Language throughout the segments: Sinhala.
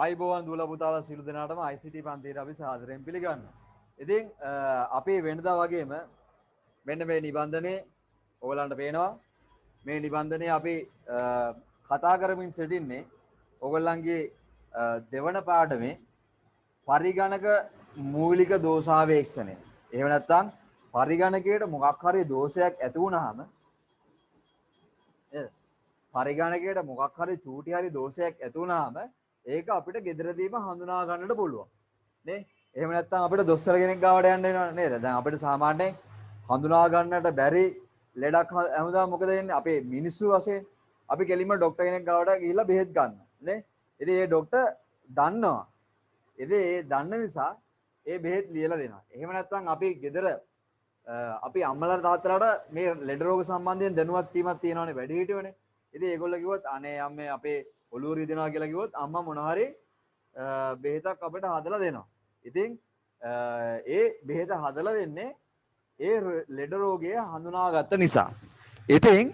ආයිබෝවන් දුවලා පුතාලා සියලු දෙනාටම ICT පන්තියට අපි සාදරයෙන් පිළිගන්නවා. ඉතින් අපි වෙනදා වගේම මෙන්න මේ නිබන්ධනේ ඕගලන්ට පේනවා. මේ නිබන්ධනේ අපි කතා කරමින් සිටින්නේ ඕගලන්ගේ දෙවන පාඩමේ පරිගණක මූලික දෝෂාවේක්ෂණය. එහෙම නැත්නම් පරිගණකයට මොකක් හරි දෝෂයක් ඇති වුනහම පරිගණකයට මොකක් හරි චූටි හරි දෝෂයක් ඇති වුනහම ඒක අපිට ගෙදරදීම හඳුනා ගන්නට පුළුවන් නේ. එහෙම නැත්නම් අපිට දොස්තර කෙනෙක් ගාවට යන්න වෙනව නේද? දැන් අපිට සාමාන්‍යයෙන් හඳුනා ගන්නට බැරි ලෙඩක් හැමදාම මොකද වෙන්නේ? අපේ මිනිස්සු වශයෙන් අපි කෙලින්ම ડોක්ටර් කෙනෙක් ගාවට ගිහිල්ලා බෙහෙත් ගන්නවා නේ. ඉතින් ඒ ડોක්ටර් දන්නවා. ඉතින් ඒ දන්න නිසා ඒ බෙහෙත් ලියලා දෙනවා. එහෙම නැත්නම් අපි ගෙදර අපි අම්මලාට තාත්තලාට මේ ලෙඩ රෝග සම්බන්ධයෙන් දැනුවත් වීමක් තියෙනවානේ වැඩි හිටියෝනේ. ඉතින් ඒගොල්ලෝ කිව්වොත් අනේ අම්මේ අපේ ඔළුව රිදෙනවා කියලා කිව්වොත් අම්මා මොන හරි බෙහෙතක් අපිට හදලා දෙනවා. ඉතින් ඒ බෙහෙත හදලා දෙන්නේ ඒ ලෙඩ රෝගය හඳුනාගත්ත නිසා. ඉතින්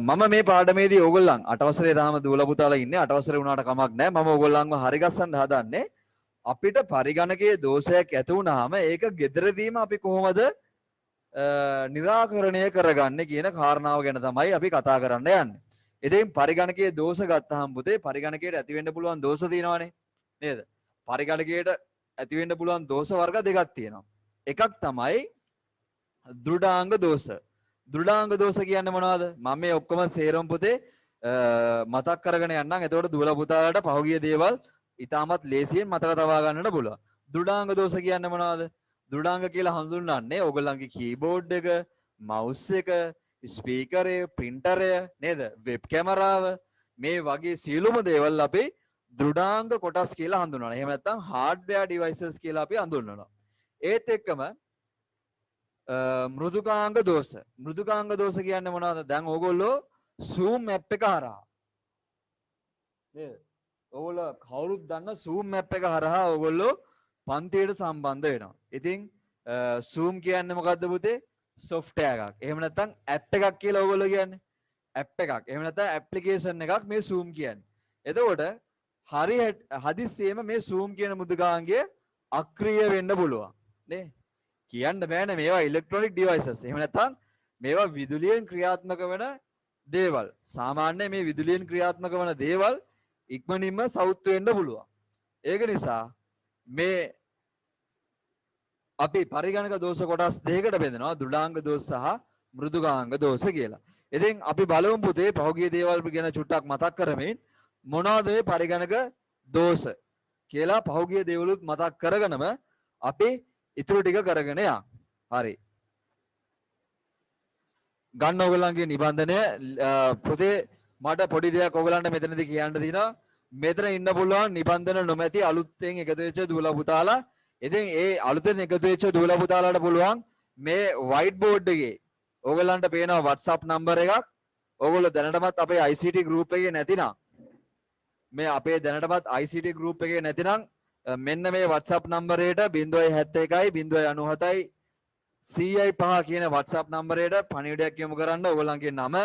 මම මේ පාඩමේදී ඕගොල්ලන් 8 වසරේ තාම දුවලා පුතාලා ඉන්නේ. 8 වසරේ වුණාට කමක් නැහැ. මම ඕගොල්ලන්ව හරි ගස්සන්න හදන්නේ අපිට පරිගණකයේ දෝෂයක් ඇති වුනහම ඒක gederදීම අපි කොහොමද निराකරණය කරගන්නේ කියන කාරණාව ගැන තමයි අපි කතා කරන්න යන්නේ. ඉතින් පරිගණකයේ දෝෂ ගත්තාම පුතේ පරිගණකයට ඇති වෙන්න පුළුවන් දෝෂ තියෙනවානේ නේද? පරිගණකයට ඇති වෙන්න පුළුවන් දෝෂ වර්ග දෙකක් තියෙනවා. එකක් තමයි දෘඩාංග දෝෂ. දෘඩාංග දෝෂ කියන්නේ මොනවද? මම මේ ඔක්කොම සේරම පුතේ මතක් කරගෙන යන්නම්. එතකොට දුවලා පුතාලාට පහුගිය දේවල් ඉතාමත් ලේසියෙන් මතක තබා ගන්නට පුළුවන්. දෘඩාංග දෝෂ කියන්නේ මොනවද? දෘඩාංග කියලා හඳුන්වන්නේ ඔයගොල්ලන්ගේ කීබෝඩ් එක, මවුස් එක, ස්පීකරය, ප්‍රින්ටරය නේද? වෙබ් කැමරාව මේ වගේ සියලුම දේවල් අපි දෘඩාංග කොටස් කියලා හඳුන්වනවා. එහෙම නැත්නම් hardware devices කියලා අපි හඳුන්වනවා. ඒත් එක්කම මෘදුකාංග දෝෂ. මෘදුකාංග දෝෂ කියන්නේ මොනවද? දැන් ඕගොල්ලෝ Zoom app එක හරහා නේද? ඕගොල්ලෝ කවුරුත් දන්න Zoom app එක හරහා ඕගොල්ලෝ පන්තියට සම්බන්ධ වෙනවා. ඉතින් Zoom කියන්නේ මොකද්ද පුතේ? software එකක්. එහෙම නැත්නම් app එකක් කියලා ඕගොල්ලෝ කියන්නේ. app එකක්. එහෙම නැත්නම් application එකක් මේ Zoom කියන්නේ. එතකොට හරි හදිස්සියෙම මේ Zoom කියන මුද්‍රකාංගය අක්‍රිය වෙන්න පුළුවන්. නේ? කියන්න බෑනේ මේවා electronic devices. එහෙම නැත්නම් මේවා විදුලියෙන් ක්‍රියාත්මක වෙන දේවල්. සාමාන්‍ය මේ විදුලියෙන් ක්‍රියාත්මක වන දේවල් ඉක්මනින්ම සවුත් වෙන්න පුළුවන්. ඒක නිසා මේ අපි පරිගණක දෝෂ කොටස් දෙකකට බෙදනවා. දෘඩාංග දෝෂ සහ මෘදුකාංග දෝෂ කියලා. ඉතින් අපි බලමු පුතේ පහුගිය දේවල් ගැන චුට්ටක් මතක් කරමින් මොනවද මේ පරිගණක දෝෂ කියලා පහුගිය දේවලුත් මතක් කරගෙනම අපි ඉතුරු ටික කරගෙන යමු. හරි. ගන්න ඔයගලන්ගේ නිබන්ධනය පුතේ මට පොඩි දෙයක් ඔයගලන්ට මෙතනදී කියන්න තියෙනවා. මෙතන ඉන්න පුළුවන් නිබන්ධන නොමැති අලුතෙන් එකතු වෙච්ච දුවලා පුතාලා. ඉතින් ඒ අලුතෙන් එකතු වෙච්ච දුවලා පුතාලාට පුළුවන් මේ white board එකේ ඔයගලන්ට පේනවා WhatsApp number එකක්. ඔයගොල්ලෝ දැනටමත් අපේ ICT group එකේ නැතිනම් මේ අපේ දැනටමත් ICT group එකේ නැතිනම් මෙන්න මේ WhatsApp number එකට 071 097 100 කියන WhatsApp number එකට පණිවිඩයක් යොමු කරන්න ඔයගලන්ගේ නම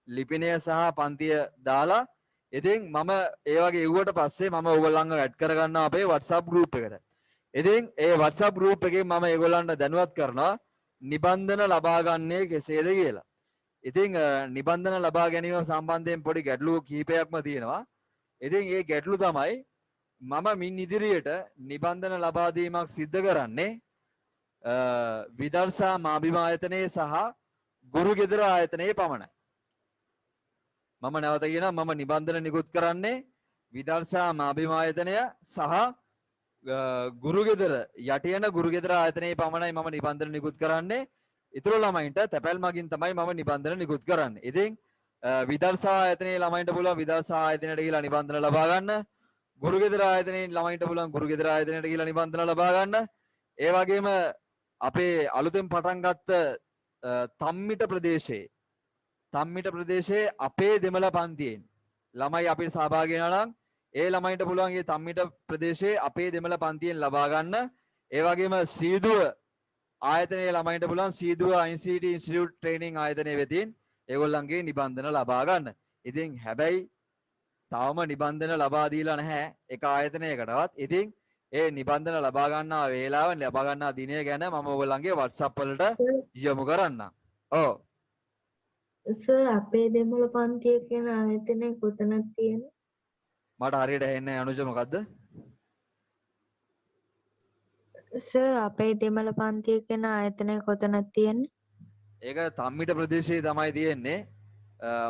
ලිපිනය සහ පන්තිය දාලා ඉතින් මම ඒ වගේ එව්වට පස්සේ මම ඔයගොල්ලන්ව ඇඩ් කරගන්නවා අපේ WhatsApp group එකට. ඉතින් ඒ WhatsApp group එකේ මම ඒගොල්ලන්ට දැනුවත් කරනවා නිබන්ධන ලබා ගන්නේ කෙසේද කියලා. ඉතින් නිබන්ධන ලබා ගැනීම සම්බන්ධයෙන් පොඩි ගැටලු කිහිපයක්ම තියෙනවා. ඉතින් ඒ ගැටලු තමයි මම මින් ඉදිරියට නිබන්ධන ලබා දීමක් සිද්ධ කරන්නේ විදර්ශා මාබිම ආයතනයේ සහ ගුරු ගෙදර ආයතනයේ පමණයි. මම නැවත කියනවා මම නිබන්ධන නිකුත් කරන්නේ විදර්ශා මාබිම ආයතනය සහ ගුරු ගෙදර යටියන ගුරු ගෙදර ආයතනයේ පමණයි මම නිබන්ධන නිකුත් කරන්නේ. ඉතුරු ළමයින්ට තැපැල් මගින් තමයි මම නිබන්ධන නිකුත් කරන්නේ. ඉතින් විදර්ශා ආයතනයේ ළමයින්ට පුළුවන් විදර්ශා ආයතනයට ගිහිලා නිබන්ධන ලබා ගන්න. ගුරු ගෙදර ආයතනයේ ළමයින්ට පුළුවන් ගුරු ගෙදර ආයතනයට ගිහිලා නිබන්ධන ලබා ගන්න. ඒ වගේම අපේ අලුතෙන් පටන් ගත්ත තම්මිට ප්‍රදේශයේ අපේ දෙමළ පන්තියෙන් ළමයි අපිට සහභාගී වෙනවා නම් ඒ ළමයින්ට පුළුවන් මේ තම්මිට ප්‍රදේශයේ අපේ දෙමළ පන්තියෙන් ලබා ගන්න. ඒ වගේම සීදුව ආයතනයේ ළමයින්ට පුළුවන් සීදුව ICT ඉන්ස්ටිටියුට් ට්‍රේනින් ආයතනයේ වෙතින් ඒගොල්ලන්ගේ නිබන්ධන ලබා ගන්න. ඉතින් හැබැයි තාම නිබන්ධන ලබා දීලා නැහැ එක ආයතනයකටවත්. ඉතින් ඒ නිබන්ධන ලබා ගන්නා වේලාව ලබා ගන්නා දිනය ගැන මම ඔයගොල්ලන්ගේ WhatsApp වලට යොමු කරන්නම්. ඔව්. සර් අපේ දෙමළ පන්තිය කියන ආයතනය කොතනද තියෙන්නේ? මට හරියට ඇහෙන්නේ නැහැ අනුජ මොකද්ද? සර් අපේ දෙමළ පන්තිය කියන ආයතනය කොතනද තියෙන්නේ? ඒක තම්මිට ප්‍රදේශයේ තමයි තියෙන්නේ.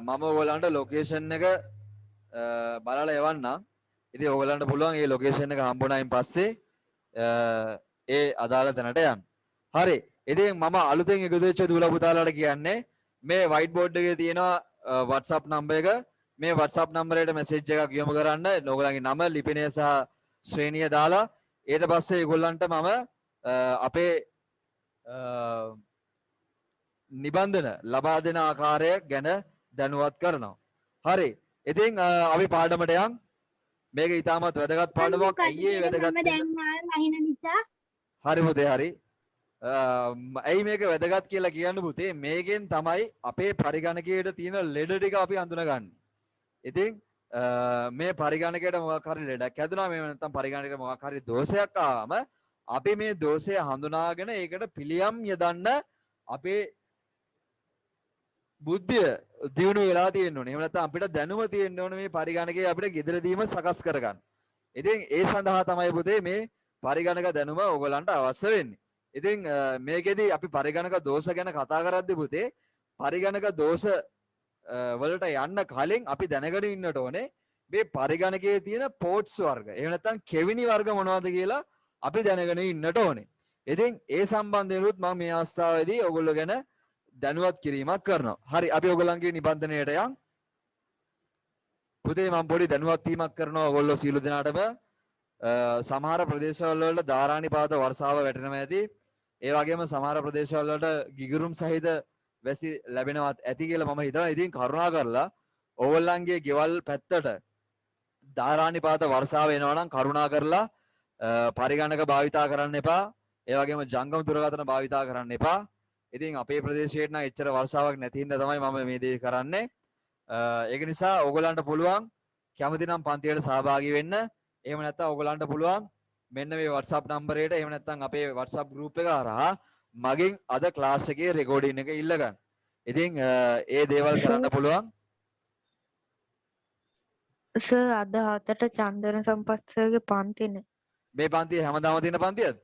මම ඔයගොල්ලන්ට ලොකේෂන් එක බලලා එවන්නම්. ඉතින් ඔයගොල්ලන්ට පුළුවන් මේ ලොකේෂන් එක හම්බුනායින් පස්සේ ඒ අදාළ තැනට යන්න. හරි. ඉතින් මම අලුතෙන් එකතු වෙච්ච දුවලා පුතාලාට කියන්නේ මේ white board එකේ තියෙනවා WhatsApp number එක. මේ WhatsApp number එකට message එකක් යොමු කරන්න. ඔයගොල්ලන්ගේ නම, ලිපිනය සහ ශ්‍රේණිය දාලා ඊට පස්සේ ඒගොල්ලන්ට මම අපේ නිබන්ධන ලබා දෙන ආකාරය ගැන දැනුවත් කරනවා. හරි. ඉතින් අපි පාඩමට යන්. මේක ඉතාමත් වැදගත් පාඩමක්. ඇයි ඒ වැදගත්? මම දැන් ආවේ මහින නිසා. හරි පුතේ හරි. ඇයි මේක වැදගත් කියලා කියන්න පුතේ? මේකෙන් තමයි අපේ පරිගණකයේ තියෙන ලෙඩ ටික අපි අඳුනගන්නේ. ඉතින් මේ පරිගණකයට මොකක් හරි ලෙඩක් හැදුනා, මේ නැත්නම් පරිගණකයට මොකක් හරි දෝෂයක් ආවම අපි මේ දෝෂය හඳුනාගෙන ඒකට පිළියම් යදන්න අපේ බුද්ධිය දියුණු වෙලා තියෙන්න ඕනේ. එහෙම නැත්නම් අපිට දැනුම තියෙන්න ඕනේ මේ පරිගණකයේ අපිට ගෙදරදීම සකස් කරගන්න. ඉතින් ඒ සඳහා තමයි පුතේ මේ පරිගණක දැනුම ඕගලන්ට අවශ්‍ය වෙන්නේ. ඉතින් මේකෙදි අපි පරිගණක දෝෂ ගැන කතා කරද්දී පුතේ පරිගණක දෝෂ වලට යන්න කලින් අපි දැනගෙන ඉන්නට ඕනේ මේ පරිගණකයේ තියෙන පෝට්ස් වර්ග. එහෙම නැත්නම් කෙවිනි වර්ග මොනවද කියලා අපි දැනගෙන ඉන්නට ඕනේ. ඉතින් ඒ සම්බන්ධයෙන්ුත් මම මේ අවස්ථාවේදී ඔයගොල්ලෝ ගැන දැනුවත් කිරීමක් කරනවා. හරි අපි ඔයගොල්ලන්ගේ නිබන්ධනයට යන්. පුතේ මම පොඩි දැනුවත් වීමක් කරනවා ඔයගොල්ලෝ සියලු දෙනාටම. සමහර ප්‍රදේශවල වල ධාරානිපාත වර්ෂාව වැටෙනවා ඇති. ඒ වගේම සමහර ප්‍රදේශවල වලට ගිගුරුම් සහිත වැසි ලැබෙනවත් ඇති කියලා මම හිතනවා. ඉතින් කරුණා කරලා ඕගොල්ලන්ගේ ගෙවල් පැත්තට ධාරානිපාත වර්ෂාව එනවා නම් කරුණා කරලා පරිගණක භාවිතා කරන්න එපා. ඒ වගේම ජංගම දුරකථන භාවිතා කරන්න එපා. ඉතින් අපේ ප්‍රදේශයට නම් එච්චර වර්ෂාවක් නැති හින්දා තමයි මම මේ දේ කරන්නේ. ඒක නිසා ඕගොල්ලන්ට පුළුවන් කැමති නම් පන්තියට සහභාගී වෙන්න. එහෙම නැත්නම් ඕගොල්ලන්ට පුළුවන් මෙන්න මේ WhatsApp නම්බරයට එහෙම නැත්නම් අපේ WhatsApp group එක හරහා මගෙන් අද ක්ලාස් එකේ රෙකෝඩින් එක ඉල්ල ගන්න. ඉතින් ඒ දේවල් කරන්න පුළුවන්. සර් අද 7ට චන්දන සම්පත් සර්ගේ පන්තිනේ. මේ පන්තිය හැමදාම තියෙන පන්තියද?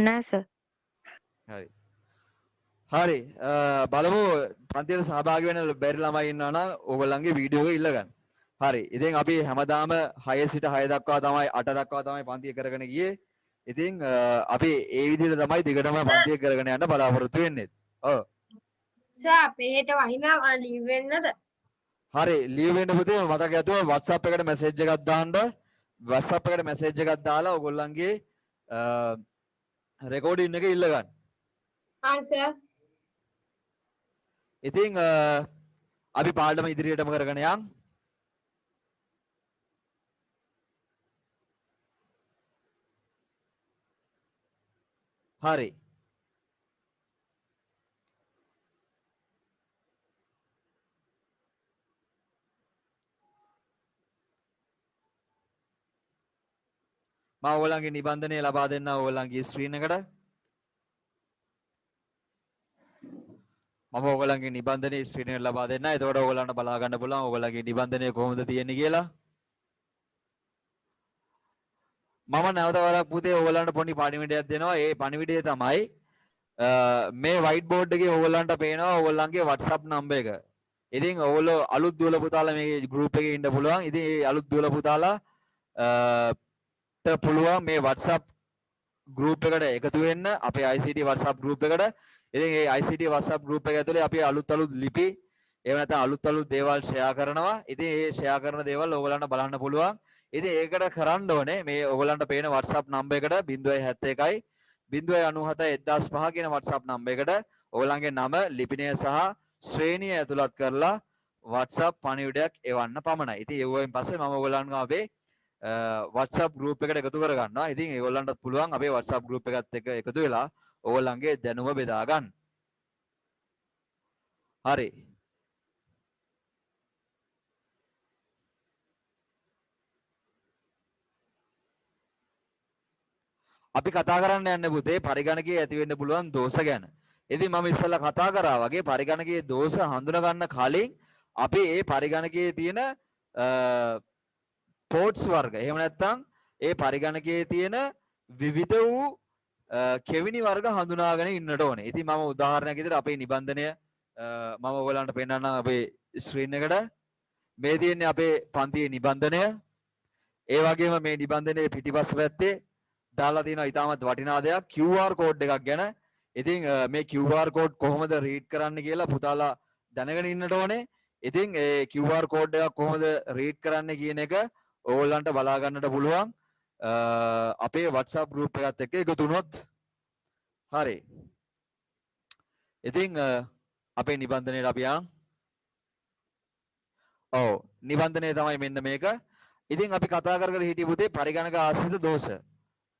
නෑ සර්. හරි. හරි. බලමු පන්තියට සහභාගී වෙන්න බැරි ළමයි ඉන්නවා නම් ඕගොල්ලන්ගේ වීඩියෝ එක ඉල්ල ගන්න. හරි. ඉතින් අපි හැමදාම 6 සිට 6 දක්වා තමයි 8 දක්වා තමයි පන්තිය කරගෙන ගියේ. ඉතින් අපි ඒ විදිහට තමයි දිගටම පන්තිය කරගෙන යන්න බලාපොරොත්තු වෙන්නේ. ඔව්. සර් අපේ හෙට වහිනා ලීව් වෙන්නද? හරි ලීව් වෙන්න පුතේ මතක ඇතුව WhatsApp එකට මැසේජ් එකක් දාන්න. WhatsApp එකට මැසේජ් එකක් දාලා ඕගොල්ලන්ගේ රෙකෝඩින් එක ඉල්ල ගන්න. හා සර්. ඉතින් අපි පාඩම ඉදිරියටම කරගෙන යන්. හරි. මම ඕගොල්ලන්ගේ නිබන්ධනය ලබා දෙන්න ඕගොල්ලන්ගේ ස්ක්‍රීන් එකට. මම ඕගොල්ලන්ගේ නිබන්ධනයේ ස්ක්‍රීන් එක ලබා දෙන්න. එතකොට ඕගොල්ලන්ට බලා ගන්න පුළුවන් ඕගොල්ලන්ගේ නිබන්ධනය කොහොමද තියෙන්නේ කියලා. මම නැවත වරක් පුතේ ඕගොල්ලන්ට පොඩි පණිවිඩයක් දෙනවා. ඒ පණිවිඩය තමයි මේ white board එකේ ඕගොල්ලන්ට පේනවා ඕගොල්ලන්ගේ WhatsApp number එක. ඉතින් ඕගොල්ලෝ අලුත් දුවල පුතාලා මේ group එකේ ඉන්න පුළුවන්. ඉතින් මේ අලුත් දුවල පුතාලා පුළුවන් මේ WhatsApp group එකට එකතු වෙන්න අපේ ICT WhatsApp group එකට. ඉතින් මේ ICT WhatsApp group එක ඇතුලේ අපි අලුත් ලිපි එහෙම නැත්නම් අලුත් දේවල් share කරනවා. ඉතින් මේ share කරන දේවල් ඕගොල්ලන්ට බලන්න පුළුවන්. ඉතින් ඒකට කරන්න ඕනේ මේ ඕගොල්ලන්ට පේන WhatsApp number එකට 071 097 1005 කියන WhatsApp number එකට ඕගොල්ලන්ගේ නම, ලිපිනය සහ ශ්‍රේණිය ඇතුළත් කරලා WhatsApp පණිවිඩයක් එවන්න පමණයි. ඉතින් ඒවෙන් පස්සේ මම ඕගොල්ලන්ව අපේ WhatsApp group එකට එකතු කර ගන්නවා. ඉතින් ඒගොල්ලන්ටත් පුළුවන් අපේ WhatsApp group එකත් එක්ක එකතු වෙලා ඕගොල්ලන්ගේ දැනුම බෙදා ගන්න. හරි. අපි කතා කරන්න යන්නේ පුතේ පරිගණකයේ ඇති වෙන්න පුළුවන් දෝෂ ගැන. ඉතින් මම ඉස්සෙල්ලා කතා කරා වගේ පරිගණකයේ දෝෂ හඳුනා ගන්න කලින් අපි ඒ පරිගණකයේ තියෙන පෝට්ස් වර්ග එහෙම නැත්නම් ඒ පරිගණකයේ තියෙන විවිධ වූ කෙවිනි වර්ග හඳුනාගෙන ඉන්නට ඕනේ. ඉතින් මම උදාහරණයක් විදිහට අපේ නිබන්ධනය මම ඔයගලන්ට පෙන්නන්නම් අපේ ස්ක්‍රීන් එකට. මේ තියෙන්නේ අපේ පන්තියේ නිබන්ධනය. ඒ වගේම මේ නිබන්ධනයේ පිටිපස්ස පැත්තේ දාලා තියෙනවා ඉතාමත් වටිනා දෙයක් QR code එකක් ගැන. ඉතින් මේ QR code කොහොමද රීඩ් කරන්න කියලා පුතාලා දැනගෙන ඉන්නට ඕනේ. ඉතින් ඒ QR code එකක් කොහොමද රීඩ් කරන්න කියන එක ඕගොල්ලන්ට බලා ගන්නට පුළුවන් අපේ WhatsApp group එකත් එක්ක එකතු වුණොත්. හරි. ඉතින් අපේ නිබන්ධනයට අපි යන්. ඔව් නිබන්ධනය තමයි මෙන්න මේක. ඉතින් අපි කතා කර කර හිටිය පුතේ පරිගණක ආශ්‍රිත දෝෂ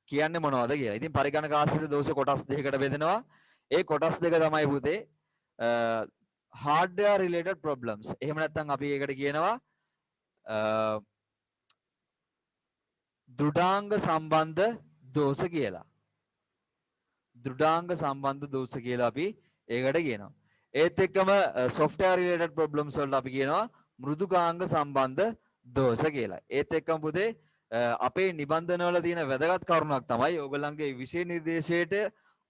කියන්නේ මොනවද කියලා. ඉතින් පරිගණක ආශ්‍රිත දෝෂ කොටස් දෙකකට බෙදෙනවා. ඒ කොටස් දෙක තමයි පුතේ hardware related problems. එහෙම නැත්නම් අපි ඒකට කියනවා දෘඩාංග සම්බන්ධ දෝෂ කියලා. දෘඩාංග සම්බන්ධ දෝෂ කියලා අපි ඒකට කියනවා. ඒත් එක්කම software related problems වලට අපි කියනවා මෘදුකාංග සම්බන්ධ දෝෂ කියලා. ඒත් එක්කම පුතේ අපේ නිබන්ධන වල තියෙන වැදගත් කරුණක් තමයි ඕගොල්ලන්ගේ විෂය නිර්දේශයට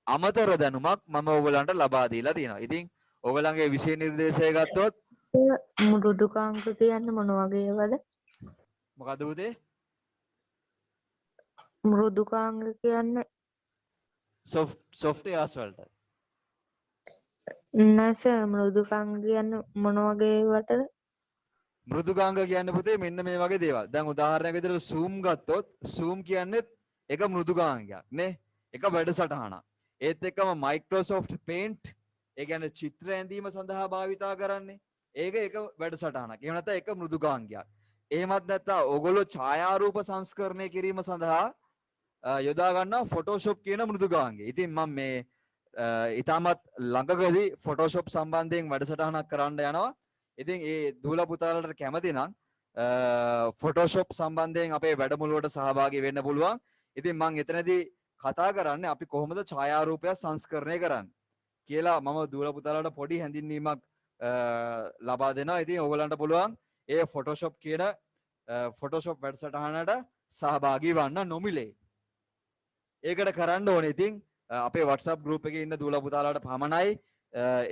අමතර දැනුමක් මම ඕගොල්ලන්ට ලබා දීලා තියෙනවා. ඉතින් ඕගොල්ලන්ගේ විෂය නිර්දේශය ගත්තොත් මෘදුකාංග කියන්නේ මොන වගේ ඒවාද? මොකද පුතේ? මෘදුකාංග කියන්නේ softwares වලට. නෑ සර් මෘදුකාංග කියන්නේ මොන වගේ ඒවටද? මෘදුකාංග කියන්නේ පුතේ මෙන්න මේ වගේ දේවල්. දැන් උදාහරණයක් විදිහට zoom ගත්තොත් zoom කියන්නේ එක මෘදුකාංගයක් නේ. එක වැඩසටහනක්. ඒත් එක්කම Microsoft Paint ඒ කියන්නේ චිත්‍ර ඇඳීම සඳහා භාවිතා කරන්නේ. ඒක එක වැඩසටහනක්. එහෙම නැත්නම් එක මෘදුකාංගයක්. එහෙමත් නැත්නම් ඕගොල්ලෝ ඡායාරූප සංස්කරණය කිරීම සඳහා යොදා ගන්නවා Photoshop කියන මෘදුකාංගය. ඉතින් මම මේ ඊටමත් ළඟකදී Photoshop සම්බන්ධයෙන් වැඩසටහනක් කරන්න යනවා. ඉතින් ඒ දූලා පුතාලට කැමති නම් Photoshop සම්බන්ධයෙන් අපේ වැඩමුළුවට සහභාගී වෙන්න පුළුවන්. ඉතින් මම එතනදී කතා කරන්නේ අපි කොහොමද ඡායාරූපය සංස්කරණය කරන්නේ කියලා මම දූලා පුතාලට පොඩි හැඳින්වීමක් ලබා දෙනවා. ඉතින් ඕගලන්ට පුළුවන් ඒ Photoshop කියන Photoshop වැඩසටහනට සහභාගී වන්න නොමිලේ. ඒකට කරන්න ඕනේ ඉතින් අපේ WhatsApp group එකේ ඉන්න දූලා පුතාලාට පමණයි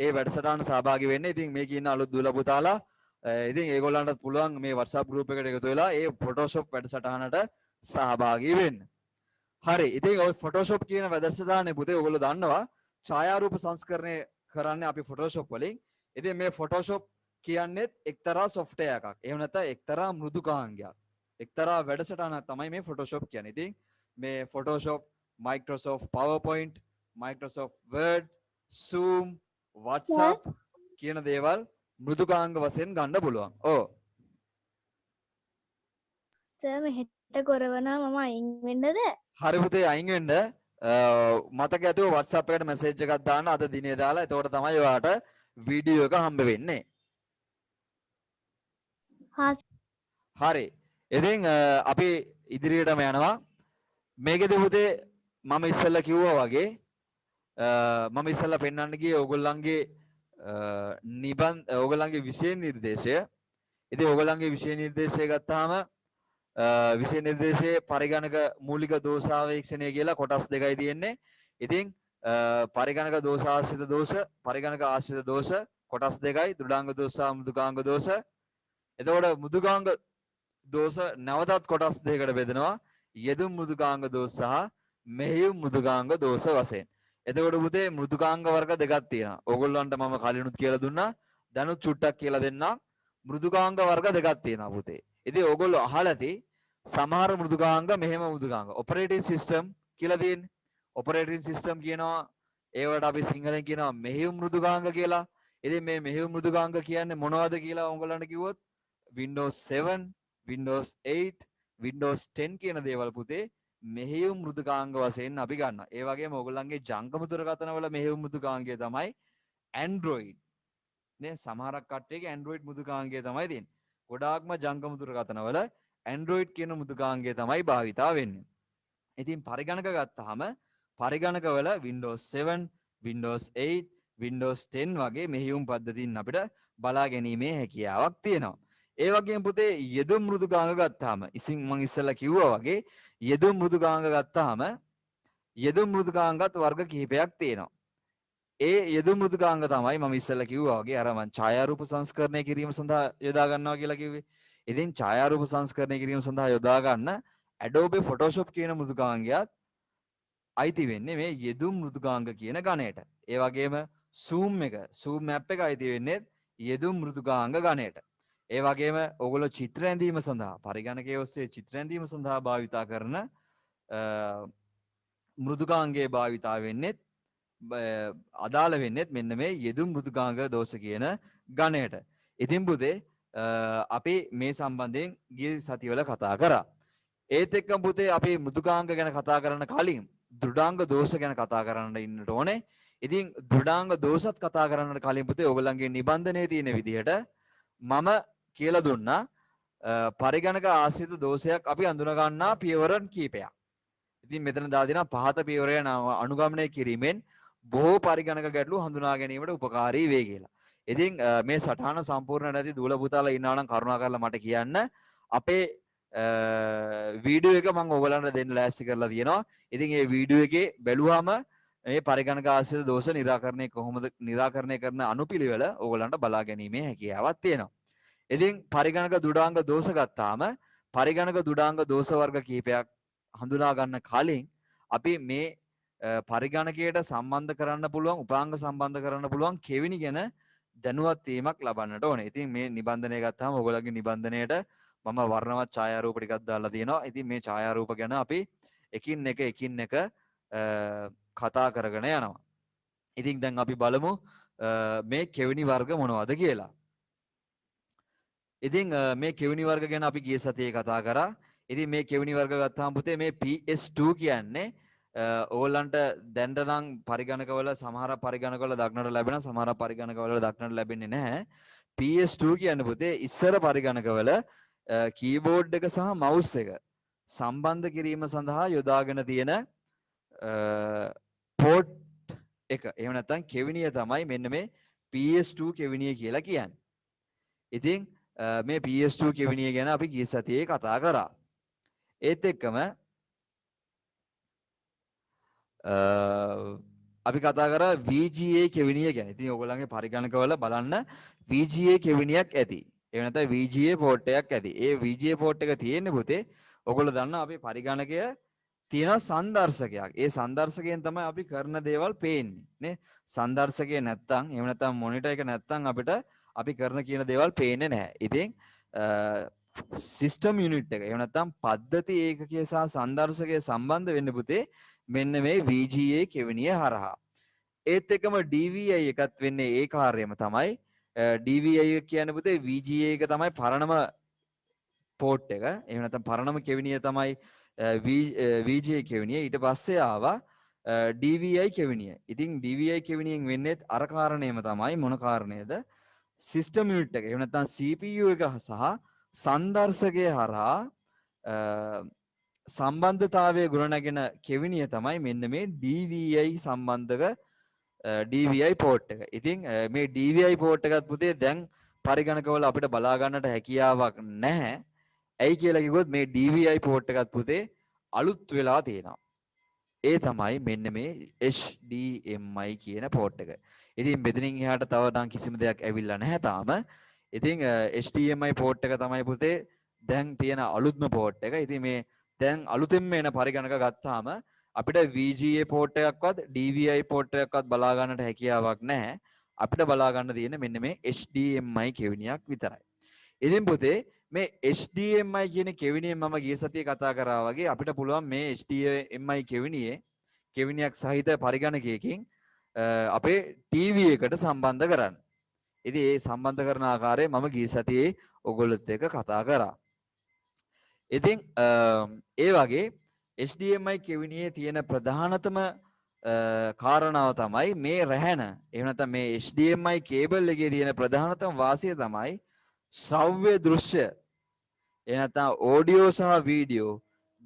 ඒ වැඩසටහන සහභාගී වෙන්න. ඉතින් මේකේ ඉන්න අලුත් දූලා පුතාලා ඉතින් ඒගොල්ලන්ටත් පුළුවන් මේ WhatsApp group එකට එකතු වෙලා ඒ Photoshop වැඩසටහනට සහභාගී වෙන්න. හරි. ඉතින් ඔය Photoshop කියන වැඩසටහනේ පුතේ ඔයගොල්ලෝ දන්නවා ඡායාරූප සංස්කරණය කරන්නේ අපි Photoshop වලින්. ඉතින් මේ Photoshop කියන්නේ එක්තරා software එකක්. එහෙම නැත්නම් එක්තරා මෘදුකාංගයක්. එක්තරා වැඩසටහනක් තමයි මේ Photoshop කියන්නේ. ඉතින් මේ Photoshop, Microsoft PowerPoint, Microsoft Word, Zoom, WhatsApp කියන දේවල් මෘදුකාංග වශයෙන් ගන්න පුළුවන්. ඔව්. සර් මෙහෙට කරවනවා මම අයින් වෙන්නද? හරි පුතේ අයින් වෙන්න. මතක ඇතුව WhatsApp එකට මැසේජ් එකක් දාන්න අද දිනේ දාලා. එතකොට තමයි ඔයාට වීඩියෝ එක හම්බ වෙන්නේ. හරි. ඉතින් අපි ඉදිරියටම යනවා. මේකෙදි පුතේ මම ඉස්සෙල්ලා කිව්වා වගේ මම ඉස්සෙල්ලා පෙන්වන්න ගියේ ඕගොල්ලන්ගේ ඕගොල්ලන්ගේ විෂය නිර්දේශය. ඉතින් ඕගොල්ලන්ගේ විෂය නිර්දේශය ගත්තාම විෂය නිර්දේශයේ පරිගණක මූලික දෝෂාවේක්ෂණය කියලා කොටස් දෙකයි තියෙන්නේ. ඉතින් පරිගණක දෝෂාශ්‍රිත දෝෂ, පරිගණක ආශ්‍රිත දෝෂ කොටස් දෙකයි. දෘඩාංග දෝෂ සහ මෘදුකාංග දෝෂ. එතකොට මෘදුකාංග දෝෂ නැවතත් කොටස් දෙකකට බෙදෙනවා. යෙදුම් මෘදුකාංග දෝෂ සහ මෙහෙයුම් මෘදුකාංග දෝෂ වශයෙන්. එතකොට පුතේ මෘදුකාංග වර්ග දෙකක් තියෙනවා. ඕගොල්ලන්ට මම කලිනුත් කියලා දුන්නා. දැනුත් චුට්ටක් කියලා දෙන්නම්. මෘදුකාංග වර්ග දෙකක් තියෙනවා පුතේ. ඉතින් ඕගොල්ලෝ අහලා ඇති සමහර මෘදුකාංග මෙහෙම මෘදුකාංග. ඔපරේටිං සිස්ටම් කියලා තියෙන්නේ. ඔපරේටිං සිස්ටම් කියනවා ඒවට අපි සිංහලෙන් කියනවා මෙහෙයුම් මෘදුකාංග කියලා. ඉතින් මේ මෙහෙයුම් මෘදුකාංග කියන්නේ මොනවද කියලා ඕගොල්ලන්ට කිව්වොත් Windows 7, Windows 8, Windows 10 කියන දේවල් පුතේ මෙහෙයුම් මෘදුකාංග වශයෙන් අපි ගන්නවා. ඒ වගේම ඕගොල්ලන්ගේ ජංගම දුරකථනවල මෙහෙයුම් මෘදුකාංගය තමයි Android. නේ සමහරක් කට්ටියගේ Android මෘදුකාංගය තමයි තියෙන්නේ. ගොඩාක්ම ජංගම දුරකථනවල Android කියන මෘදුකාංගය තමයි භාවිතා වෙන්නේ. ඉතින් පරිගණක ගත්තාම පරිගණකවල Windows 7, Windows 8, Windows 10 වගේ මෙහෙයුම් පද්ධතීන් අපිට බලා ගැනීමේ හැකියාවක් තියෙනවා. ඒ වගේම පුතේ යෙදුම් මෘදුකාංග ගත්තාම ඉතින් මම ඉස්සෙල්ලා කිව්වා වගේ යෙදුම් මෘදුකාංග ගත්තාම යෙදුම් මෘදුකාංගත් වර්ග කිහිපයක් තියෙනවා. ඒ යෙදුම් මෘදුකාංග තමයි මම ඉස්සෙල්ලා කිව්වා වගේ අර මම ඡායාරූප සංස්කරණය කිරීම සඳහා යොදා ගන්නවා කියලා කිව්වේ. ඉතින් ඡායාරූප සංස්කරණය කිරීම සඳහා යොදා ගන්න Adobe Photoshop කියන මෘදුකාංගයත් අයිති වෙන්නේ මේ යෙදුම් මෘදුකාංග කියන ගණයට. ඒ වගේම zoom app එක අයිති වෙන්නේ යෙදුම් මෘදුකාංග ගණයට. ඒ වගේම ඔයගොල්ලෝ චිත්‍ර ඇඳීම සඳහා පරිගණකයේ ඔස්සේ චිත්‍ර ඇඳීම සඳහා භාවිතා කරන මෘදුකාංගයේ භාවිතා වෙන්නේ අදාළ වෙන්නේ මෙන්න මේ යෙදුම් මෘදුකාංග දෝෂ කියන ගණයට. ඉතින් පුතේ අපි මේ සම්බන්ධයෙන් ගිය සතිවල කතා කරා. ඒත් එක්කම පුතේ අපි මෘදුකාංග ගැන කතා කරන කලින් දෘඩාංග දෝෂ ගැන කතා කරන්න ඉන්නට ඕනේ. ඉතින් දෘඩාංග දෝෂත් කතා කරන්නට කලින් පුතේ ඔයගලන්ගේ නිබන්ධනයේ තියෙන විදිහට මම කියලා දුන්නා පරිගණක ආශ්‍රිත දෝෂයක් අපි අඳුන ගන්නා පියවරන් කීපයක්. ඉතින් මෙතන දාලා දෙනවා පහත පියවරය අනුගමනය කිරීමෙන් බොහෝ පරිගණක ගැටලු හඳුනා ගැනීමට උපකාරී වේ කියලා. ඉතින් මේ සටහන සම්පූර්ණ නැති දූල පුතාලා ඉන්නවා නම් කරුණාකරලා මට කියන්න. අපේ වීඩියෝ එක මම ඔයගලන්ට දෙන්න ලෑස්ති කරලා තියෙනවා. ඉතින් මේ වීඩියෝ එකේ බැලුවාම මේ පරිගණක ආශ්‍රිත දෝෂ නිරාකරණය කොහොමද නිරාකරණය කරන අනුපිළිවෙල ඔයගලන්ට බලා ගැනීමේ හැකියාවක් තියෙනවා. ඉතින් පරිගණක දුඩාංග දෝෂ ගත්තාම පරිගණක දුඩාංග දෝෂ වර්ග කිහිපයක් හඳුනා ගන්න කලින් අපි මේ පරිගණකයට සම්බන්ධ කරන්න පුළුවන් උපාංග සම්බන්ධ කරන්න පුළුවන් කෙවිනි ගැන දැනුවත් වීමක් ලබන්නට ඕනේ. ඉතින් මේ නිබන්ධනය ගත්තාම ඔයගලගේ නිබන්ධනයට මම වර්ණවත් ඡායාරූප ටිකක් දාලා තියෙනවා. ඉතින් මේ ඡායාරූප ගැන අපි එකින් එක කතා කරගෙන යනවා. ඉතින් දැන් අපි බලමු මේ කෙවිනි වර්ග මොනවද කියලා. ඉතින් මේ කෙවිනි වර්ග ගැන අපි ගිය සතියේ කතා කරා. ඉතින් මේ කෙවිනි වර්ග ගත්තාම පුතේ මේ PS2 කියන්නේ ඕගොල්ලන්ට දැනට නම් පරිගණකවල සමහර පරිගණකවල දක්නට ලැබෙන සමහර පරිගණකවල දක්නට ලැබෙන්නේ නැහැ. PS2 කියන්නේ පුතේ ඉස්සර පරිගණකවල කීබෝඩ් එක සහ මවුස් එක සම්බන්ධ කිරීම සඳහා යොදාගෙන තියෙන පෝට් එක. එහෙම නැත්නම් කෙවිනිය තමයි මෙන්න මේ PS2 කෙවිනිය කියලා කියන්නේ. ඉතින් මේ PS2 කෙවිනිය ගැන අපි ගිය සතියේ කතා කරා. ඒත් එක්කම අපි කතා කරා VGA කෙවිනිය ගැන. ඉතින් ඔයගොල්ලන්ගේ පරිගණකවල බලන්න VGA කෙවිනියක් ඇති. එහෙම නැත්නම් VGA පෝට් එකක් ඇති. ඒ VGA පෝට් එක තියෙන්නේ පුතේ ඔයගොල්ලෝ දන්නා අපේ පරිගණකය තියෙන සංදර්ශකයක්. ඒ සංදර්ශකයෙන් තමයි අපි කරන දේවල් පේන්නේ නේ. සංදර්ශකය නැත්තම් එහෙම නැත්නම් මොනිටර් එක නැත්තම් අපිට අපි කරන කියන දේවල් පේන්නේ නැහැ. ඉතින් සිස්ටම් යුනිට් එක එහෙම නැත්නම් පද්ධති ඒකකය සහ සංදර්ශකය සම්බන්ධ වෙන්න පුතේ මෙන්න මේ VGA කෙවිනිය හරහා. ඒත් එක්කම DVI එකත් වෙන්නේ ඒ කාර්යයම තමයි. DVI එක කියන්නේ පුතේ VGA එක තමයි පරණම පෝට් එක. එහෙම නැත්නම් පරණම කෙවිනිය තමයි VGA කෙවිනිය. ඊට පස්සේ ආවා DVI කෙවිනිය. ඉතින් DVI කෙවිනියෙන් වෙන්නේ අර කාරණේම තමයි මොන කාරණේද? සිස්ටම් යුනිට් එක. එහෙම නැත්නම් CPU එක සහ සංදර්ශකය හරහා සම්බන්ධතාවය ගොඩනගෙන කෙවිනිය තමයි මෙන්න මේ DVI සම්බන්ධක DVI පෝට් එක. ඉතින් මේ DVI පෝට් එකත් පුතේ දැන් පරිගණකවල අපිට බලා ගන්නට හැකියාවක් නැහැ. ඇයි කියලා කිව්වොත් මේ DVI පෝට් එකත් පුතේ අලුත් වෙලා තියෙනවා. ඒ තමයි මෙන්න මේ HDMI කියන පෝට් එක. ඉතින් මෙතනින් එහාට තව නම් කිසිම දෙයක් ඇවිල්ලා නැහැ තාම. ඉතින් HDMI පෝට් එක තමයි පුතේ දැන් තියෙන අලුත්ම පෝට් එක. ඉතින් මේ දැන් අලුතෙන්ම එන පරිගණක ගත්තාම අපිට VGA පෝට් එකක්වත් DVI පෝට් එකක්වත් බලා ගන්නට හැකියාවක් නැහැ. අපිට බලා ගන්න තියෙන මෙන්න මේ HDMI කෙවිනියක් විතරයි. ඉතින් පුතේ මේ HDMI කියන කෙවිනිය මම ගිය සතියේ කතා කරා වගේ අපිට පුළුවන් මේ HDMI කෙවිනියක් සහිත පරිගණකයකින් අපේ TV එකට සම්බන්ධ කරන්න. ඉතින් ඒ සම්බන්ධ කරන ආකාරය මම ගිය සතියේ ඔයගොල්ලොත් එක්ක කතා කරා. ඉතින් ඒ වගේ HDMI කෙවිනියේ තියෙන ප්‍රධානතම කාරණාව තමයි මේ රැහැන. එහෙම නැත්නම් මේ HDMI කේබල් එකේ තියෙන ප්‍රධානතම වාසිය තමයි ශ්‍රව්‍ය දෘශ්‍ය. එහෙම නැත්නම් ඕඩියෝ සහ වීඩියෝ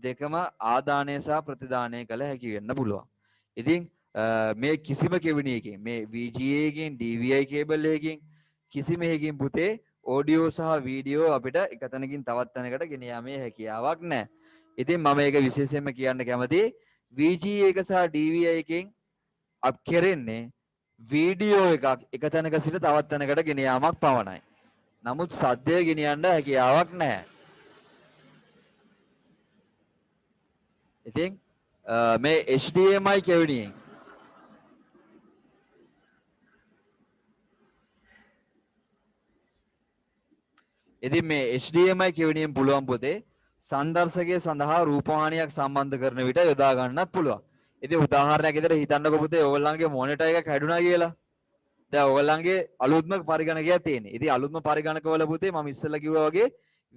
දෙකම ආදානය සහ ප්‍රතිදානය කළ හැකි වෙන්න පුළුවන්. ඉතින් මේ කිසිම කෙවිනියකින් මේ VGA එකකින් DVI කේබල් එකකින් කිසිම එකකින් පුතේ ඔඩියෝ සහ වීඩියෝ අපිට එක තැනකින් තවත් තැනකට ගෙන යාමේ හැකියාවක් නැහැ. ඉතින් මම ඒක විශේෂයෙන්ම කියන්න කැමතියි VGA එක සහ DVI එකෙන් අප කෙරෙන්නේ වීඩියෝ එකක් එක තැනක සිට තවත් තැනකට ගෙන යාමක් පමණයි. නමුත් සද්දය ගෙනියන්න හැකියාවක් නැහැ. ඉතින් මේ HDMI කෙවිනියෙන් ඉතින් මේ HDMI කෙවිනියෙන් පුළුවන් පුතේ සංදර්ශකයේ සඳහා රූපවාහිනියක් සම්බන්ධ කරන විට යොදා ගන්නත් පුළුවන්. ඉතින් උදාහරණයක් විදිහට හිතන්නකො පුතේ ඔයගොල්ලන්ගේ මොනිටර් එකක් හැදුනා කියලා. දැන් ඔයගොල්ලන්ගේ අලුත්ම පරිගණකයක් තියෙන්නේ. ඉතින් අලුත්ම පරිගණකවල පුතේ මම ඉස්සෙල්ලා කිව්වා වගේ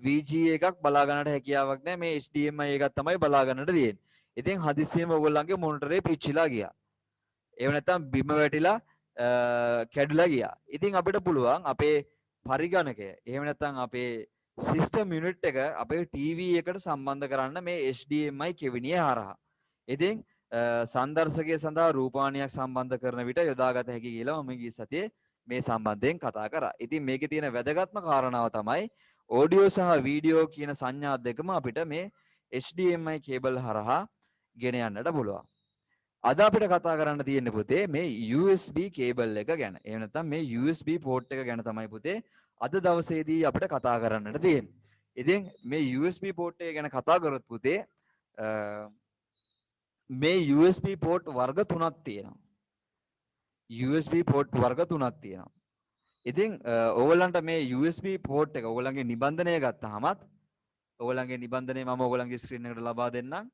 VGA එකක් බලා ගන්නට හැකියාවක් නැහැ. මේ HDMI එකක් තමයි බලා ගන්නට තියෙන්නේ. ඉතින් හදිස්සියෙම ඔයගොල්ලන්ගේ මොනිටරේ පිච්චිලා ගියා. ඒව නැත්තම් බිම වැටිලා කැඩිලා ගියා. ඉතින් අපිට පුළුවන් අපේ පරිගණකය එහෙම නැත්තම් අපේ සිස්ටම් යුනිට් එක අපේ ටීවී එකට සම්බන්ධ කරන්න මේ HDMI කෙවිනිය හරහා. ඉතින් සංදර්ශකයේ සඳහා රූපවාහිනියක් සම්බන්ධ කරන විට යොදාගත හැකි කියලා මම ගිය සතියේ මේ සම්බන්ධයෙන් කතා කරා. ඉතින් මේකේ තියෙන වැදගත්ම කාරණාව තමයි ඔඩියෝ සහ වීඩියෝ කියන සංඥා දෙකම අපිට මේ HDMI කේබල් හරහා ගෙන යන්නට පුළුවන්. අද අපිට කතා කරන්න තියෙන්නේ පුතේ මේ USB කේබල් එක ගැන. එහෙම නැත්නම් මේ USB port එක ගැන තමයි පුතේ අද දවසේදී අපිට කතා කරන්නට තියෙන්නේ. ඉතින් මේ USB port එක ගැන කතා කරොත් පුතේ මේ USB port වර්ග 3ක් තියෙනවා. USB port වර්ග 3ක් තියෙනවා. ඉතින් ඕගොල්ලන්ට මේ USB port එක ඕගොල්ලන්ගේ නිබන්ධනය ගත්තාමත් ඕගොල්ලන්ගේ නිබන්ධනය මම ඕගොල්ලන්ගේ ස්ක්‍රීන් එකට ලබා දෙන්නම්.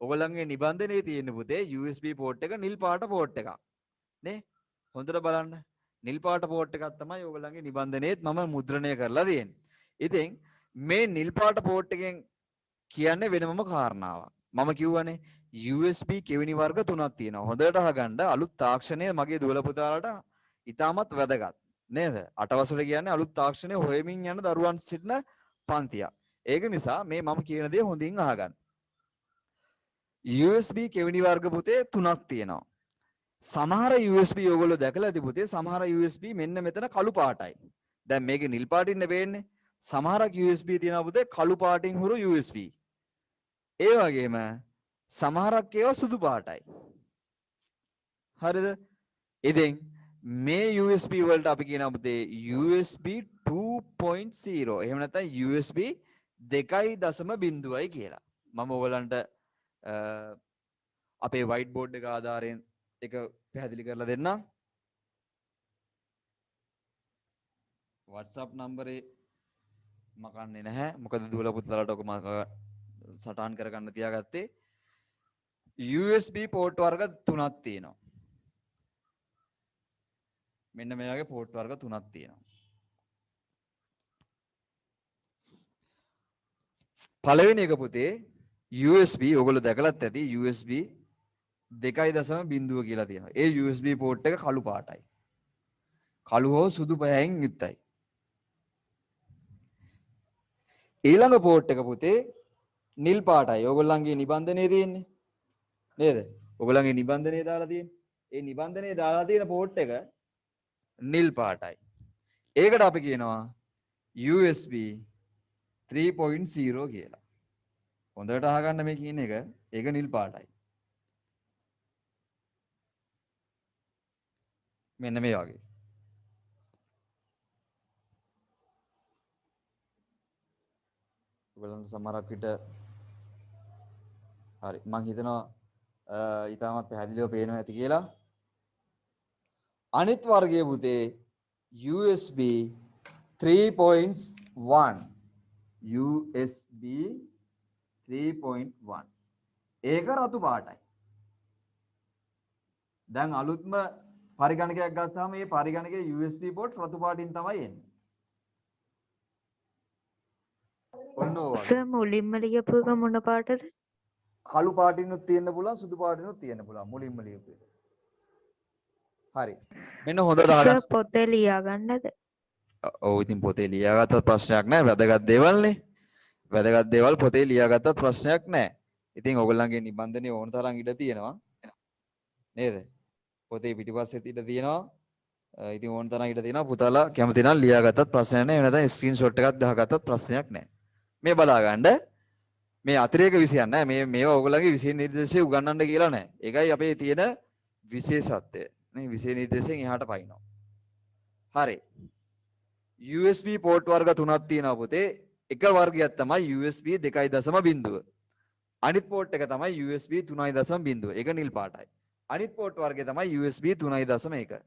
ඔයගොල්ලන්ගේ නිබන්ධනයේ තියෙන පුතේ USB port එක නිල් පාට port එකක් නේ හොඳට බලන්න නිල් පාට port එකක් තමයි ඔයගොල්ලන්ගේ නිබන්ධනයේත් මම මුද්‍රණය කරලා තියෙන්නේ. ඉතින් මේ නිල් පාට port එකෙන් කියන්නේ වෙනමම කාරණාවක්. මම කිව්වනේ USB කෙවිනි වර්ග 3ක් තියෙනවා. හොඳට අහගන්න අලුත් තාක්ෂණය මගේ දුවල පුතාලට ඉතාමත් වැදගත් නේද? 8 වසරේ කියන්නේ අලුත් තාක්ෂණය හොයමින් යන දරුවන් සිටින පන්තියක්. ඒක නිසා මේ මම කියන දේ හොඳින් අහගන්න. USB කෙවිනි වර්ග පුතේ 3ක් තියෙනවා. සමහර USB ඔයගොල්ලෝ දැකලා ඇති පුතේ සමහර USB මෙන්න මෙතන කළු පාටයි. දැන් මේකේ නිල් පාටින් නෙවෙන්නේ. සමහරක් USB තියෙනවා පුතේ කළු පාටින් හුරු USB. ඒ වගේම සමහරක් ඒවා සුදු පාටයි. හරිද? ඉතින් මේ USB වලට අපි කියනවා පුතේ USB 2.0 එහෙම නැත්නම් USB 2.0යි කියලා. මම ඔයගලන්ට අපේ වයිට් බෝඩ් එක ආධාරයෙන් එක පැහැදිලි කරලා දෙන්නම්. WhatsApp නම්බරේ මකන්නේ නැහැ. මොකද දුවල පුතලට ඔක මම සටහන් කරගන්න තියාගත්තේ. USB port වර්ග 3ක් තියෙනවා. මෙන්න මේ වගේ port වර්ග 3ක් තියෙනවා. පළවෙනි එක පුතේ USB ඔයගොල්ලෝ දැකලත් ඇති USB 2.0 කියලා තියෙනවා. ඒ USB port එක කළු පාටයි. කළු හෝ සුදු පැහැයෙන් යුක්තයි. ඊළඟ port එක පුතේ නිල් පාටයි. ඔයගොල්ලන්ගේ නිබන්ධනයේ තියෙන්නේ. නේද? ඔයගොල්ලන්ගේ නිබන්ධනයේ දාලා තියෙන්නේ. ඒ නිබන්ධනයේ දාලා තියෙන port එක නිල් පාටයි. ඒකට අපි කියනවා USB 3.0 කියලා. හොඳට අහගන්න මේ කියන එක ඒක නිල් පාටයි. මෙන්න මේ වගේ. ඔයගොල්ලන්ට සමහරක් විට හරි මම හිතනවා ඊටමත් පැහැදිලිව පේනවා ඇති කියලා. අනිත් වර්ගයේ පුතේ USB 3.1 USB 3.1 ඒක රතු පාටයි. දැන් අලුත්ම පරිගණකයක් ගත්තාම මේ පරිගණකයේ USB port රතු පාටින් තමයි එන්නේ. ඔන්න ඔය වගේ. සර් මුලින්ම ලියපු එක මොන පාටද? කළු පාටිනුත් තියෙන්න පුළුවන් සුදු පාටිනුත් තියෙන්න පුළුවන් මුලින්ම ලියපු එක. හරි. මෙන්න හොඳට අහගන්න. සර් පොතේ ලියා ගන්නද? ඔව් ඉතින් පොතේ ලියාගත්තත් ප්‍රශ්නයක් නැහැ. වැදගත් දේවල්නේ. වැදගත් දේවල් පොතේ ලියාගත්තත් ප්‍රශ්නයක් නැහැ. ඉතින් ඔයගොල්ලන්ගේ නිබන්ධනයේ ඕන තරම් ඉඩ තියෙනවා. නේද? පොතේ පිටිපස්සෙත් ඉඩ තියෙනවා. ඉතින් ඕන තරම් ඉඩ තියෙනවා. පුතාලා කැමති නම් ලියාගත්තත් ප්‍රශ්නයක් නැහැ. එහෙම නැත්නම් ස්ක්‍රීන්ෂොට් එකක් ගහගත්තත් ප්‍රශ්නයක් නැහැ. මේ බලා ගන්න. මේ අතිරේක විෂයන් නෑ. මේවා ඔයගොල්ලන්ගේ විෂය නිර්දේශය උගන්වන්න කියලා නෑ. ඒකයි අපේ තියෙන විශේෂත්වය. මේ විෂය නිර්දේශයෙන් එහාට පයින්නවා. හරි. USB port වර්ග තුනක් තියෙනවා පුතේ. එක වර්ගයක් තමයි USB 2.0. අනිත් port එක තමයි USB 3.0. ඒක නිල් පාටයි. අනිත් port වර්ගය තමයි USB 3.1.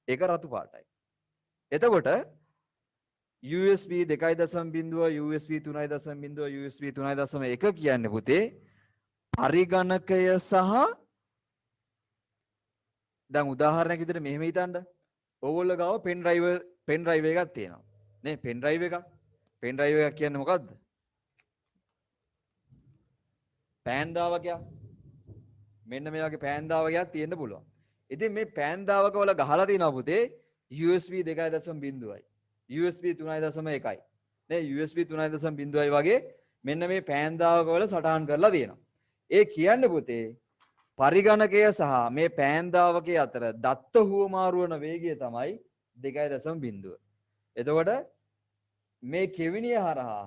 ඒක රතු පාටයි. එතකොට USB 2.0 USB 3.0 USB 3.1 කියන්නේ පුතේ පරිගණකය සහ දැන් උදාහරණයක් විදිහට මෙහෙම හිතන්න. ඕගොල්ලෝ ගාව පෙන් ඩ්‍රයිව් එකක් තියෙනවා. නේ පෙන් ඩ්‍රයිව් එකක්. පෙන් ඩ්‍රයිව් එකක් කියන්නේ මොකද්ද? පෑන් දාවකයක්. මෙන්න මේ වගේ පෑන් දාවකයක් තියෙන්න පුළුවන්. ඉතින් මේ පෑන් දාවක වල ගහලා තියෙනවා පුතේ USB 2.0යි. USB 3.1යි. නේ USB 3.0යි වගේ මෙන්න මේ පෑන් දාවක වල සටහන් කරලා තියෙනවා. ඒ කියන්නේ පුතේ පරිගණකය සහ මේ පෑන් දාවකයේ අතර දත්ත හුවමාරු වන වේගය තමයි 2.0. එතකොට මේ කෙවිනිය හරහා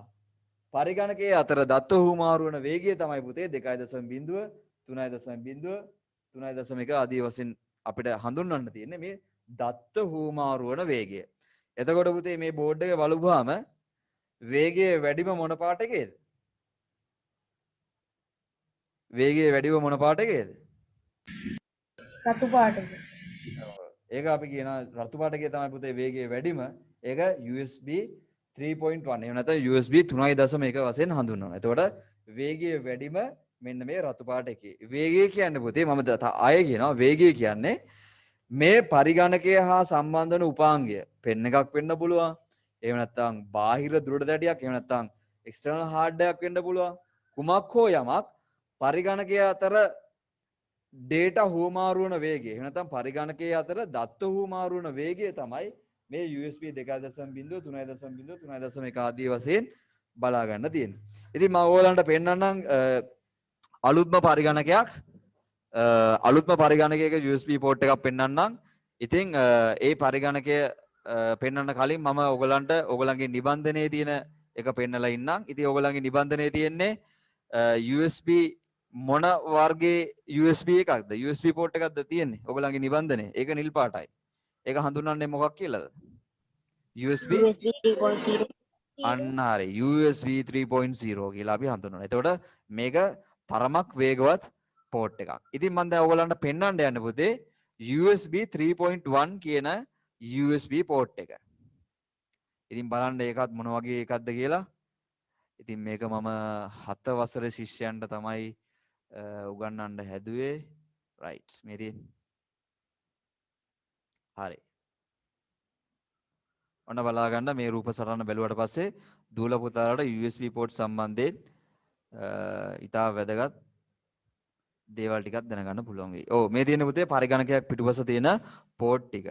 පරිගණකයේ අතර දත්ත හුවමාරු වන වේගය තමයි පුතේ 2.0 3.0 3.1 ආදී වශයෙන් අපිට හඳුන්වන්න තියෙන්නේ මේ දත්ත හුවමාරු වන වේගය. එතකොට පුතේ මේ බෝඩ් එක බලපුවාම වේගය වැඩිම මොන පාට එකේද? වේගය වැඩිම මොන පාට එකේද? රතු පාටක. ඒක අපි කියන රතු පාට එකේ තමයි පුතේ වේගය වැඩිම. ඒක USB 3.1. එහෙම නැත්නම් USB 3.1 වශයෙන් හඳුන්වනවා. එතකොට වේගය වැඩිම මෙන්න මේ රතු පාට එකේ. වේගය කියන්නේ පුතේ මම ආයෙ කියනවා වේගය කියන්නේ මේ පරිගණකය හා සම්බන්ධ වන උපාංගය පෙන් එකක් වෙන්න පුළුවන්. එහෙම නැත්නම් බාහිර දුරට දැටියක්, එහෙම නැත්නම් එක්ස්ටර්නල් හાર્ඩ් එකක් වෙන්න පුළුවන්. කුමක් හෝ යමක් පරිගණකය අතර data හුවමාරු වන වේගය. එහෙම නැත්නම් පරිගණකයේ අතර දත්ත හුවමාරු වන වේගය තමයි මේ USB 2.0 3.0 3.1 ආදී වශයෙන් බලා ගන්න තියෙන්නේ. ඉතින් මම ඔයාලන්ට පෙන්නන්නම් අලුත්ම පරිගණකයක් අලුත්ම පරිගණකයක USB port එකක් පෙන්වන්නම්. ඉතින් ඒ පරිගණකය පෙන්වන්න කලින් මම ඔයගලන්ගේ නිබන්ධනයේ තියෙන එක පෙන්නලා ඉන්නම්. ඉතින් ඔයගලන්ගේ නිබන්ධනයේ තියෙන්නේ USB මොන වර්ගයේ USB එකක්ද? USB port එකක්ද තියෙන්නේ ඔයගලන්ගේ නිබන්ධනයේ? ඒක නිල් පාටයි. ඒක හඳුන්වන්නේ මොකක් කියලාද? USB 3.0 අන්න හරි USB 3.0 කියලා අපි හඳුන්වනවා. එතකොට මේක තරමක් වේගවත් port එකක්. ඉතින් මම දැන් ඔයගලන්ට පෙන්වන්න යන්න පුතේ USB 3.1 කියන USB port එක. ඉතින් බලන්න ඒකත් මොන වගේ එකක්ද කියලා. ඉතින් මේක මම 7 වසරේ ශිෂ්‍යයන්ට තමයි උගන්වන්න හැදුවේ. right මේ තියෙන්නේ. හරි. ඔන්න බලා ගන්න මේ රූප සටහන බැලුවට පස්සේ දූල පුතාලට USB port සම්බන්ධයෙන් ඉතා වැදගත් දේවල් ටිකක් දැනගන්න පුළුවන් වෙයි. ඔව් මේ තියෙන පුතේ පරිගණකයක් පිටුපස තියෙන port ටික.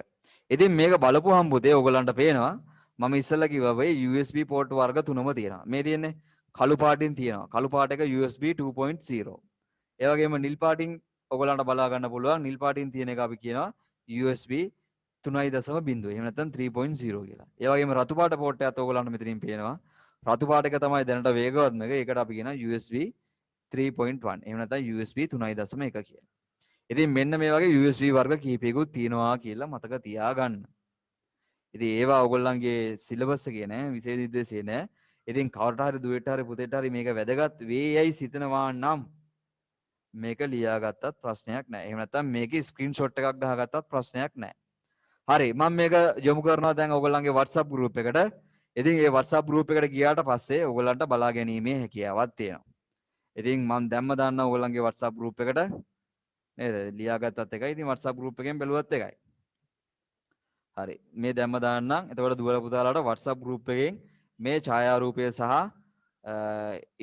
ඉතින් මේක බලපුවහම පුතේ ඔයගලන්ට පේනවා මම ඉස්සෙල්ලා කිව්වා වෙයි USB port වර්ග තුනම තියෙනවා. මේ තියෙන්නේ කළු පාටින් තියෙනවා. කළු පාට එක USB 2.0. ඒ වගේම නිල් පාටින් ඔයගලන්ට බලා ගන්න පුළුවන්. නිල් පාටින් තියෙන එක අපි කියනවා USB 3.0. එහෙම නැත්නම් 3.0 කියලා. ඒ වගේම රතු පාට port එකත් ඔයගලන්ට මෙතනින් පේනවා. රතු පාට එක තමයි දැනට වේගවත්ම එක. ඒකට අපි කියනවා USB 3.1. එහෙම නැත්නම් USB 3.1 කියලා. ඉතින් මෙන්න මේ වගේ USB වර්ග කීපයකුත් තියෙනවා කියලා මතක තියාගන්න. ඉතින් ඒවා ඔයගොල්ලන්ගේ සිලබස් එකේ නෑ, විෂය නිර්දේශයේ නෑ. ඉතින් කවරට හරි දුවට හරි පුතේට හරි මේක වැදගත් වේයයි සිතනවා නම් මේක ලියාගත්තත් ප්‍රශ්නයක් නෑ. එහෙම නැත්නම් මේකේ ස්ක්‍රීන්ෂොට් එකක් ගහගත්තත් ප්‍රශ්නයක් නෑ. හරි මම මේක යොමු කරනවා දැන් ඔයගොල්ලන්ගේ WhatsApp group එකට. ඉතින් ඒ WhatsApp group එකට ගියාට පස්සේ ඔයගොල්ලන්ට බලා ගැනීමේ හැකියාවක් තියෙනවා. ඉතින් මම දැම්ම දාන්න ඔයගොල්ලන්ගේ WhatsApp group එකට නේද? ලියාගත්තත් එකයි. ඉතින් WhatsApp group එකෙන් බැලුවත් එකයි. හරි. මේ දැම්ම දාන්නම්. එතකොට දුවල පුතාලාට WhatsApp group එකෙන් මේ ඡායාරූපය සහ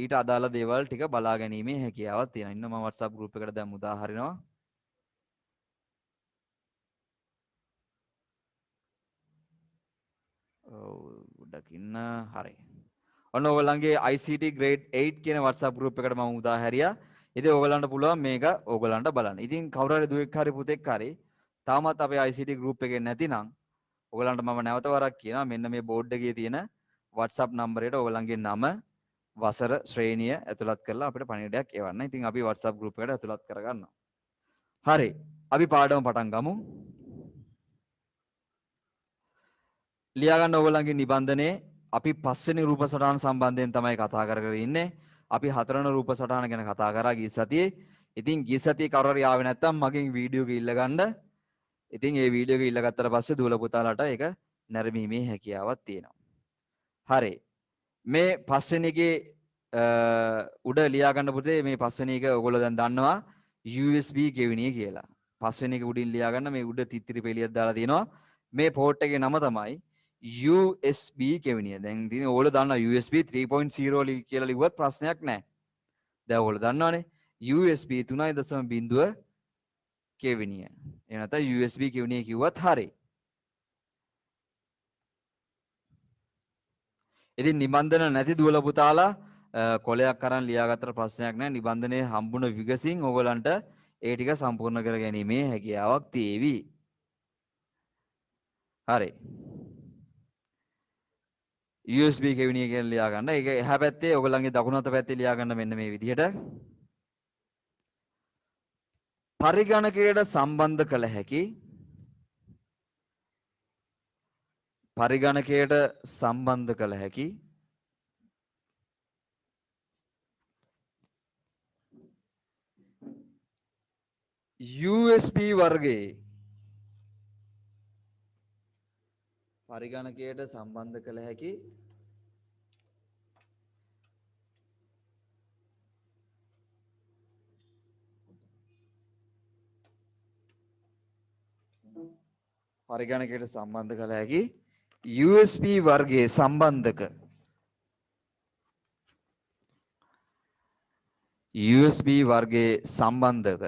ඊට අදාළ දේවල් ටික බලා ගැනීමේ හැකියාවක් තියෙනවා. ඉන්න මම WhatsApp group එකට දැන් උදාහරිනවා. ගොඩකින්න හරි. ඔන්න ඔයගොල්ලන්ගේ ICT grade 8 කියන WhatsApp group එකට මම උදාහැරියා. ඉතින් ඕගලන්ට පුළුවන් මේක ඕගලන්ට බලන්න. ඉතින් කවුරු හරි දුවෙක් හරි පුතෙක් හරි තාමත් අපේ ICT group එකේ නැතිනම් ඔයගලන්ට මම නැවත වරක් කියනවා මෙන්න මේ බෝඩ් එකේ තියෙන WhatsApp නම්බරයට ඔයගලන්ගේ නම වසර ශ්‍රේණිය ඇතුළත් කරලා අපිට පණිවිඩයක් එවන්න. ඉතින් අපි WhatsApp group එකට ඇතුළත් කරගන්නවා. හරි. අපි පාඩම පටන් ගමු. ලියා ගන්න ඔයගලන්ගේ නිබන්ධනයේ අපි 5 වෙනි රූප සටහන සම්බන්ධයෙන් තමයි කතා කරගෙන ඉන්නේ. අපි 4 වෙනි රූප සටහන ගැන කතා කරා ගිය සතියේ. ඉතින් ගිය සතියේ කවුරු හරි ආවේ නැත්නම් මගෙන් වීඩියෝ එක ඉල්ල ගන්න. ඉතින් ඒ වීඩියෝ එක ඉල්ලගත්තට පස්සේ දුවල පුතාලට ඒක නැරඹීමේ හැකියාවක් තියෙනවා. හරි. මේ පස්වෙනි එකේ උඩ ලියා ගන්න පුතේ මේ පස්වෙනි එක ඔයගොල්ලෝ දැන් දන්නවා USB කෙවිනිය කියලා. පස්වෙනි එක උඩින් ලියා ගන්න මේ උඩ තිත්තිරි පෙළියක් දාලා තියෙනවා. මේ පෝට් එකේ නම තමයි USB කෙවිනිය. දැන් ඉතින් ඔයගොල්ලෝ දන්නවා USB 3.0 කියලා ලිව්වත් ප්‍රශ්නයක් නැහැ. දැන් ඔයගොල්ලෝ දන්නවනේ USB 3.0 කෙවිනිය. එහෙම නැත්නම් USB කෙවිනිය කිව්වත් හරි. ඉතින් නිබන්ධන නැති දුවල පුතාලා කොලයක් අරන් ලියාගත්තට ප්‍රශ්නයක් නැහැ. නිබන්ධනයේ හම්බුන විගසින් ඕගලන්ට ඒ ටික සම්පූර්ණ කර ගැනීමේ හැකියාවක් තියෙවි. හරි. USB කෙවිනිය කියලා ලියා ගන්න. ඒක එහා පැත්තේ ඕගලන්ගේ දකුණු අත පැත්තේ ලියා ගන්න මෙන්න මේ විදිහට. පරිගණකයට සම්බන්ධ කළ හැකි පරිගණකයට සම්බන්ධ කළ හැකි USB වර්ගයේ පරිගණකයට සම්බන්ධ කළ හැකි පරිගණකයට සම්බන්ධ කළ හැකි USB වර්ගයේ සම්බන්ධක USB වර්ගයේ සම්බන්ධක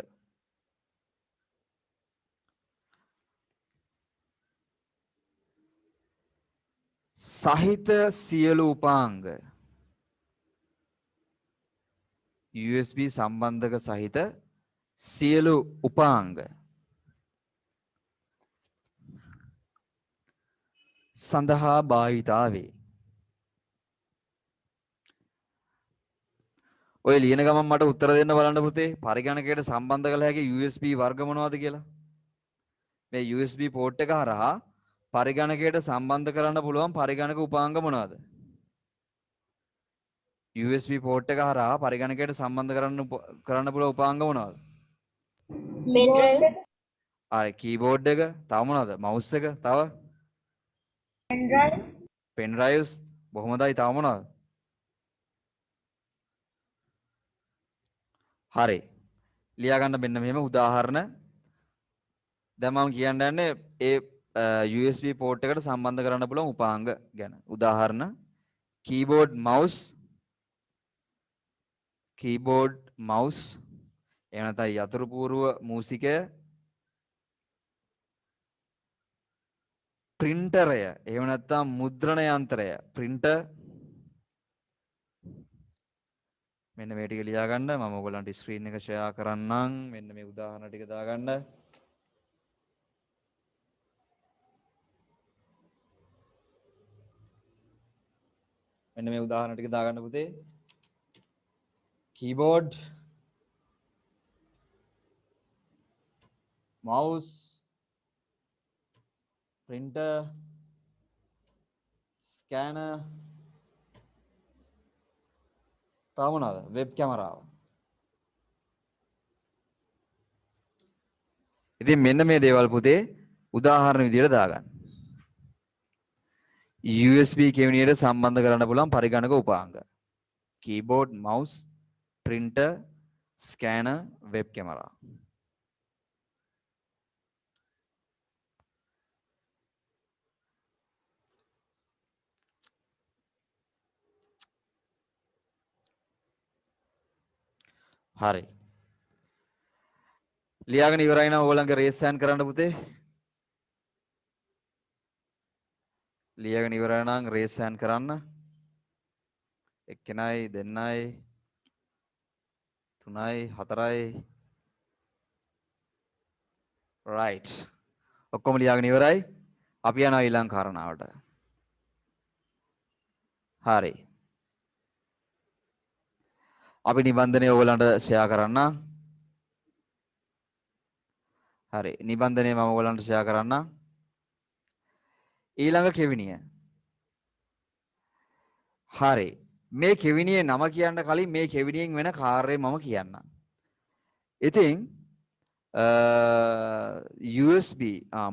සහිත සියලු උපාංග USB සම්බන්ධක සහිත සියලු උපාංග සඳහා භාවිතා වේ. ඔය ලියන ගමන් මට උත්තර දෙන්න බලන්න පුතේ. පරිගණකයට සම්බන්ධ කළ හැකි USB වර්ග මොනවද කියලා. මේ USB පෝට් එක හරහා පරිගණකයට සම්බන්ධ කරන්න පුළුවන් පරිගණක උපාංග මොනවද? USB පෝට් එක හරහා පරිගණකයට සම්බන්ධ කරන්න පුළුවන් උපාංග මොනවද? හරි, කීබෝඩ් එක, තව මොනවද? මවුස් එක, තව pen drives, බොහොම හොඳයි. තව මොනවද? හරි. ලියා ගන්න මෙන්න මෙහෙම උදාහරණ. දැන් මම කියන්න යන්නේ ඒ USB port එකට සම්බන්ධ කරන්න පුළුවන් උපාංග ගැන. උදාහරණ keyboard mouse එහෙම නැත්නම් යතුරු පූර්ව මූසිකය, printerය එහෙම නැත්නම් මුද්‍රණ යන්ත්‍රය, printer. මෙන්න මේ ටික ලියා ගන්න. මම ඔයගලන්ට ස්ක්‍රීන් එක ෂෙයා කරන්නම්. මෙන්න මේ උදාහරණ ටික දාගන්න. මෙන්න මේ උදාහරණ ටික දාගන්න පුතේ. keyboard, mouse, printer, scanner, තව මොනවද? වෙබ් කැමරාව. ඉතින් මෙන්න මේ දේවල් පුතේ උදාහරණ විදියට දාගන්න. USB කෙවිනියට සම්බන්ධ කරන්න පුළුවන් පරිගණක උපාංග. keyboard, mouse, printer, scanner, web camera. හරි. ලියාගෙන ඉවරයි නම් ඕගොල්ලන්ගේ රේස් හෑන්ඩ් කරන්න පුතේ. ලියාගෙන ඉවරයි නම් රේස් හෑන්ඩ් කරන්න. එක්කෙනයි, දෙන්නයි, 3යි 4යි right ඔක්කොම ලියාගෙන ඉවරයි අපි යනවා ඊළඟ කාරණාවට හරි අපි නිබන්ධනය ඔයගලන්ට ෂෙයා කරන්නම් හරි නිබන්ධනය මම ඔයගලන්ට ෂෙයා කරන්නම් ඊළඟ කෙවිනිය හරි මේ කෙවිනියේ නම කියන්න කලින් මේ කෙවිනියෙන් වෙන කාර්යය මම කියන්නම් ඉතින් USB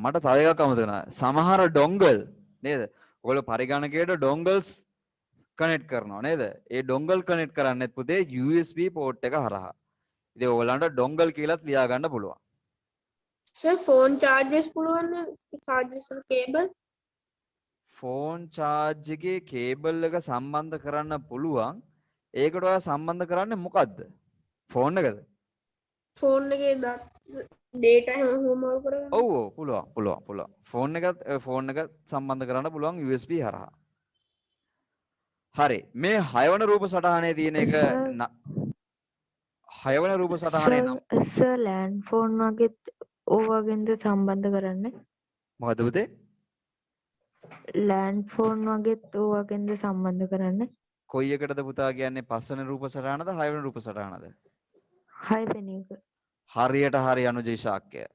මට තව එකක් අමතක වුණා සමහර ඩොන්ගල් නේද ඔයගොල්ලෝ පරිගණකයට ඩොන්ගල්ස් කනෙක්ට් කරනවා නේද ඒ ඩොන්ගල් කනෙක්ට් කරන්නෙත් පුතේ USB පෝට් එක හරහා ඉතින් ඔයගලන්ට ඩොන්ගල් කියලාත් ලියා ගන්න පුළුවන් Sir, phone charges පුළුවන් charges cable ෆෝන් charge එකේ කේබල් එක සම්බන්ධ කරන්න පුළුවන් ඒකට ඔයා සම්බන්ධ කරන්නේ මොකද්ද ෆෝන් එකද phone එකේ data හැමෝම කරගන්න. ඔව් පුළුවන් ෆෝන් එක සම්බන්ධ කරන්න පුළුවන් USB හරහා හරි මේ 6 වන රූප සටහනේ තියෙන එක 6 වන රූප සටහනේ නම් සර් ලෑන්ඩ් ෆෝන් වගේත් ඕවගෙන්ද සම්බන්ධ කරන්නේ මොකද පුතේ ලෑන්ඩ් ෆෝන් වගේත් ඕවගෙන්ද සම්බන්ධ කරන්නේ කොයි එකටද පුතා කියන්නේ 5 වෙනි රූප සටහනද 6 වෙනි රූප සටහනද 6 වෙනි එක හරියට හරි අනුජේ ශාක්‍ය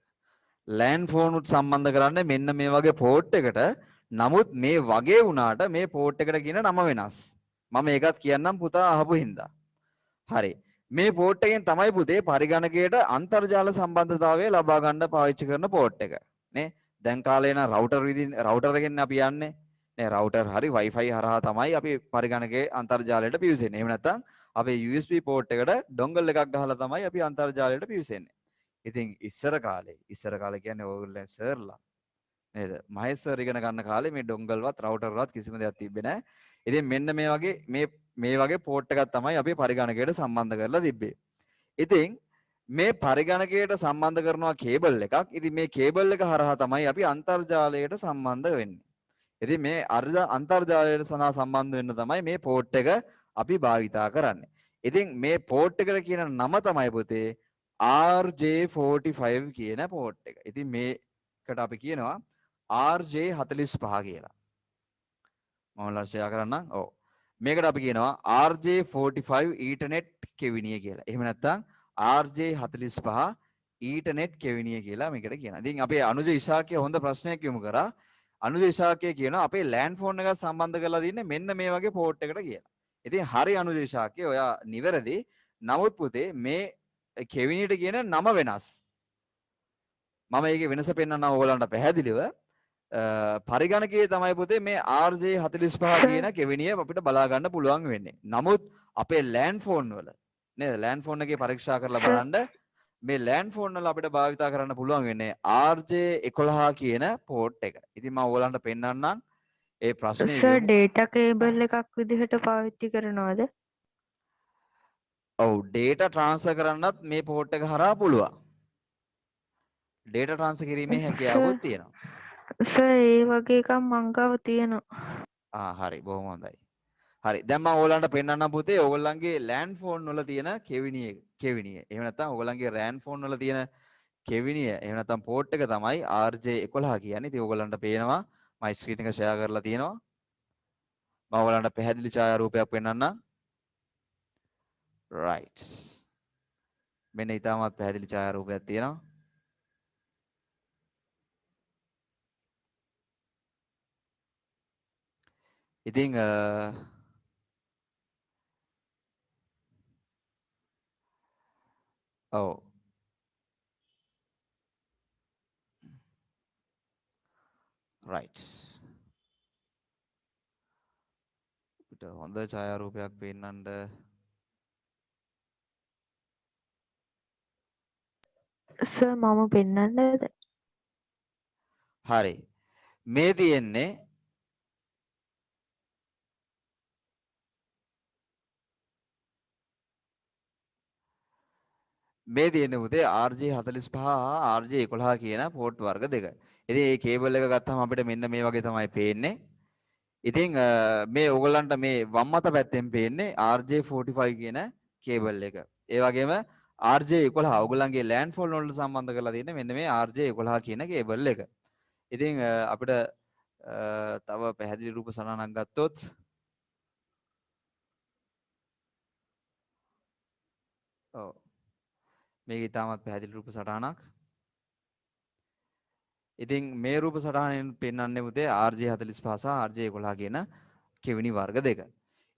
ලෑන්ඩ් ෆෝන් උත් සම්බන්ධ කරන්නේ මෙන්න මේ වගේ පෝට් එකට නමුත් මේ වගේ වුණාට මේ පෝට් එකට කියන නම වෙනස් මම ඒකත් කියන්නම් පුතා අහපු හින්දා හරි මේ පෝට් එකෙන් තමයි පුතේ පරිගණකයට අන්තර්ජාල සම්බන්ධතාවය ලබා ගන්න පාවිච්චි කරන පෝට් එක නේ දැන් කාලේ නම් රවුටර් එකෙන් අපි යන්නේ නේ රවුටර් හරි Wi-Fi හරහා තමයි අපි පරිගණකයේ අන්තර්ජාලයට පිවිසෙන්නේ එහෙම නැත්නම් අපේ USB පෝට් එකට ඩොන්ගල් එකක් ගහලා තමයි අපි අන්තර්ජාලයට පිවිසෙන්නේ ඉතින් ඉස්සර කාලේ කියන්නේ ඔයගොල්ලෝ සර්ලා නේද මහේෂ් සර් ඉගෙන ගන්න කාලේ මේ ඩොන්ගල්වත් රවුටර්වත් කිසිම දෙයක් තිබ්බේ නැහැ. ඉතින් මෙන්න මේ වගේ පෝට් එකක් තමයි අපි පරිගණකයට සම්බන්ධ කරලා තිබ්බේ. ඉතින් මේ පරිගණකයට සම්බන්ධ කරනවා කේබල් එකක්. ඉතින් මේ කේබල් එක හරහා තමයි අපි අන්තර්ජාලයට සම්බන්ධ වෙන්නේ. ඉතින් මේ අන්තර්ජාලයට සම්බන්ධ වෙන්න තමයි මේ පෝට් එක අපි භාවිතා කරන්නේ. ඉතින් මේ පෝට් එකට කියන නම තමයි පුතේ RJ45 කියන පෝට් එක. ඉතින් මේකට අපි කියනවා RJ45 කියලා. මම ෂෙයා කරන්නම්. ඔව්. මේකට අපි කියනවා RJ45 ඊටර්නෙට් කෙවිනිය කියලා. එහෙම නැත්නම් RJ45 ඊටර්නෙට් කෙවිනිය කියලා මේකට කියනවා. ඉතින් අපේ අනුජ ඉෂාකිය හොඳ ප්‍රශ්නයක් යොමු කරා. අනුජ ඉෂාකිය කියනවා අපේ ලෑන්ඩ් ෆෝන් එක සම්බන්ධ කරලා තින්නේ මෙන්න මේ වගේ පෝට් එකකට කියලා. ඉතින් හරි අනුජ ඉෂාකිය ඔයා නිවැරදි. නමුත් පුතේ මේ කෙවිනියට කියන නම වෙනස්. මම ඒකේ වෙනස පෙන්නන්න ඕගලන්ට පැහැදිලිව පරිගණකයේ තමයි පුතේ මේ RJ45 කියන කෙවිනිය අපිට බලා ගන්න පුළුවන් වෙන්නේ. නමුත් අපේ ලෑන්ඩ් ෆෝන් වල නේද ලෑන්ඩ් ෆෝන් එකේ පරීක්ෂා කරලා බලන්න මේ ලෑන්ඩ් ෆෝන් වල අපිට භාවිතා කරන්න පුළුවන් වෙන්නේ RJ11 කියන පෝට් එක. ඉතින් මම ඕගලන්ට පෙන්නන්නම් ඒ ප්‍රශ්නේ සර් ඩේටා කේබල් එකක් විදිහට පාවිච්චි කරනවද ඔව් ඩේටා ට්‍රාන්ස්ෆර් කරන්නත් මේ පෝට් එක හරහා පුළුවන්. ඩේටා ට්‍රාන්ස්ෆර් කිරීමේ හැකියාවක් තියෙනවා. සර් ඒ වගේ එකක් මං ගාව තියෙනවා. හරි බොහොම හොඳයි. හරි දැන් මම ඕගලන්ට පෙන්නන්නම් පුතේ ඕගොල්ලන්ගේ ලෑන්ඩ් ෆෝන් වල තියෙන කෙවිනිය. එහෙම නැත්නම් ඕගොල්ලන්ගේ ලෑන්ඩ් ෆෝන් වල තියෙන කෙවිනිය. එහෙම නැත්නම් පෝට් එක තමයි RJ11 කියන්නේ. ඉතින් ඕගොල්ලන්ට පේනවා මම ස්ක්‍රීන් එක ෂෙයා කරලා තියෙනවා. මම ඕගොල්ලන්ට පැහැදිලි ඡායාරූපයක් පෙන්නන්නම්. right. මෙන්න ඊටමත් පැහැදිලි ඡායාරූපයක් තියෙනවා. ඉතින් ඔව් right අපිට හොඳ ඡායාරූපයක් පෙන්නන්න සර් මම පෙන්නන්නද හරි මේ තියෙන්නේ මේ තියෙන්නේ පුතේ RJ45 හා RJ11 කියන පෝට් වර්ග දෙක. ඉතින් මේ කේබල් එක ගත්තාම අපිට මෙන්න මේ වගේ තමයි පේන්නේ. ඉතින් මේ ඕගොල්ලන්ට මේ වම් අත පැත්තෙන් පේන්නේ RJ45 කියන කේබල් එක. ඒ වගේම RJ11 ඔයගොල්ලන්ගේ ලෑන්ඩ්ෆෝන් වලට සම්බන්ධ කරලා තියෙන මෙන්න මේ RJ11 කියන කේබල් එක. ඉතින් අපිට තව පැහැදිලි රූප සටහනක් ගත්තොත් ඔව් මේක ඉතාමත් පැහැදිලි රූප සටහනක්. ඉතින් මේ රූප සටහනෙන් පෙන්වන්නේ පුතේ RJ45 සහ RJ11 කියන කෙවිනි වර්ග දෙක.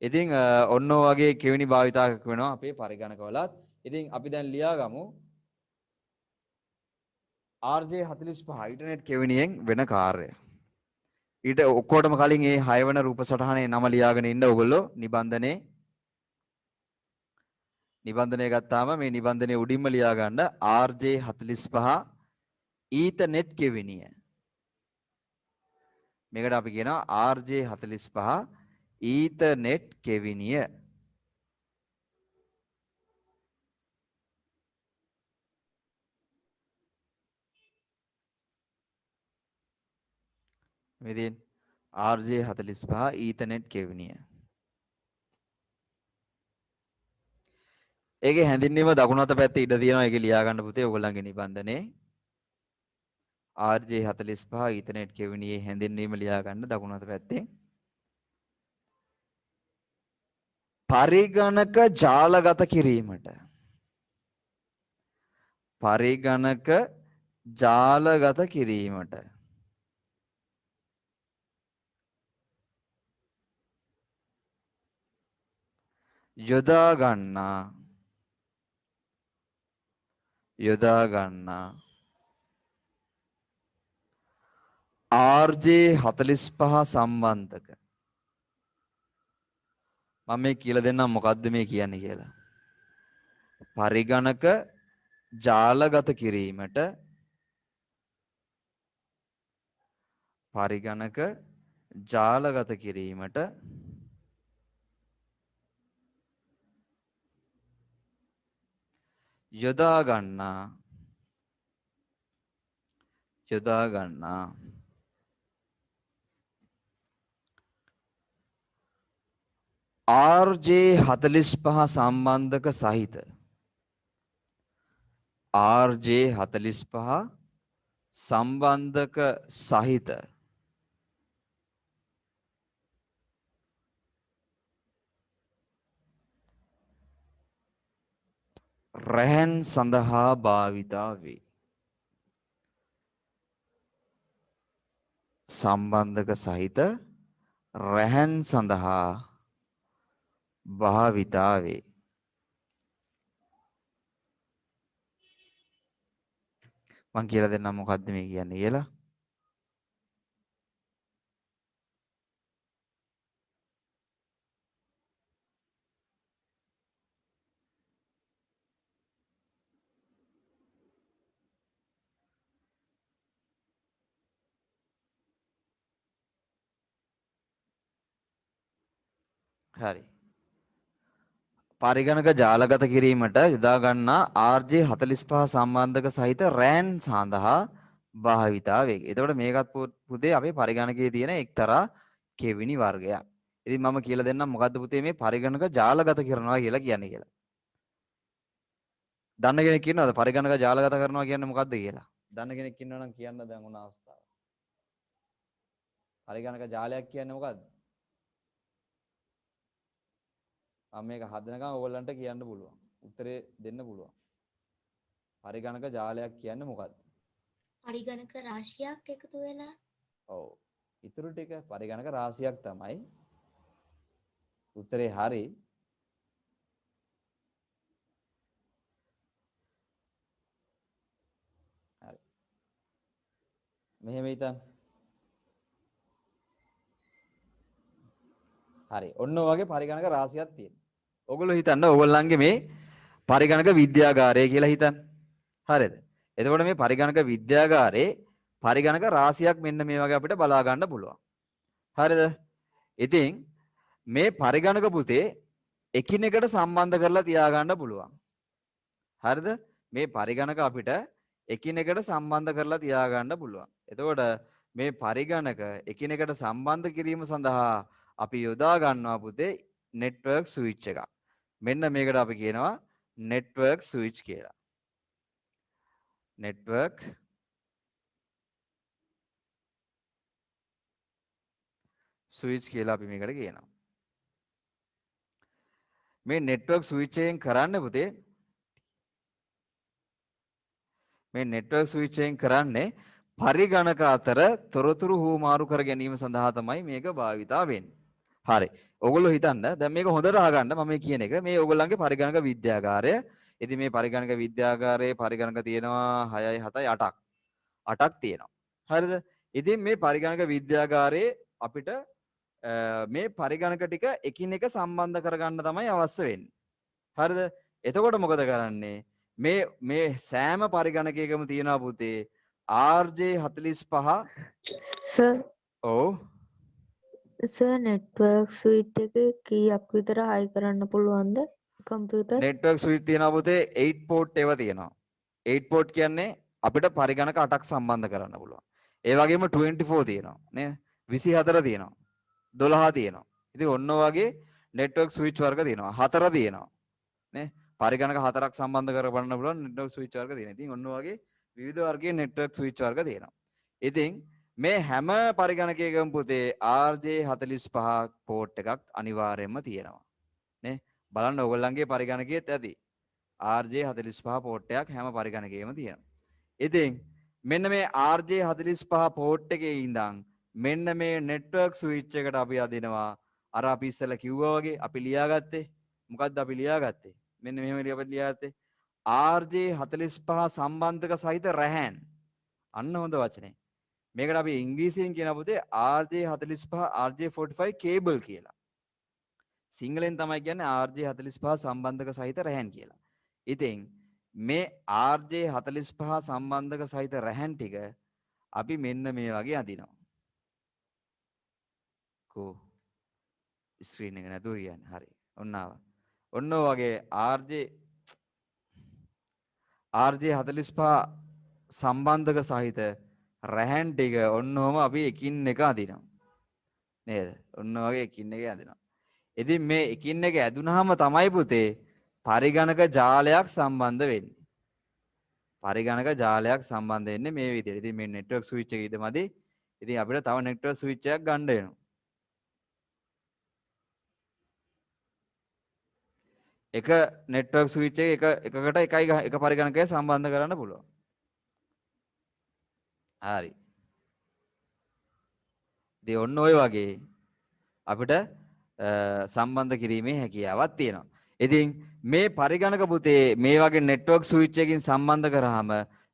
ඉතින් ඔන්න ඔය වගේ කෙවිනි භාවිතාවක් වෙනවා අපේ පරිගණකවලත්. ඉතින් අපි දැන් ලියාගමු RJ45 ඉන්ටර්නෙට් කෙවිනියෙන් වෙන කාර්යය. ඊට ඔක්කොටම කලින් මේ 6 වෙනි රූප සටහනේ නම ලියාගෙන ඉන්න ඕගොල්ලෝ නිබන්ධනය ගත්තාම මේ නිබන්ධනයේ උඩින්ම ලියා ගන්න RJ45 ඊතර්නෙට් කෙවිනිය. මේකට අපි කියනවා RJ45 ඊතර්නෙට් කෙවිනිය. මෙදින් RJ45 ethernet කෙවිනිය. ඒකේ හැඳින්වීම දකුණු අත පැත්තේ ඉඩ තියෙනවා. ඒක ලියා ගන්න පුතේ ඔයගොල්ලන්ගේ නිබන්ධනේ. RJ45 ඊතර්නෙට් කෙවිනියේ හැඳින්වීම ලියා ගන්න දකුණු අත පැත්තේ. පරිගණක ජාලගත කිරීමට යොදා ගන්නා RJ45 සම්බන්ධක මම මේ කියලා දෙන්නම් මොකද්ද මේ කියන්නේ කියලා. පරිගණක ජාලගත කිරීමට යොදා ගන්නා RJ45 සම්බන්ධක සහිත රැහන් සඳහා භාවිතා වේ. සම්බන්ධක සහිත රැහන් සඳහා භාවිතා වේ. මං කියලා දෙන්නම් මොකද්ද මේ කියන්නේ කියලා. හරි. පරිගණක ජාලගත කිරීමට යොදා ගන්නා RJ45 සම්බන්ධක සහිත රෑන් සඳහා භාවිතා වේ. එතකොට මේකත් පුතේ අපේ පරිගණකයේ තියෙන එක්තරා කෙවිනි වර්ගයක්. ඉතින් මම කියලා දෙන්නම් මොකද්ද පුතේ මේ පරිගණක ජාලගත කරනවා කියලා කියන්නේ කියලා. දන්න කෙනෙක් ඉන්නවද පරිගණක ජාලගත කරනවා කියන්නේ මොකද්ද කියලා? දන්න කෙනෙක් ඉන්නවා නම් කියන්න දැන් උන අවස්ථාව. පරිගණක ජාලයක් කියන්නේ මොකද්ද? මම මේක හදනකම් ඔයගොල්ලන්ට කියන්න පුළුවන්. උත්තරේ දෙන්න පුළුවන්. පරිගණක ජාලයක් කියන්නේ මොකද්ද? පරිගණක රාශියක් එකතු වෙලා. ඔව්. ඊටු ටික පරිගණක රාශියක් තමයි. උත්තරේ හරි. හරි. මෙහෙම හිතන්න. හරි. ඔන්න ඔය වගේ පරිගණක රාශියක් තියෙනවා. ඔයගොල්ලෝ හිතන්න ඔයගොල්ලන්ගේ මේ පරිගණක විද්‍යාගාරය කියලා හිතන්න. හරිද? එතකොට මේ පරිගණක විද්‍යාගාරේ පරිගණක රාශියක් මෙන්න මේ වගේ අපිට බලා ගන්න පුළුවන්. හරිද? ඉතින් මේ පරිගණක පුතේ එකිනෙකට සම්බන්ධ කරලා තියා ගන්න පුළුවන්. හරිද? මේ පරිගණක අපිට එකිනෙකට සම්බන්ධ කරලා තියා ගන්න පුළුවන්. එතකොට මේ පරිගණක එකිනෙකට සම්බන්ධ කිරීම සඳහා අපි යොදා ගන්නවා පුතේ නෙට්වර්ක් ස්විච් එකක්. මෙන්න මේකට අපි කියනවා network switch කියලා. network switch කියලා අපි මේකට කියනවා. මේ network switch එකෙන් කරන්නේ පුතේ මේ network switch එකෙන් කරන්නේ පරිගණක අතර තොරතුරු හුවමාරු කර ගැනීම සඳහා තමයි මේක භාවිතා වෙන්නේ. හරි. ඔයගොල්ලෝ හිතන්න දැන් මේක හොඳට අහගන්න මම මේ කියන එක මේ ඔයගොල්ලන්ගේ පරිගණක විද්‍යාගාරය. ඉතින් මේ පරිගණක විද්‍යාගාරයේ පරිගණක තියෙනවා 6යි 7යි 8ක්. 8ක් තියෙනවා. හරිද? ඉතින් මේ පරිගණක විද්‍යාගාරයේ අපිට මේ පරිගණක ටික එකිනෙක සම්බන්ධ කරගන්න තමයි අවශ්‍ය වෙන්නේ. හරිද? එතකොට මොකද කරන්නේ? මේ සෑම පරිගණකයකම තියෙනවා පුතේ RJ45 සර් ඔව් සර් නෙට්වර්ක් ස්විච් එක කීයක් විතර හයි කරන්න පුළුවන්ද කම්පියුටර්? නෙට්වර්ක් ස්විච් තියෙනවා පුතේ 8 port ඒවා තියෙනවා. 8 port කියන්නේ අපිට පරිගණක 8ක් සම්බන්ධ කරන්න පුළුවන්. ඒ වගේම 24 තියෙනවා නේද? 24 තියෙනවා. 12 තියෙනවා. ඉතින් ඔන්න වගේ නෙට්වර්ක් ස්විච් වර්ග තියෙනවා. 4 තියෙනවා. නේ? පරිගණක 4ක් සම්බන්ධ කරගන්න පුළුවන් නෙට්වර්ක් ස්විච් වර්ග තියෙනවා. ඉතින් ඔන්න වගේ විවිධ වර්ගයේ නෙට්වර්ක් ස්විච් වර්ග තියෙනවා. ඉතින් මේ හැම පරිගණකයකම පුතේ RJ45 port එකක් අනිවාර්යයෙන්ම තියෙනවා. නේ? බලන්න ඔයගොල්ලන්ගේ පරිගණකයේත් ඇති. RJ45 port එකක් හැම පරිගණකයකම තියෙනවා. ඉතින් මෙන්න මේ RJ45 port එකේ ඉඳන් මෙන්න මේ නෙට්වර්ක් ස්විච් එකට අපි අදිනවා. අර අපි ඉස්සෙල්ලා කිව්වා වගේ අපි ලියාගත්තේ. මොකද්ද අපි ලියාගත්තේ? මෙන්න මෙහෙම ලියාගත්තේ. RJ45 සම්බන්ධක සහිත රැහැන්. අන්න හොඳ වචනේ. මේකට අපි ඉංග්‍රීසියෙන් කියන පුතේ RJ45 RJ45 cable කියලා. සිංහලෙන් තමයි කියන්නේ RJ45 සම්බන්ධක සහිත රැහැන් කියලා. ඉතින් මේ RJ45 සම්බන්ධක සහිත රැහැන් ටික අපි මෙන්න මේ වගේ අදිනවා. කෝ ස්ක්‍රීන් එක නැතුව කියන්නේ. හරි. ඔන්න ආවා. ඔන්න වගේ RJ45 සම්බන්ධක සහිත රැහැන් ටික ඔන්නෝම අපි එකින් එක අදිනවා. නේද? ඔන්න වගේ එකින් එක අදිනවා. ඉතින් මේ එකින් එක ඇදුනහම තමයි පුතේ පරිගණක ජාලයක් සම්බන්ධ වෙන්නේ. පරිගණක ජාලයක් සම්බන්ධ වෙන්නේ මේ විදිහට. ඉතින් මේ නෙට්වර්ක් ස්විච් එක ඉදමදි. ඉතින් අපිට තව නෙට්වර්ක් ස්විච් එකක් ගන්න වෙනවා. එක නෙට්වර්ක් ස්විච් එක එකකට එක පරිගණකයක් සම්බන්ධ කරන්න පුළුවන්. හරි. ඉතින් ඔන්න ඔය වගේ අපිට සම්බන්ධ කිරීමේ හැකියාවක් තියෙනවා. ඉතින් මේ පරිගණක පුතේ මේ වගේ නෙට්වර්ක් ස්විච් එකකින් සම්බන්ධ කරාම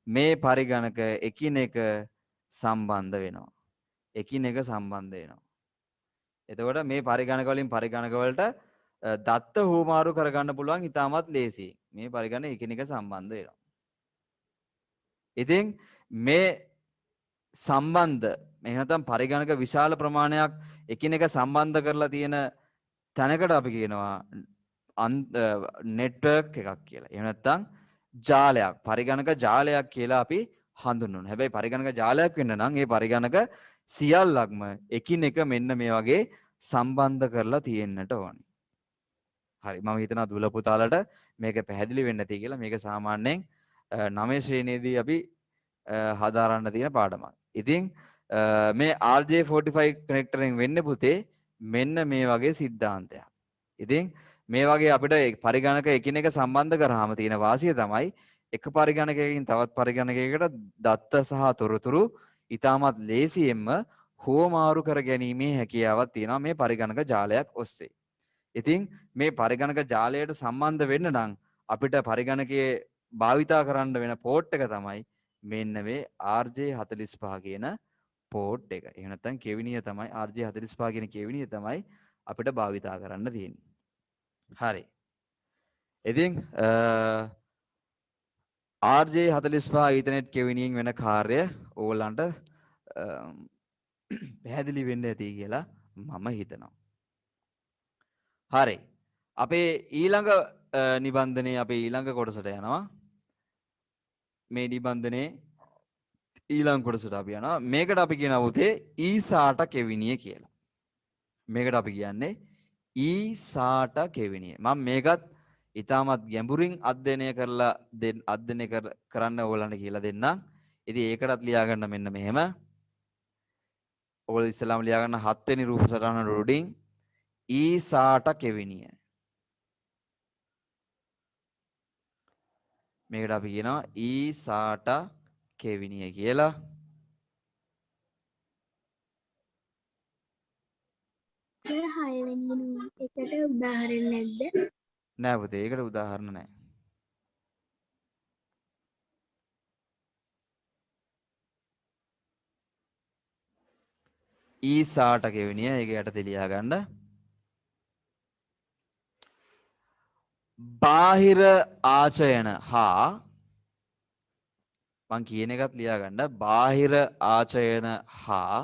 මේ පරිගණක එකිනෙක සම්බන්ධ වෙනවා. එකිනෙක සම්බන්ධ වෙනවා. එතකොට මේ පරිගණක වලින් පරිගණක වලට දත්ත හුවමාරු කරගන්න පුළුවන් ඉතාමත් ලේසියි. මේ පරිගණක එකිනෙක සම්බන්ධ වෙනවා. ඉතින් මේ සම්බන්ධ එහෙනම් පරිගණක විශාල ප්‍රමාණයක් එකිනෙක සම්බන්ධ කරලා තියෙන තැනකට අපි කියනවා නෙට්වර්ක් එකක් කියලා. එහෙම නැත්නම් ජාලයක් පරිගණක ජාලයක් කියලා අපි හඳුන්වනවා. හැබැයි පරිගණක ජාලයක් වෙන්න නම් ඒ පරිගණක සියල්ලක්ම එකිනෙක මෙන්න මේ වගේ සම්බන්ධ කරලා තියෙන්නට ඕනේ. හරි මම හිතනවා දුල පුතාලට මේක පැහැදිලි වෙන්න ඇති කියලා. මේක සාමාන්‍යයෙන් 9 ශ්‍රේණියේදී අපි හදාරන්න තියෙන පාඩමක්. ඉතින් මේ RJ45 කනෙක්ටරෙන් වෙන්නේ පුතේ මෙන්න මේ වගේ සිද්ධාන්තයක්. ඉතින් මේ වගේ අපිට පරිගණක එකිනෙක සම්බන්ධ කරාම තියෙන වාසිය තමයි එක පරිගණකයකින් තවත් පරිගණකයකට දත්ත සහ තොරතුරු ඉතාමත් ලේසියෙන්ම හුවමාරු කර ගැනීමේ හැකියාවක් තියෙනවා මේ පරිගණක ජාලයක් ඔස්සේ. ඉතින් මේ පරිගණක ජාලයට සම්බන්ධ වෙන්න නම් අපිට පරිගණකයේ භාවිතා කරන්න වෙන පෝට් එක තමයි මෙන්න මේ RJ45 කියන පෝට් එක. එහෙම නැත්නම් කෙවිනිය තමයි RJ45 කියන කෙවිනිය තමයි අපිට භාවිතා කරන්න තියෙන්නේ. හරි. ඉතින් RJ45 ඊතර්නෙට් කෙවිනියෙන් වෙන කාර්ය ඕගොල්ලන්ට පැහැදිලි වෙන්න ඇති කියලා මම හිතනවා. හරි. අපේ ඊළඟ නිබන්ධනයේ අපේ ඊළඟ කොටසට යනවා. මේ නිබන්ධනයේ ඊළඟ කොටසට අපි යනවා. මේකට අපි කියනවා පුතේ ඊසාට කෙවිනිය කියලා. මේකට අපි කියන්නේ ඊසාට කෙවිනිය. මම මේකත් ඊටමත් ගැඹුරින් අධ්‍යයනය කරලා අධ්‍යයනය කරන්න ඕගොල්ලන්ට කියලා දෙන්නම්. ඉතින් ඒකටත් ලියා ගන්න මෙන්න මෙහෙම. ඔයගොල්ලෝ ඉස්සලාම ලියා ගන්න 7 වෙනි රූප සටහන රෝඩින් ඊසාට කෙවිනිය. මේකට අපි කියනවා ඊසාට කෙවිනිය කියලා. සර් 6 වෙනි එකට උදාහරණ නැද්ද? නෑ පුතේ ඒකට උදාහරණ නෑ. ඊසාට කෙවිනිය ඒක යටතේ ලියා ගන්න. බාහිර ආචයන හා මං කියන එකත් ලියා ගන්න. බාහිර ආචයන හා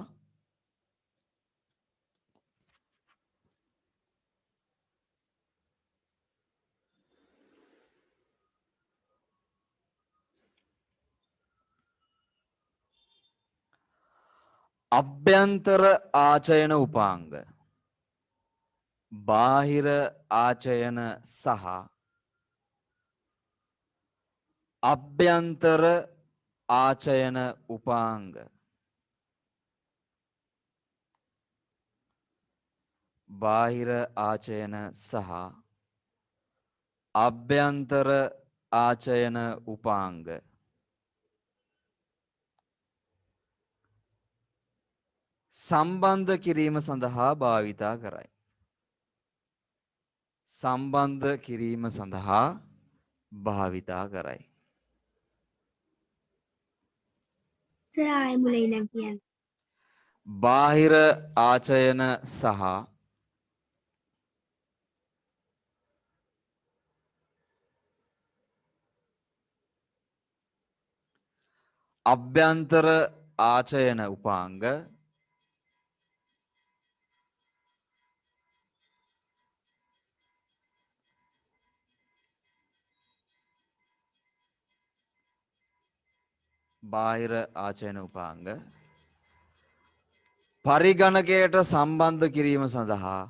අභ්‍යන්තර ආචයන උපාංග බාහිර ආචයන සහ අභ්‍යන්තර ආචයන උපාංග බාහිර ආචයන සහ අභ්‍යන්තර ආචයන උපාංග සම්බන්ධ කිරීම සඳහා භාවිතා කරයි. සම්බන්ධ කිරීම සඳහා භාවිතා කරයි. සර් ආයෙ මුලින් ඉඳන් කියන්න. බාහිර ආචයන සහ අභ්‍යන්තර ආචයන උපාංග බාහිර ආචයන උපාංග පරිගණකයට සම්බන්ධ කිරීම සඳහා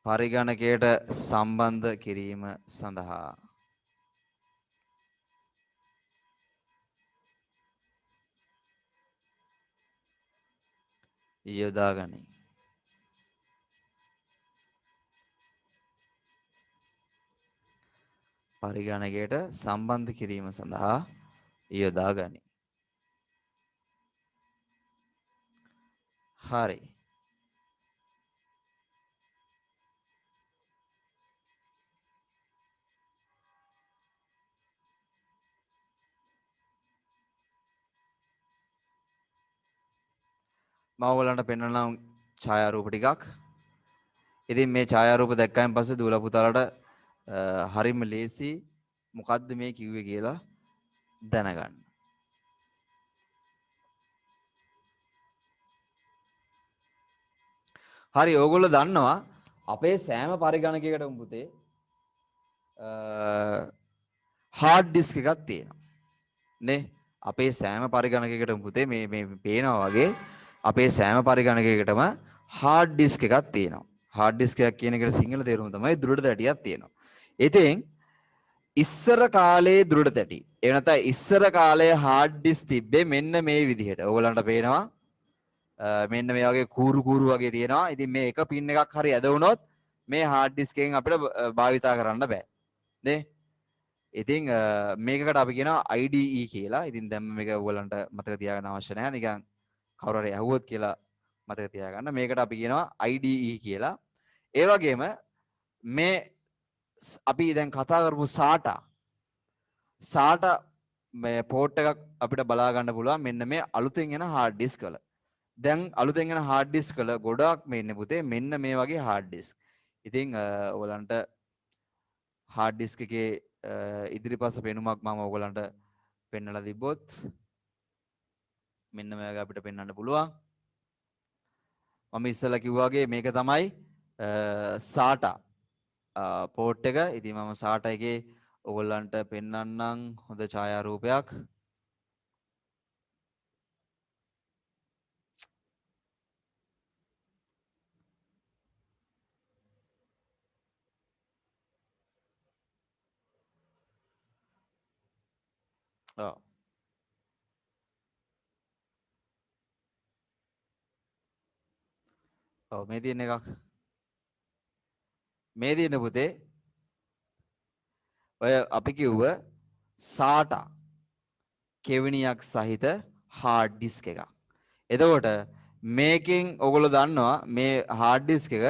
පරිගණකයට සම්බන්ධ කිරීම සඳහා යොදා ගනී. පරිගණකයට සම්බන්ධ කිරීම සඳහා යොදා ගනී. හරි. මම ඔයගලන්ට පෙන්වන්නම් ඡායාරූප ටිකක්. ඉතින් මේ ඡායාරූප දැක්කයින් පස්සේ දූලා පුතාලට හරිම ලේසි මොකද්ද මේ කිව්වේ කියලා දැනගන්න. හරි ඕගොල්ලෝ දන්නවා අපේ සෑම පරිගණකයකටම පුතේ හાર્ඩ් ඩිස්ක් එකක් තියෙනවා. නේ? අපේ සෑම පරිගණකයකටම පුතේ මේ පේනවා වගේ අපේ සෑම පරිගණකයකටම හાર્ඩ් ඩිස්ක් එකක් තියෙනවා. හાર્ඩ් ඩිස්ක් එකක් කියන එකට සිංහල තේරුම තමයි දෘಢ තැටියක් තියෙනවා. ඉතින් ඉස්සර කාලේ දෘಢ තැටි. ඒ නැත්නම් ඉස්සර කාලේ හાર્ඩ් ඩිස්ක් තිබ්බේ මෙන්න මේ විදිහට. ඕගලන්ට පේනවා මෙන්න මේ වගේ කූරු කූරු වගේ තියෙනවා. ඉතින් මේ එක පින් එකක් හරි ඇද වුණොත් මේ hard disk එකෙන් අපිට භාවිතා කරන්න බෑ. නේ? ඉතින් මේකකට අපි කියනවා IDE කියලා. ඉතින් දැන් මේක ඔයගලන්ට මතක තියාගන්න අවශ්‍ය නැහැ. නිකන් කවුරු හරි අහුවොත් කියලා මතක තියාගන්න. මේකට අපි කියනවා IDE කියලා. ඒ වගේම මේ අපි දැන් කතා කරමු SATA මේ පෝට් එකක් අපිට බලා ගන්න පුළුවන් මෙන්න මේ අලුතෙන් එන hard disk වල. දැන් අලුතෙන් එන hard disk වල ගොඩක් මේ ඉන්නේ පුතේ මෙන්න මේ වගේ hard disk. ඉතින් ඔයගලන්ට hard disk එකේ ඉදිරිපස පෙනුමක් මම ඔයගලන්ට පෙන්වලා තිබ්බොත් මෙන්න මේ වගේ අපිට පෙන්වන්න පුළුවන්. මම ඉස්සෙල්ලා කිව්වා වගේ මේක තමයි SATA පෝට් එක. ඉතින් මම SATA එකේ ඔයගලන්ට පෙන්වන්නම් හොඳ ඡායාරූපයක්. ඔව්. ඔව් මේ තියෙන එකක්. මේ තියෙන පුතේ ඔය අපි කිව්ව SATA කෙවිනියක් සහිත hard disk එකක්. එතකොට මේකෙන් ඔයගොල්ලෝ දන්නවා මේ hard disk එක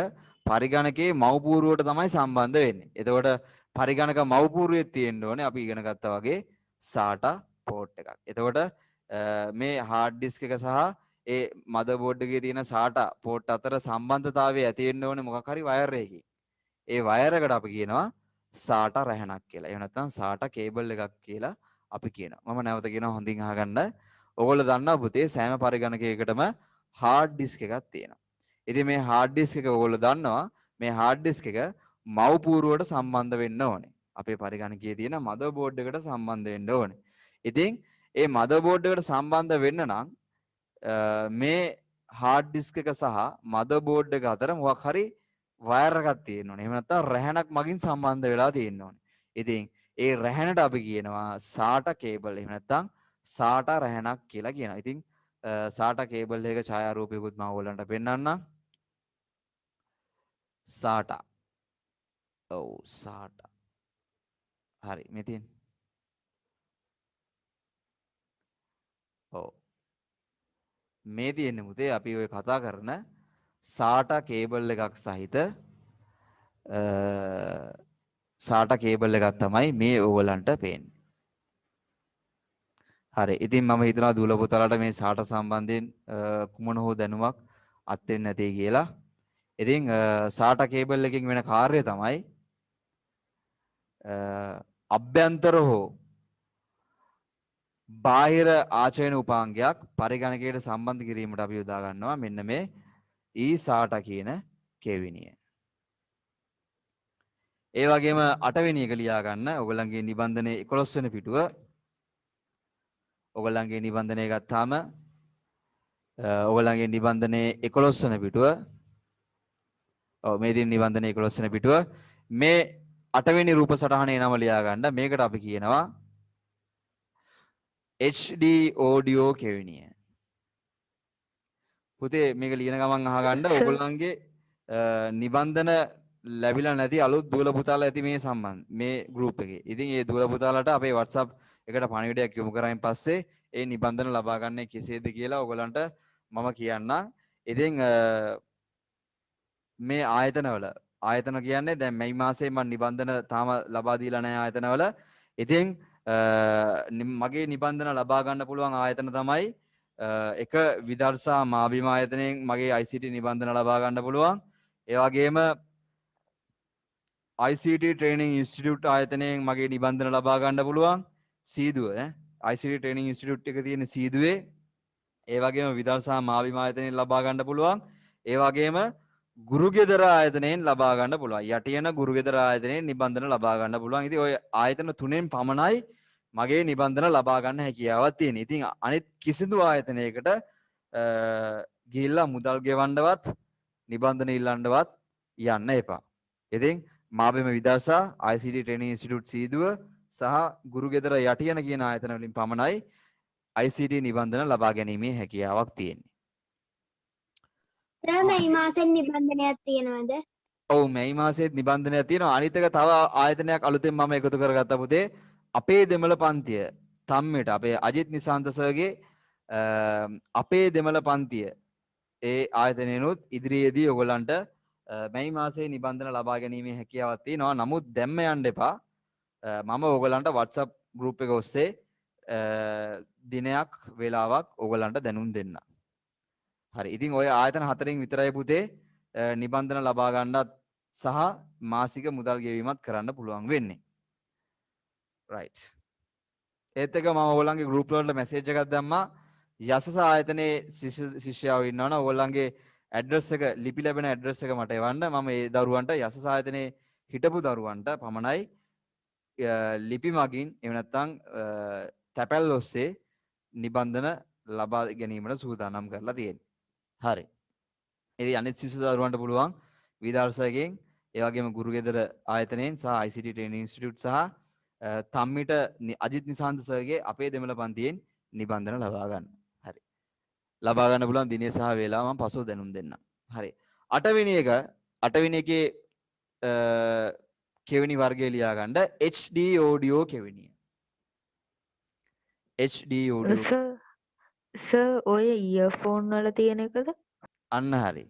පරිගණකයේ මව්පූරුවට තමයි සම්බන්ධ වෙන්නේ. එතකොට පරිගණක මව්පූරුවේ තියෙන්න ඕනේ අපි ඉගෙන ගත්තා වගේ SATA port එකක්. එතකොට මේ hard disk එක සහ ඒ motherboard එකේ තියෙන SATA port අතර සම්බන්ධතාවය ඇති වෙන්න ඕනේ මොකක් හරි වයර් එකකින්. ඒ වයර් එකට අපි කියනවා SATA රැහැනක් කියලා. එහෙම නැත්නම් SATA කේබල් එකක් කියලා අපි කියනවා. මම නැවත කියනවා හොඳින් අහගන්න. ඔයගොල්ලෝ දන්නවා පුතේ සෑම පරිගණකයකටම hard disk එකක් තියෙනවා. ඉතින් මේ hard disk එක ඔයගොල්ලෝ දන්නවා මේ hard disk එක මව්පූරුවට සම්බන්ධ වෙන්න ඕනේ. අපේ පරිගණකයේ තියෙන motherboard එකට සම්බන්ධ වෙන්න ඕනේ. ඉතින් ඒ motherboard එකට සම්බන්ධ වෙන්න නම් මේ hard disk එක සහ motherboard එක අතර මොකක් හරි වයර් එකක් තියෙන්න ඕනේ. එහෙම නැත්නම් රැහැනක් මගින් සම්බන්ධ වෙලා තියෙන්න ඕනේ. ඉතින් ඒ රැහැනට අපි කියනවා SATA cable. එහෙම නැත්නම් SATA රැහැනක් කියලා කියනවා. ඉතින් SATA cable එක ඡායාරූපයකුත් මම ඔයගලන්ට පෙන්නන්නම්. SATA. ඔව් SATA. හරි මේ තියෙන්නේ. ඔව්. මේ තියෙන්නේ මුතේ අපි ඔය කතා කරන SATA cable එකක් සහිත SATA cable එකක් තමයි මේ ඕගලන්ට පේන්නේ. හරි. ඉතින් මම හිතනවා දුවල පුතාලට මේ SATA සම්බන්ධයෙන් කුමන හෝ දැනුමක් අත් වෙන්නේ නැtei කියලා. ඉතින් SATA cable එකකින් වෙන කාර්යය තමයි අභ්‍යන්තර හෝ බාහිර ආචයන උපාංගයක් පරිගණකයට සම්බන්ධ කිරීමට අපි යොදා ගන්නවා මෙන්න මේ SATA කියන කෙවිනිය. ඒ වගේම 8 වෙනි එක ලියා ගන්න ඔයගලන්ගේ නිබන්ධනයේ 11 වෙනි පිටුව. ඔයගලන්ගේ නිබන්ධනය ගත්තාම ඔයගලන්ගේ නිබන්ධනයේ 11 වෙනි පිටුව. ඔව් මේ දින නිබන්ධනයේ 11 වෙනි පිටුව. මේ 8 වෙනි රූප සටහනේ නම ලියා ගන්න. මේකට අපි කියනවා HD audio කෙවිනිය. පුතේ මේක ලියන ගමන් අහගන්න ඔයගොල්ලන්ගේ නිබන්ධන ලැබිලා නැති අලුත් දුවල පුතාලා ඇති මේ සම්බන්ධ මේ ගෲප් එකේ. ඉතින් ඒ දුවල පුතාලාට අපේ WhatsApp එකට පණිවිඩයක් යොමු කරායින් පස්සේ ඒ නිබන්ධන ලබා ගන්න කෙසේද කියලා ඔයගලන්ට මම කියන්නම්. ඉතින් මේ ආයතන කියන්නේ දැන් මේ මාසේ මම නිබන්ධන තාම ලබා දීලා නැහැ ආයතනවල. ඉතින් මගේ නිබන්ධන ලබා ගන්න පුළුවන් ආයතන තමයි එක විදර්ශා මාබිම ආයතනයෙන් මගේ ICT නිබන්ධන ලබා ගන්න පුළුවන්. ඒ වගේම ICT Training Institute ආයතනයෙන් මගේ නිබන්ධන ලබා ගන්න පුළුවන්. සීදුව ICT Training Institute එක තියෙන සීදුවේ. ඒ වගේම විදර්ශා මාබිම ආයතනයෙන් ලබා ගන්න පුළුවන්. ඒ වගේම ගුරුගෙදර ආයතනයෙන් ලබා ගන්න පුළුවන්. යටියන ගුරුගෙදර ආයතනයෙන් නිබන්ධන ලබා ගන්න පුළුවන්. ඉතින් ওই ආයතන තුනෙන් පමණයි මගේ නිබන්ධන ලබා ගන්න හැකියාවක් තියෙනවා. ඉතින් අනිත් කිසිදු ආයතනයකට ගිහිල්ලා මුදල් ගෙවන්නවත් නිබන්ධන ඉල්ලන්නවත් යන්න එපා. ඉතින් මාබිම විදර්ශා ICT Training Institute සීදුව සහ ගුරුගෙදර යටියන කියන ආයතන වලින් පමණයි ICT නිබන්ධන ලබා ගැනීමේ හැකියාවක් තියෙන්නේ. මේ මාසෙන් නිබන්ධනයක් තියෙනවද? ඔව් මේ මාසෙත් නිබන්ධනයක් තියෙනවා. අනිත් එක තව ආයතනයක් අලුතෙන් මම එකතු කරගත්ත පුතේ අපේ දෙමළ පන්තිය තම්මෙට අපේ අජිත් නිසාන්ත සර්ගේ අපේ දෙමළ පන්තිය ඒ ආයතනයනොත් ඉදිරියේදී ඔයගලන්ට මේ මාසේ නිබන්ධන ලබා ගැනීමේ හැකියාවක් තියෙනවා. නමුත් දැම්ම යන්න එපා. මම ඔයගලන්ට WhatsApp group එක ඔස්සේ දිනයක් වේලාවක් ඔයගලන්ට දැනුම් දෙන්න. හරි. ඉතින් ඔය ආයතන හතරෙන් විතරයි පුතේ නිබන්ධන ලබා ගන්නත් සහ මාසික මුදල් ගෙවීමත් කරන්න පුළුවන් වෙන්නේ. right. ඒත් එක මම ඔයගලන්ගේ group වලට message එකක් දැම්මා. යසස ආයතනයේ ශිෂ්‍යයෝ ඉන්නවනම් ඔයගලන්ගේ ඇඩ්‍රස් එක ලිපි ලැබෙන ඇඩ්‍රස් එක මට එවන්න. මම ඒ දරුවන්ට යසස ආයතනයේ හිටපු දරුවන්ට පමණයි ලිපි මගින් එහෙම නැත්නම් තැපැල් ඔස්සේ නිබන්ධන ලබා ගැනීමට සූදානම් කරලා තියෙන්නේ. හරි. ඉතින් අනිත් සිසු දරුවන්ට පුළුවන් විදර්ශකයෙන් ඒ වගේම ගුරුගෙදර ආයතනයෙන් සහ ICT Training Institute සහ තම්මිට අජිත් නිසාන්ත සර්ගේ අපේ දෙමළ පන්තියෙන් නිබන්ධන ලබා ගන්න. හරි. ලබා ගන්න පුළුවන් දිනේ සහ වේලාව මම පසුව දැනුම් දෙන්නම්. හරි. 8 වෙනි එකේ කෙවෙනි වර්ගය ලියා ගන්න HD audio කෙවෙනිය. HD audio sir ඔය ඉයර්ෆෝන් වල තියෙන එකද? අන්න හරි.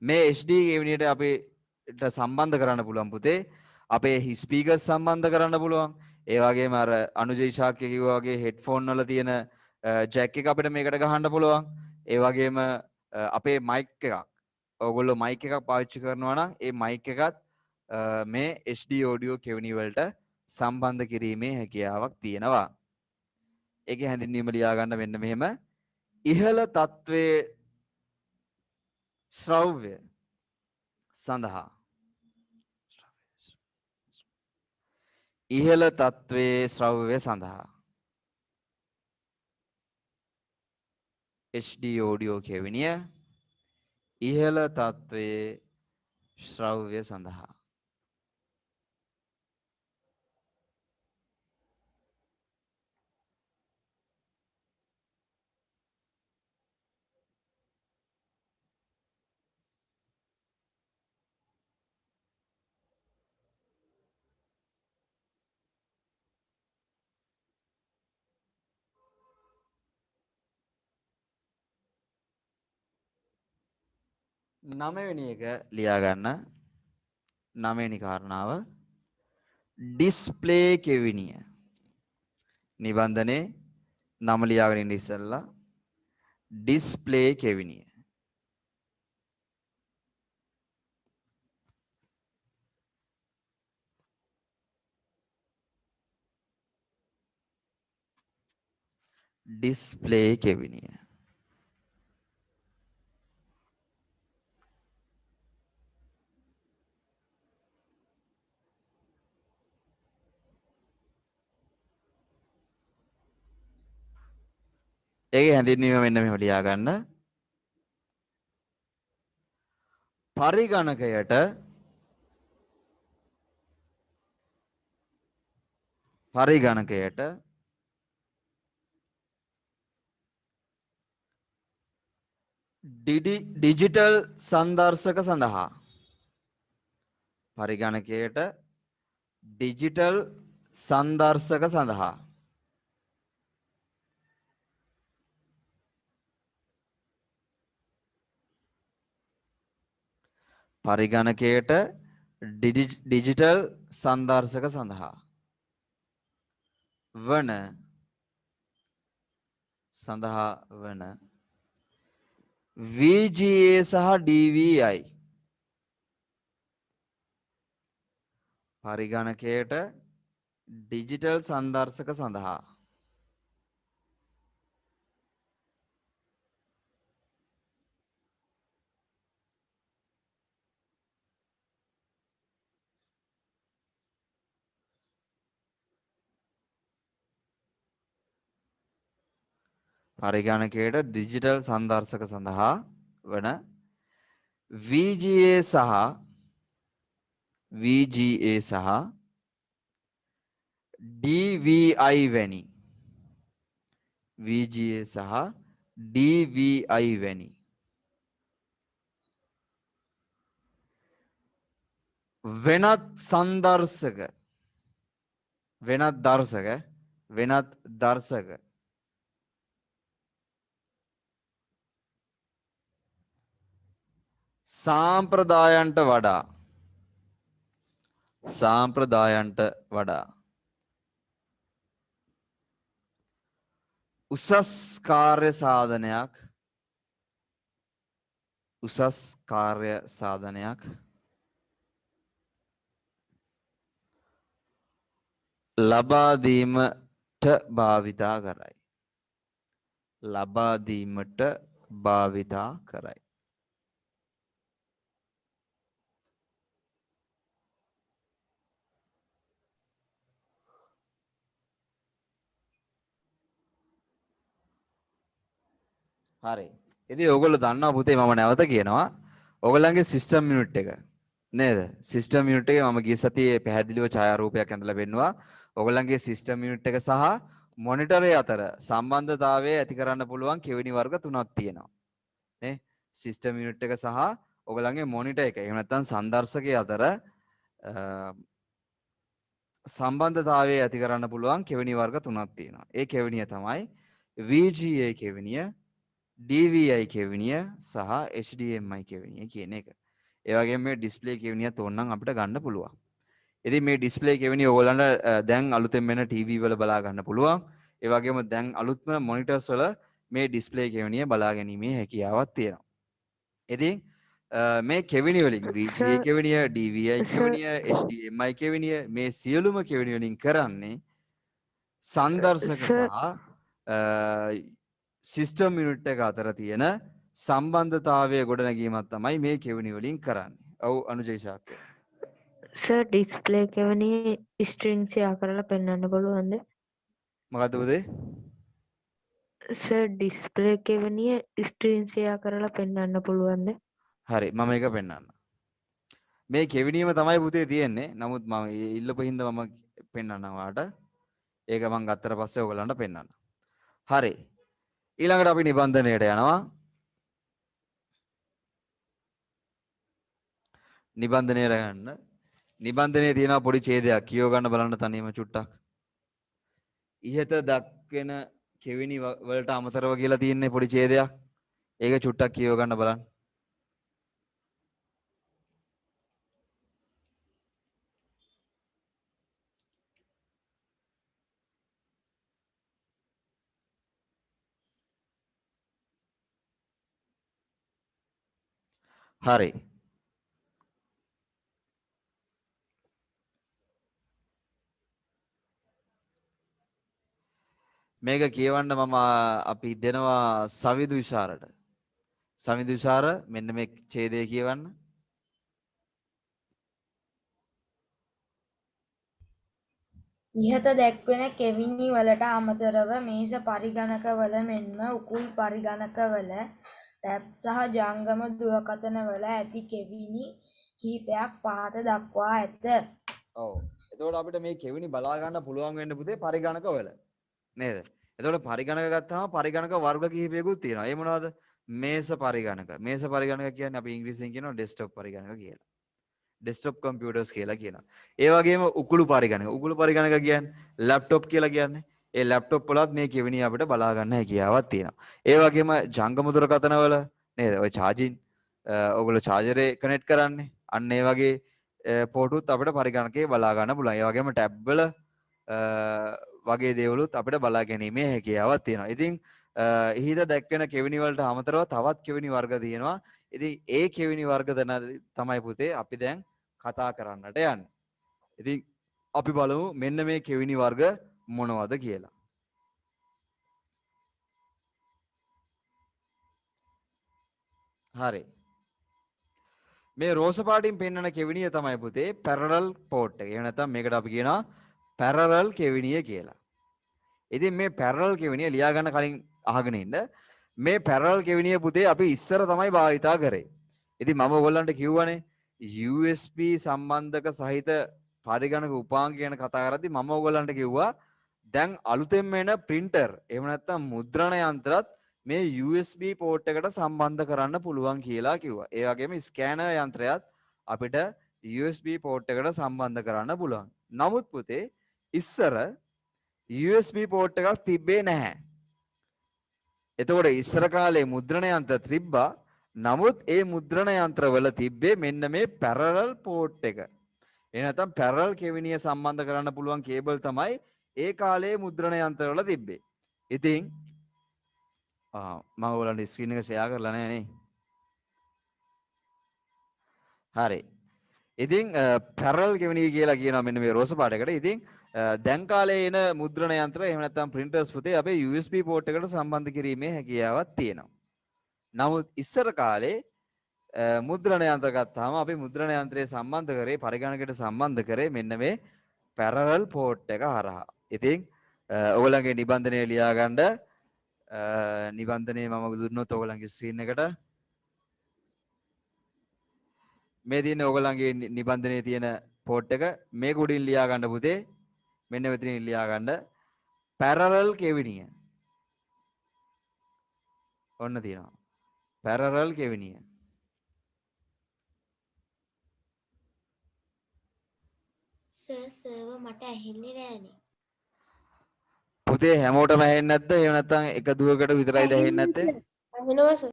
මේ HD කෙවෙනියට අපිට සම්බන්ධ කරන්න පුළුවන් පුතේ. අපේ ස්පීකර්ස් සම්බන්ධ කරන්න පුළුවන්. ඒ වගේම අර අනුජ ඉෂාක් කිව්වා වගේ හෙඩ්ෆෝන් වල තියෙන ජැක් එක අපිට මේකට ගහන්න පුළුවන්. ඒ වගේම අපේ මයික් එකක් ඔයගොල්ලෝ මයික් එකක් පාවිච්චි කරනවා නම් ඒ මයික් එකත් මේ HD audio කෙවෙනි වලට සම්බන්ධ කිරීමේ හැකියාවක් තියෙනවා. ඒකේ හැඳින්වීම ලියා ගන්න මෙන්න මෙහෙම. ඉහළ තත්වයේ ශ්‍රව්‍ය සඳහා ඉහළ තත්වයේ ශ්‍රව්‍ය සඳහා HD audio කෙවෙනිය ඉහළ තත්වයේ ශ්‍රව්‍ය සඳහා නවවෙනි එක ලියා ගන්න. නවවෙනි කාරණාව ඩිස්ප්ලේ කෙවිනිය. නිබන්ධනේ නම ලියාගෙන ඉන්න ඉස්සෙල්ලා ඩිස්ප්ලේ කෙවිනිය. ඩිස්ප්ලේ කෙවිනිය. ඒකේ හැඳින්වීම මෙන්න මෙහෙම ලියා ගන්න. පරිගණකයට ඩිජිටල් සංදර්ශක සඳහා පරිගණකයට ඩිජිටල් සංදර්ශක සඳහා පරිගණකයට ඩිජිටල් සංදර්ශක සඳහා වන VGA සහ DVI පරිගණකයට ඩිජිටල් සංදර්ශක සඳහා පරිගණකයට ඩිජිටල් සංදර්ශක සඳහා වන VGA සහ DVI වැනි VGA සහ DVI වැනි වෙනත් දර්ශක සාම්ප්‍රදායන්ට වඩා උසස් කාර්ය සාධනයක් ලබා දීමට භාවිතා කරයි. හරි. ඉතින් ඔයගොල්ලෝ දන්නවා පුතේ මම නැවත කියනවා. ඔයගොල්ලන්ගේ සිස්ටම් යුනිට් එක නේද? සිස්ටම් යුනිට් එකේ මම ගිය සතියේ පැහැදිලිව ඡායාරූපයක් ඇඳලා පෙන්නුවා. ඔයගොල්ලන්ගේ සිස්ටම් යුනිට් එක සහ මොනිටරේ අතර සම්බන්ධතාවය ඇති කරන්න පුළුවන් කෙවිනි වර්ග තුනක් තියෙනවා. නේ? සිස්ටම් යුනිට් එක සහ ඔයගොල්ලන්ගේ මොනිටර් එක. එහෙම නැත්නම් සංදර්ශකයේ අතර සම්බන්ධතාවය ඇති කරන්න පුළුවන් කෙවිනි වර්ග තුනක් තියෙනවා. ඒ කෙවිනිය තමයි VGA කෙවිනිය, DVI කෙවිනිය සහ HDMI කෙවිනිය කියන එක. ඒ වගේම මේ ඩිස්ප්ලේ කෙවිනියත් ඕනනම් අපිට ගන්න පුළුවන්. ඉතින් මේ ඩිස්ප්ලේ කෙවිනිය ඕගොල්ලන්ට දැන් අලුතෙන් වෙන ටීවී වල බලා ගන්න පුළුවන්. ඒ වගේම දැන් අලුත්ම මොනිටර්ස් වල මේ ඩිස්ප්ලේ කෙවිනිය බලා ගැනීමේ හැකියාවක් තියෙනවා. ඉතින් මේ කෙවිනි වලින් VGA කෙවිනිය, DVI කෙවිනිය, HDMI කෙවිනිය මේ සියලුම කෙවිනි වලින් කරන්නේ සංදර්ශක සහ සිස්ටම් යුනිට් එක අතර තියෙන සම්බන්ධතාවය ගොඩනැගීමක් තමයි මේ කෙවිනි වලින් කරන්නේ. ඔව් අනුජය ශාක්‍ය. සර් ඩිස්ප්ලේ කෙවනේ ස්ට්‍රින්ග් ෂෙයා කරලා පෙන්වන්න පුළුවන්ද? මොකද්ද උදේ? සර් ඩිස්ප්ලේ කෙවනිය ස්ක්‍රීන් ෂෙයා කරලා පෙන්වන්න පුළුවන්ද? හරි මම ඒක පෙන්වන්න. මේ කෙවිනියම තමයි පුතේ තියෙන්නේ. නමුත් මම ඉල්ලපු හින්දා මම පෙන්වන්නම් ඔයාලට. ඒක මම ගත්තට පස්සේ ඔයගලන්ට පෙන්වන්න. හරි. ඊළඟට අපි නිබන්ධනයට යනවා. නිබන්ධනය ගන්න. නිබන්ධනයේ තියෙන පොඩි ඡේදයක් කියව ගන්න බලන්න තනියම චුට්ටක්. ඉහත දක්වන කෙවිනි වලට අමතරව කියලා තියෙන්නේ පොඩි ඡේදයක්. ඒක චුට්ටක් කියව ගන්න බලන්න. හරි. මේක කියවන්න මම අපි දෙනවා සවිදු විශාරට. සවිදු විශාර මෙන්න මේ ඡේදය කියවන්න. ඉහත දැක්වෙන කෙවිනි වලට අමතරව මේස පරිගණකවල මෙන්ම උකුල් පරිගණකවල ටැබ් සහ ජංගම දුරකථනවල ඇති කෙවිනි කිහිපයක් පහත දක්වා ඇත. ඔව්. එතකොට අපිට මේ කෙවිනි බලා ගන්න පුළුවන් වෙන්න පුතේ පරිගණකවල. නේද? එතකොට පරිගණක ගත්තාම පරිගණක වර්ග කිහිපයකුත් තියෙනවා. ඒ මොනවද? මේස පරිගණක. මේස පරිගණක කියන්නේ අපි ඉංග්‍රීසියෙන් කියනවා ඩෙස්ක්ටොප් පරිගණක කියලා. ඩෙස්ක්ටොප් කම්පියුටර්ස් කියලා කියනවා. ඒ වගේම උකුළු පරිගණක. උකුළු පරිගණක කියන්නේ ලැප්ටොප් කියලා කියන්නේ. ඒ ලැප්ටොප් වලත් මේ කෙවිනි අපිට බලා ගන්න හැකියාවක් තියෙනවා. ඒ වගේම ජංගම දුරකථන වල නේද? ඔය charging ඔයගොල්ලෝ charger එක කනෙක්ට් කරන්නේ. අන්න ඒ වගේ පෝටුත් අපිට පරිගණකේ බලා ගන්න පුළුවන්. ඒ වගේම ටැබ් වල වගේ දේවලුත් අපිට බලා ගැනීමේ හැකියාවක් තියෙනවා. ඉතින් ඉහිද දැක්වෙන කෙවිනි වලට අමතරව තවත් කෙවිනි වර්ග තියෙනවා. ඉතින් ඒ කෙවිනි වර්ග තමයි පුතේ අපි දැන් කතා කරන්නට යන්නේ. ඉතින් අපි බලමු මෙන්න මේ කෙවිනි වර්ග මොනවද කියලා. හරි. මේ රෝස පාටින් පෙන්වන කෙවිනිය තමයි පුතේ පැරලල් පෝට් එක. එහෙම නැත්නම් මේකට අපි කියනවා පැරලල් කෙවිනිය කියලා. ඉතින් මේ පැරලල් කෙවිනිය ලියා ගන්න කලින් අහගෙන ඉන්න. මේ පැරලල් කෙවිනිය පුතේ අපි ඉස්සර තමයි භාවිතා කරේ. ඉතින් මම ඔයගොල්ලන්ට කිව්වනේ USB සම්බන්ධක සහිත පරිගණක උපාංග ගැන කතා කරද්දී මම ඔයගොල්ලන්ට කිව්වා දැන් අලුතෙන් එන printer එහෙම නැත්නම් මුද්‍රණ යන්ත්‍රත් මේ USB port එකට සම්බන්ධ කරන්න පුළුවන් කියලා කිව්වා. ඒ වගේම ස්කෑනර් යන්ත්‍රයත් අපිට USB port එකට සම්බන්ධ කරන්න පුළුවන්. නමුත් පුතේ ඉස්සර USB port එකක් තිබ්බේ නැහැ. එතකොට ඉස්සර කාලේ මුද්‍රණ යන්ත්‍ර තිබ්බා. නමුත් ඒ මුද්‍රණ යන්ත්‍රවල තිබ්බේ මෙන්න මේ පැරලල් port එක. ඒ නැත්නම් පැරලල් කෙවිනිය සම්බන්ධ කරන්න පුළුවන් කේබල් තමයි ඒ කාලේ මුද්‍රණ යන්ත්‍රවල තිබ්බේ. ඉතින් මම ඔයාලන්ට ස්ක්‍රීන් එක ෂෙයා කරලා නැහැ නේ. හරි. ඉතින් පැරලල් කෙවිනිය කියලා කියනවා මෙන්න මේ රෝස පාටයකට. ඉතින් දැන් කාලේ එන මුද්‍රණ යන්ත්‍ර එහෙම නැත්නම් printers පුතේ අපේ USB port එකට සම්බන්ධ කිරීමේ හැකියාවක් තියෙනවා. නමුත් ඉස්සර කාලේ මුද්‍රණ යන්ත්‍ර ගත්තාම අපි මුද්‍රණ යන්ත්‍රය සම්බන්ධ කරේ පරිගණකයට සම්බන්ධ කරේ මෙන්න මේ පැරලල් port එක හරහා. ඉතින් ඔයගොල්ලන්ගේ නිබන්ධනය ලියා ගන්න නිබන්ධනය මම දුන්නොත් ඔයගොල්ලන්ගේ ස්ක්‍රීන් එකට මේ තියෙන ඔයගොල්ලන්ගේ නිබන්ධනයේ තියෙන port එක මේක උඩින් ලියා ගන්න පුතේ මෙන්න මෙතනින් ලියා ගන්න parallel කෙවිනිය. ඔන්න තියෙනවා. parallel කෙවිනිය. සර්ව මට ඇහෙන්නේ නෑනේ. පුතේ හැමෝටම ඇහෙන්නේ නැද්ද? එහෙම නැත්නම් එක දුවකට විතරයිද ඇහෙන්නේ නැත්තේ? ඇහෙනවා සර්.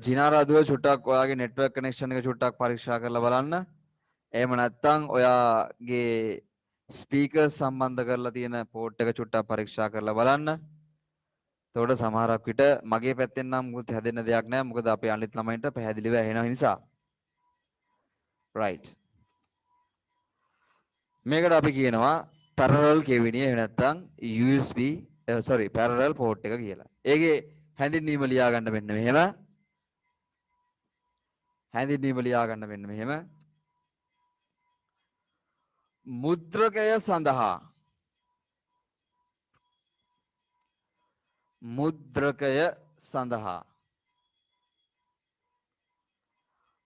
ජිනාරාදුව චුට්ටක් ඔයාගේ නෙට්වර්ක් කනෙක්ෂන් එක චුට්ටක් පරීක්ෂා කරලා බලන්න. එහෙම නැත්නම් ඔයාගේ ස්පීකර් සම්බන්ධ කරලා තියෙන පෝට් එක චුට්ටක් පරීක්ෂා කරලා බලන්න. එතකොට සමහරක් විට මගේ පැත්තෙන් නම් මුකුත් හැදෙන්න දෙයක් නැහැ. මොකද අපේ අනිත් ළමයින්ට පැහැදිලිව ඇහෙන නිසා. right. මේකට අපි කියනවා parallel කෙවිනිය එහෙම නැත්නම් USB parallel port එක කියලා. ඒකේ හැඳින්වීම ලියා ගන්න මෙන්න මෙහෙම. හැඳින්වීම ලියා ගන්න මෙන්න මෙහෙම. මුද්‍රකය සඳහා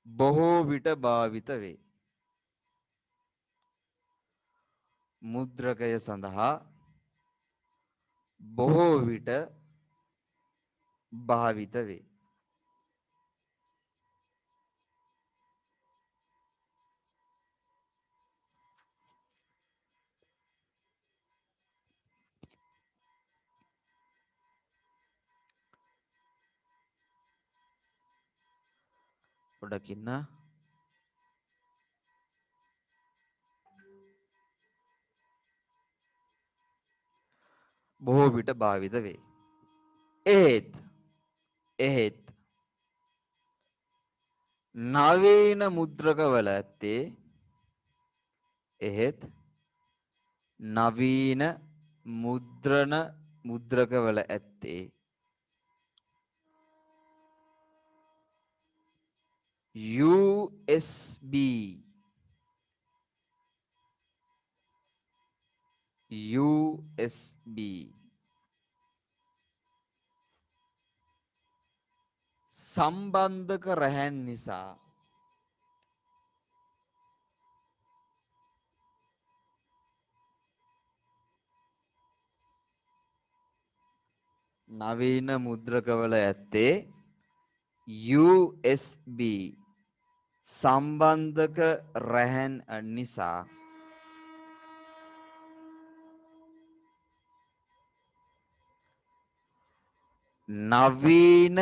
බොහෝ විට භාවිත වේ. මුද්‍රකය සඳහා බොහෝ විට භාවිත වේ. පොඩ්ඩක් ඉන්න. බොහෝ විට භාවිත වේ. එහෙත් නවීන මුද්‍රකවල ඇත්තේ මුද්‍රකවල ඇත්තේ USB සම්බන්ධක රැහැන් නිසා නවීන මුද්‍රකවල ඇත්තේ USB සම්බන්ධක රැහැන් නිසා නවීන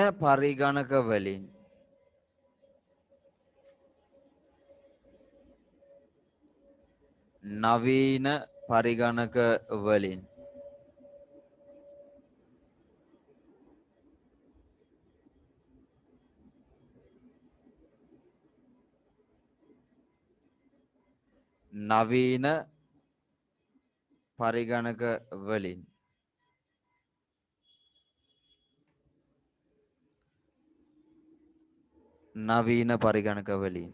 පරිගණක වලින්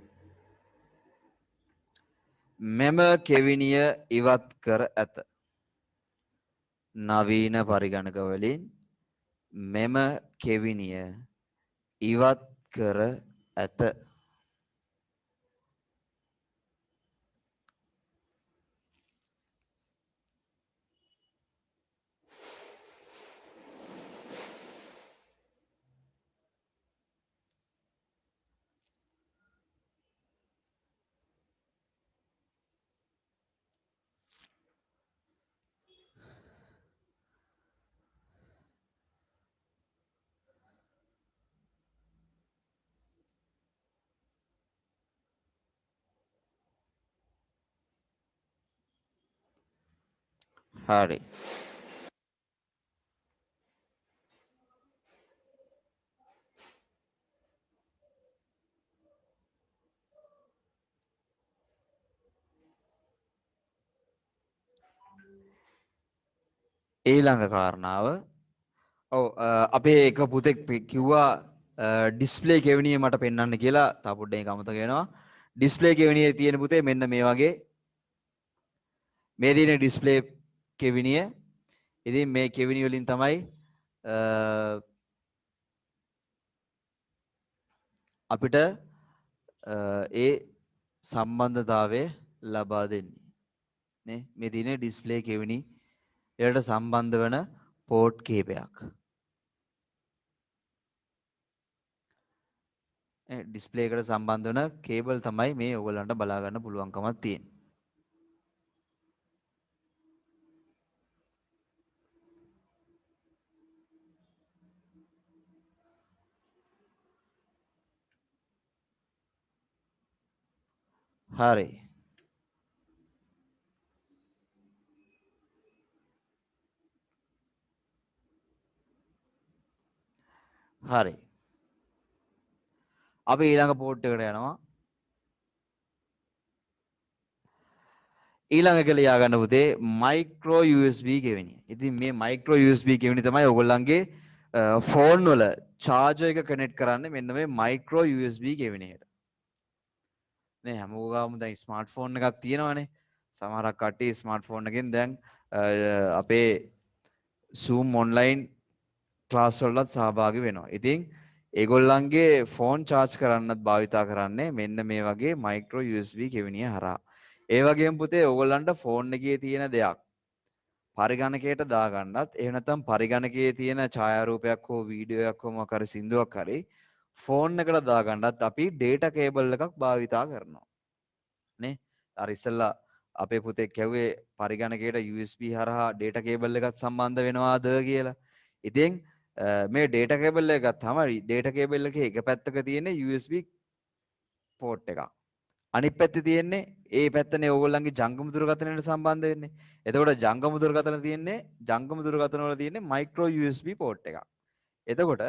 මෙම කෙවිනිය ඉවත් කර ඇත. නවීන පරිගණක වලින් මෙම කෙවිනිය ඉවත් කර ඇත. හරි. ඊළඟ කාරණාව අපේ එක පුතෙක් කිව්වා ඩිස්ප්ලේ කෙවිනිය මට පෙන්වන්න කියලා. තා පොඩ්ඩක් ඒක අමතක වෙනවා. ඩිස්ප්ලේ කෙවිනියේ තියෙන පුතේ මෙන්න මේ වගේ මේ තියෙන ඩිස්ප්ලේ කෙවිනිය. ඉතින් මේ කෙවිනිය වලින් තමයි අපිට ඒ සම්බන්ධතාවය ලබා දෙන්නේ. නේ මේ තියෙන ඩිස්ප්ලේ කෙවිනි ඒකට සම්බන්ධ වෙන පෝට් කීපයක්. ඩිස්ප්ලේ එකට සම්බන්ධ වෙන කේබල් තමයි මේ ඔයගලන්ට බලා ගන්න පුළුවන්කමක් තියෙන්නේ. හරි. හරි. අපි ඊළඟ පෝට් එකට යනවා. ඊළඟ එක ලියා ගන්න පුතේ මයික්‍රෝ USB කෙවෙනි. ඉතින් මේ මයික්‍රෝ USB කෙවෙනි තමයි ඔයගොල්ලන්ගේ ෆෝන් වල charger එක කනෙක්ට් කරන්නේ මෙන්න මේ මයික්‍රෝ USB කෙවෙනියට. නේ හැමෝගාම දැන් ස්මාර්ට්ෆෝන් එකක් තියෙනවානේ. සමහරක් කට්ටිය ස්මාර්ට්ෆෝන් එකෙන් දැන් අපේ Zoom online ක්ලාස් වලත් සහභාගී වෙනවා. ඉතින් ඒගොල්ලන්ගේ ෆෝන් charge කරන්නත් භාවිතා කරන්නේ මෙන්න මේ වගේ මයික්‍රෝ USB කෙවෙනිය හරහා. ඒ වගේම පුතේ ඔයගොල්ලන්ට ෆෝන් එකේ තියෙන දෙයක් පරිගණකයට දාගන්නත් එහෙම නැත්නම් පරිගණකයේ තියෙන ඡායාරූපයක් හෝ වීඩියෝයක් හෝ මොකක් හරි සින්දුවක් හරි ෆෝන් එකට දාගන්නත් අපි data cable එකක් භාවිතා කරනවා නේ අර ඉස්සෙල්ලා අපේ පුතේ කියුවේ පරිගණකයට USB හරහා data cable එකක් සම්බන්ධ වෙනවාද කියලා. ඉතින් මේ data cable එක ගත්තාම data cable එකේ එක පැත්තක තියෙන USB port එකක්. අනිත් පැත්තේ තියෙන්නේ ඒ පැත්තනේ ඕගොල්ලන්ගේ ජංගම දුරකථනයට සම්බන්ධ වෙන්නේ. එතකොට ජංගම දුරකථන තියෙන්නේ ජංගම දුරකථන වල තියෙන්නේ මයික්‍රෝ USB port එකක්. එතකොට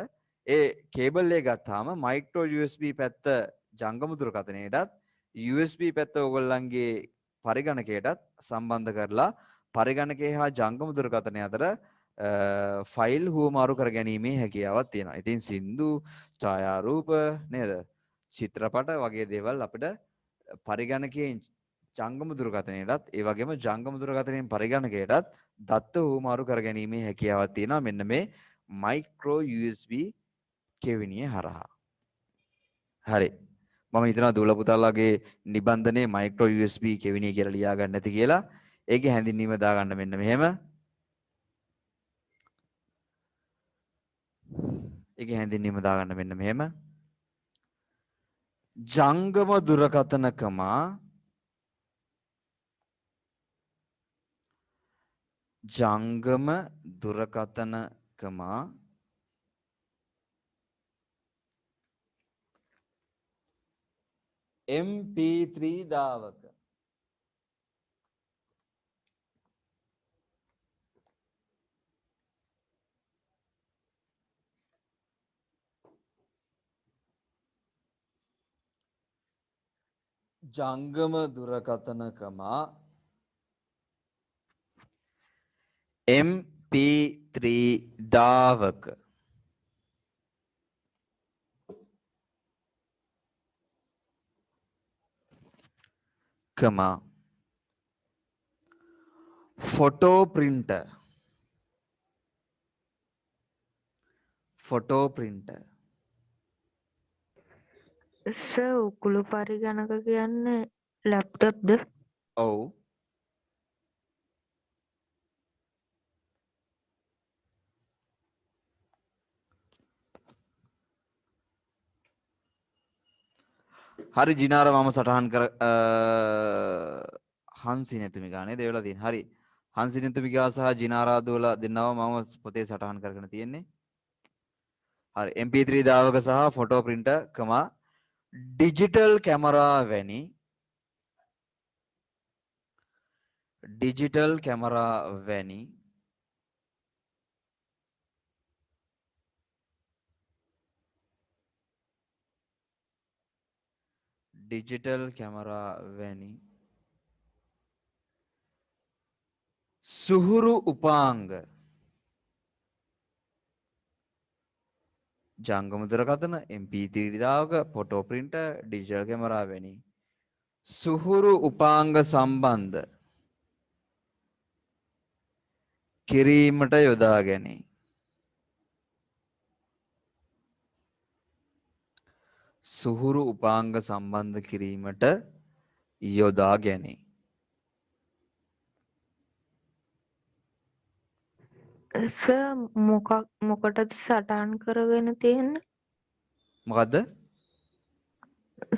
ඒ කේබල් එක ගත්තාම මයික්‍රෝ USB පැත්ත ජංගම දුරකථනයටත් USB පැත්ත ඕගොල්ලන්ගේ පරිගණකයටත් සම්බන්ධ කරලා පරිගණකයේ හා ජංගම දුරකථනය අතර ෆයිල් හුවමාරු කර ගැනීමේ හැකියාවක් තියෙනවා. ඉතින් සින්දු, ඡායාරූප නේද? චිත්‍රපට වගේ දේවල් අපිට පරිගණකයෙන් ජංගම දුරකථනයටත් ඒ වගේම ජංගම දුරකථනයෙන් පරිගණකයටත් දත්ත හුවමාරු කර ගැනීමේ හැකියාවක් තියෙනවා මෙන්න මේ මයික්‍රෝ USB කෙවිනිය හරහා. හරි. මම හිතනවා දුවලා පුතාලාගේ නිබන්ධනයේ මයික්‍රෝ USB කෙවිනිය කියලා ලියා ගන්න නැති කියලා. ඒකේ හැඳින්වීම දාගන්න මෙන්න මෙහෙම. ඒකේ හැඳින්වීම දාගන්න මෙන්න මෙහෙම. ජංගම දුරකථනකමා ජංගම දුරකථනකමා MP3 දාවක ජංගම දුරකථනකමා MP3 දාවක කමා ෆොටෝ ප්‍රින්ටර් සර් උකුළු පරිගණක කියන්නේ ලැප්ටොප්ද? ඔව් හරි ජිනාර මම සටහන් කර හංසිනෙතුමි ගානේ දේවලා තියෙන. හරි. හංසිනෙතුමි ගා සහ ජිනාරා දෝලා දෙන්නව මම පොතේ සටහන් කරගෙන තියෙන්නේ. හරි. MP3 දාවක සහ photo printer comma digital camera වැනි ඩිජිටල් කැමරා වැනි සුහුරු උපාංග ජංගම දුරකථන MP3 දාවක ෆොටෝ ප්‍රින්ටර් ඩිජිටල් කැමරා වැනි සුහුරු උපාංග සම්බන්ධ කිරීමට යොදා ගැනේ. සුහුරු උපාංග සම්බන්ධ කිරීමට යොදා ගැනේ. සර් මොකටද සටහන් කරගෙන තියෙන්නේ? මොකද්ද?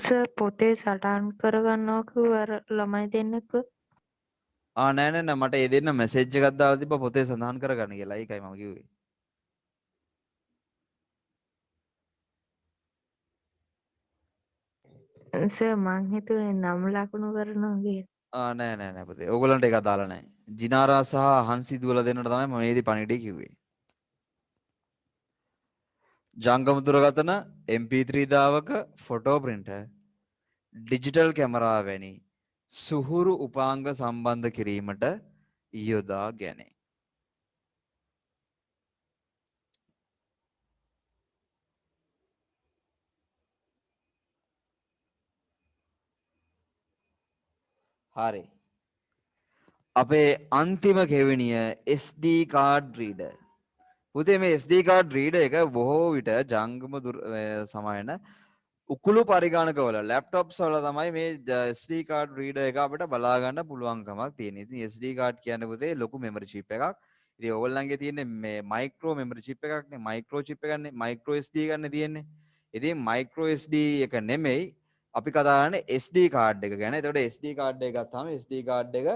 සර් පොතේ සටහන් කරගන්නවා කිව්ව අර ළමයි දෙන්නෙක්ව. නෑ මට ඒ දෙන්න මැසේජ් එකක් දාලා තිබ්බා පොතේ සඳහන් කරගන්න කියලා. ඒකයි මම කිව්වේ. සර් මං හිතුවේ නම් ලකුණු කරනවා කියලා. නෑ පුතේ. ඕගොල්ලන්ට ඒක දාලා නෑ. ජිනාරා සහ හංසි දුවලා දෙන්නට තමයි මම මේදී පණිවිඩය කිව්වේ. ජංගම දුරකථන MP3 දාවක ෆොටෝ ප්‍රින්ටර් ඩිජිටල් කැමරා වැනි සුහුරු උපාංග සම්බන්ධ කිරීමට යොදා ගැනේ. හරි. අපේ අන්තිම කෙවණිය SD card reader. පුතේ මේ SD card reader එක බොහෝ විට ජංගම සමායන උකුළු පරිගණකවල ලැප්ටොප්ස් වල තමයි මේ SD card reader එක අපිට බලා ගන්න පුළුවන්කමක් තියෙන්නේ. ඉතින් SD card කියන්නේ පුතේ ලොකු memory chip එකක්. ඉතින් ඕගොල්ලන්ගේ තියෙන්නේ මේ micro memory chip එකක්නේ. micro chip එකක්නේ micro SD ගන්න තියෙන්නේ. ඉතින් micro SD එක නෙමෙයි අපි කතා කරන්නේ SD card එක ගැන. එතකොට SD card එක ගත්තාම SD card එක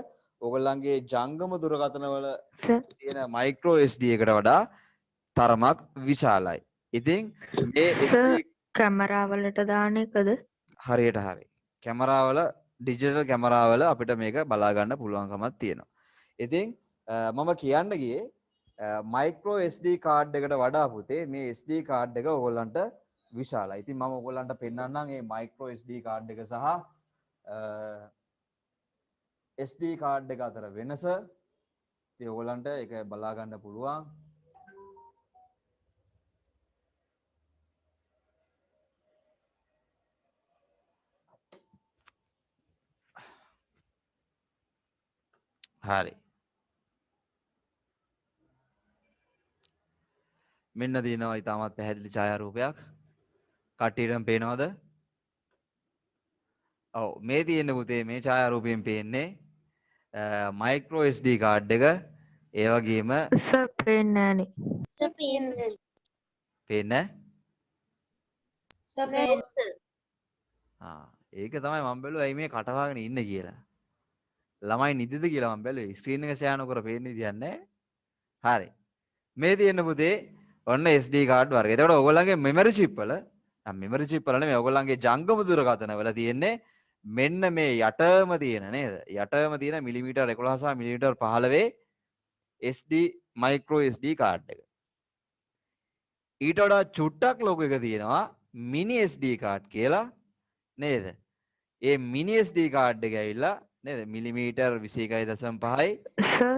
ඕගොල්ලන්ගේ ජංගම දුරකථන වල තියෙන micro SD එකට වඩා තරමක් විශාලයි. ඉතින් මේ SD කැමරාවලට දාන එකද? හරියට හරි. කැමරාවල ඩිජිටල් කැමරාවල අපිට මේක බලා ගන්න පුළුවන්කමක් තියෙනවා. ඉතින් මම කියන්න ගියේ මයික්‍රෝ SD කාඩ් එකට වඩා පුතේ මේ SD කාඩ් එක ඕගොල්ලන්ට විශාලයි. ඉතින් මම ඕගොල්ලන්ට පෙන්නන්නම් මේ මයික්‍රෝ SD කාඩ් එක සහ SD කාඩ් එක අතර වෙනස. ඉතින් ඕගොල්ලන්ට ඒක බලා ගන්න පුළුවන්. හරි. මෙන්න දිනවා ඊටමත් පැහැදිලි ඡායාරූපයක්. කට්ටියටම පේනවද? ඔව් මේ තියෙන පුතේ මේ ඡායාරූපයෙන් පේන්නේ මයික්‍රෝ SD කාඩ් එක. ඒ වගේම සර් පේන්නේ නැහනේ. පේන්නේ සපේ ඒක තමයි මම බැලුවා ඇයි මේ කටවාගෙන ඉන්නේ කියලා. ළමයි නිදිද කියලා මම බැලුවේ. ස්ක්‍රීන් එක ෂෙයා නොකර පේන්නේ විදියක් නැහැ. හරි. මේ තියෙන පුතේ ඔන්න SD කාඩ් වර්ගය. එතකොට ඔයගොල්ලන්ගේ මෙමරි චිප් වල මෙමරි චිප් වල නෙමෙයි ඔයගොල්ලන්ගේ ජංගම දුරකථන වල තියෙන්නේ මෙන්න මේ යටම තියෙන නේද? යටම තියෙන මිලිමීටර් 11 සහ millimetre 15 SD micro SD card එක. ඊට වඩා චුට්ටක් ලොකු එක තියෙනවා මිනි SD කාඩ් කියලා නේද? ඒ මිනි SD කාඩ් එක ඇවිල්ලා නේද? මිලිමීටර් 21.5යි සර්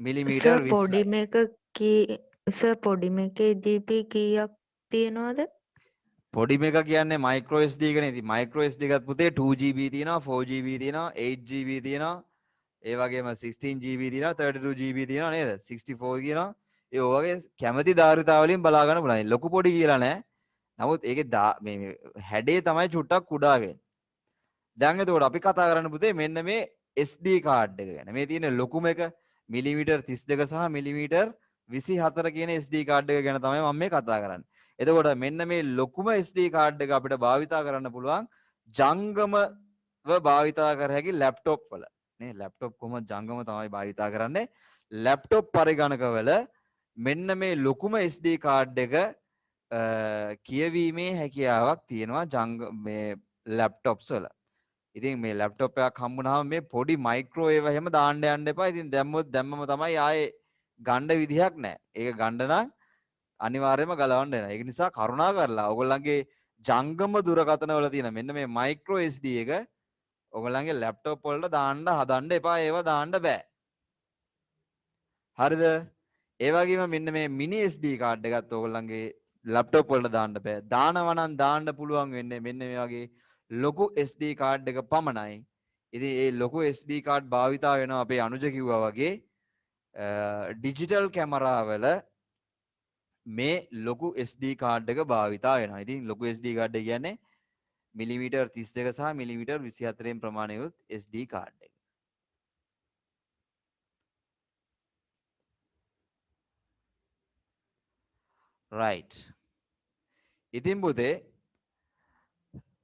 මිලිමීටර් 20යි. පොඩි මේකේ GB කීයක් තියෙනවද? පොඩි මේක කියන්නේ මයික්‍රෝ SD එකනේ. ඉතින් මයික්‍රෝ SD එකත් පුතේ 2GB තියෙනවා, 4GB තියෙනවා, 8GB තියෙනවා. ඒ වගේම 16GB තියෙනවා, 32GB තියෙනවා නේද? 64 තියෙනවා. ඒ වගේ කැමැති ධාරිතාවලින් බලා ගන්න පුළුවන්. ලොකු පොඩි කියලා නෑ. නමුත් ඒකේ මේ හැඩේ තමයි චුට්ටක් කුඩා වෙන්නේ. දැන් එතකොට අපි කතා කරන්න පුතේ මෙන්න මේ SD කාඩ් එක ගැන. මේ තියෙන ලොකුම එක මිලිමීටර් 32 සහ මිලිමීටර් 24 කියන SD කාඩ් එක ගැන තමයි මම මේ කතා කරන්නේ. එතකොට මෙන්න මේ ලොකුම SD කාඩ් එක අපිට භාවිතා කරන්න පුළුවන් ජංගමව භාවිතා කර හැකි ලැප්ටොප් වල. නේ ලැප්ටොප් කොහොමද ජංගම තමයි භාවිතා කරන්නේ. ලැප්ටොප් පරිගණකවල මෙන්න මේ ලොකුම SD කාඩ් එක කියවීමේ හැකියාවක් තියෙනවා මේ ලැප්ටොප්ස් වල. ඉතින් මේ ලැප්ටොප් එකක් හම්බුනහම මේ පොඩි මයික්‍රෝ ඒවා එහෙම දාන්න යන්න එපා. ඉතින් දැම්මම තමයි ආයේ ගන්න විදිහක් නැහැ. ඒක ගන්න නම් අනිවාර්යයෙන්ම ගලවන්න වෙනවා. ඒක නිසා කරුණා කරලා ඔයගොල්ලන්ගේ ජංගම දුරකථන වල තියෙන මෙන්න මේ මයික්‍රෝ SD එක ඔයගොල්ලන්ගේ ලැප්ටොප් වලට දාන්න හදන්න එපා. ඒවා දාන්න බෑ. හරිද? ඒ වගේම මෙන්න මේ මිනි SD කාඩ් එකත් ඔයගොල්ලන්ගේ ලැප්ටොප් වලට දාන්න බෑ. දානවා නම් දාන්න පුළුවන් වෙන්නේ මෙන්න මේ වගේ ලොකු SD කාඩ් එක පමණයි. ඉතින් ඒ ලොකු SD කාඩ් භාවිතා වෙනවා අපේ අනුජ කිව්වා වගේ ඩිජිටල් කැමරාවල මේ ලොකු SD කාඩ් එක භාවිතා වෙනවා. ඉතින් ලොකු SD කාඩ් එක කියන්නේ මිලිමීටර් 32 සහ මිලිමීටර් 24න් ප්‍රමාණය යුත් SD කාඩ් එක. right. ඉතින් පුතේ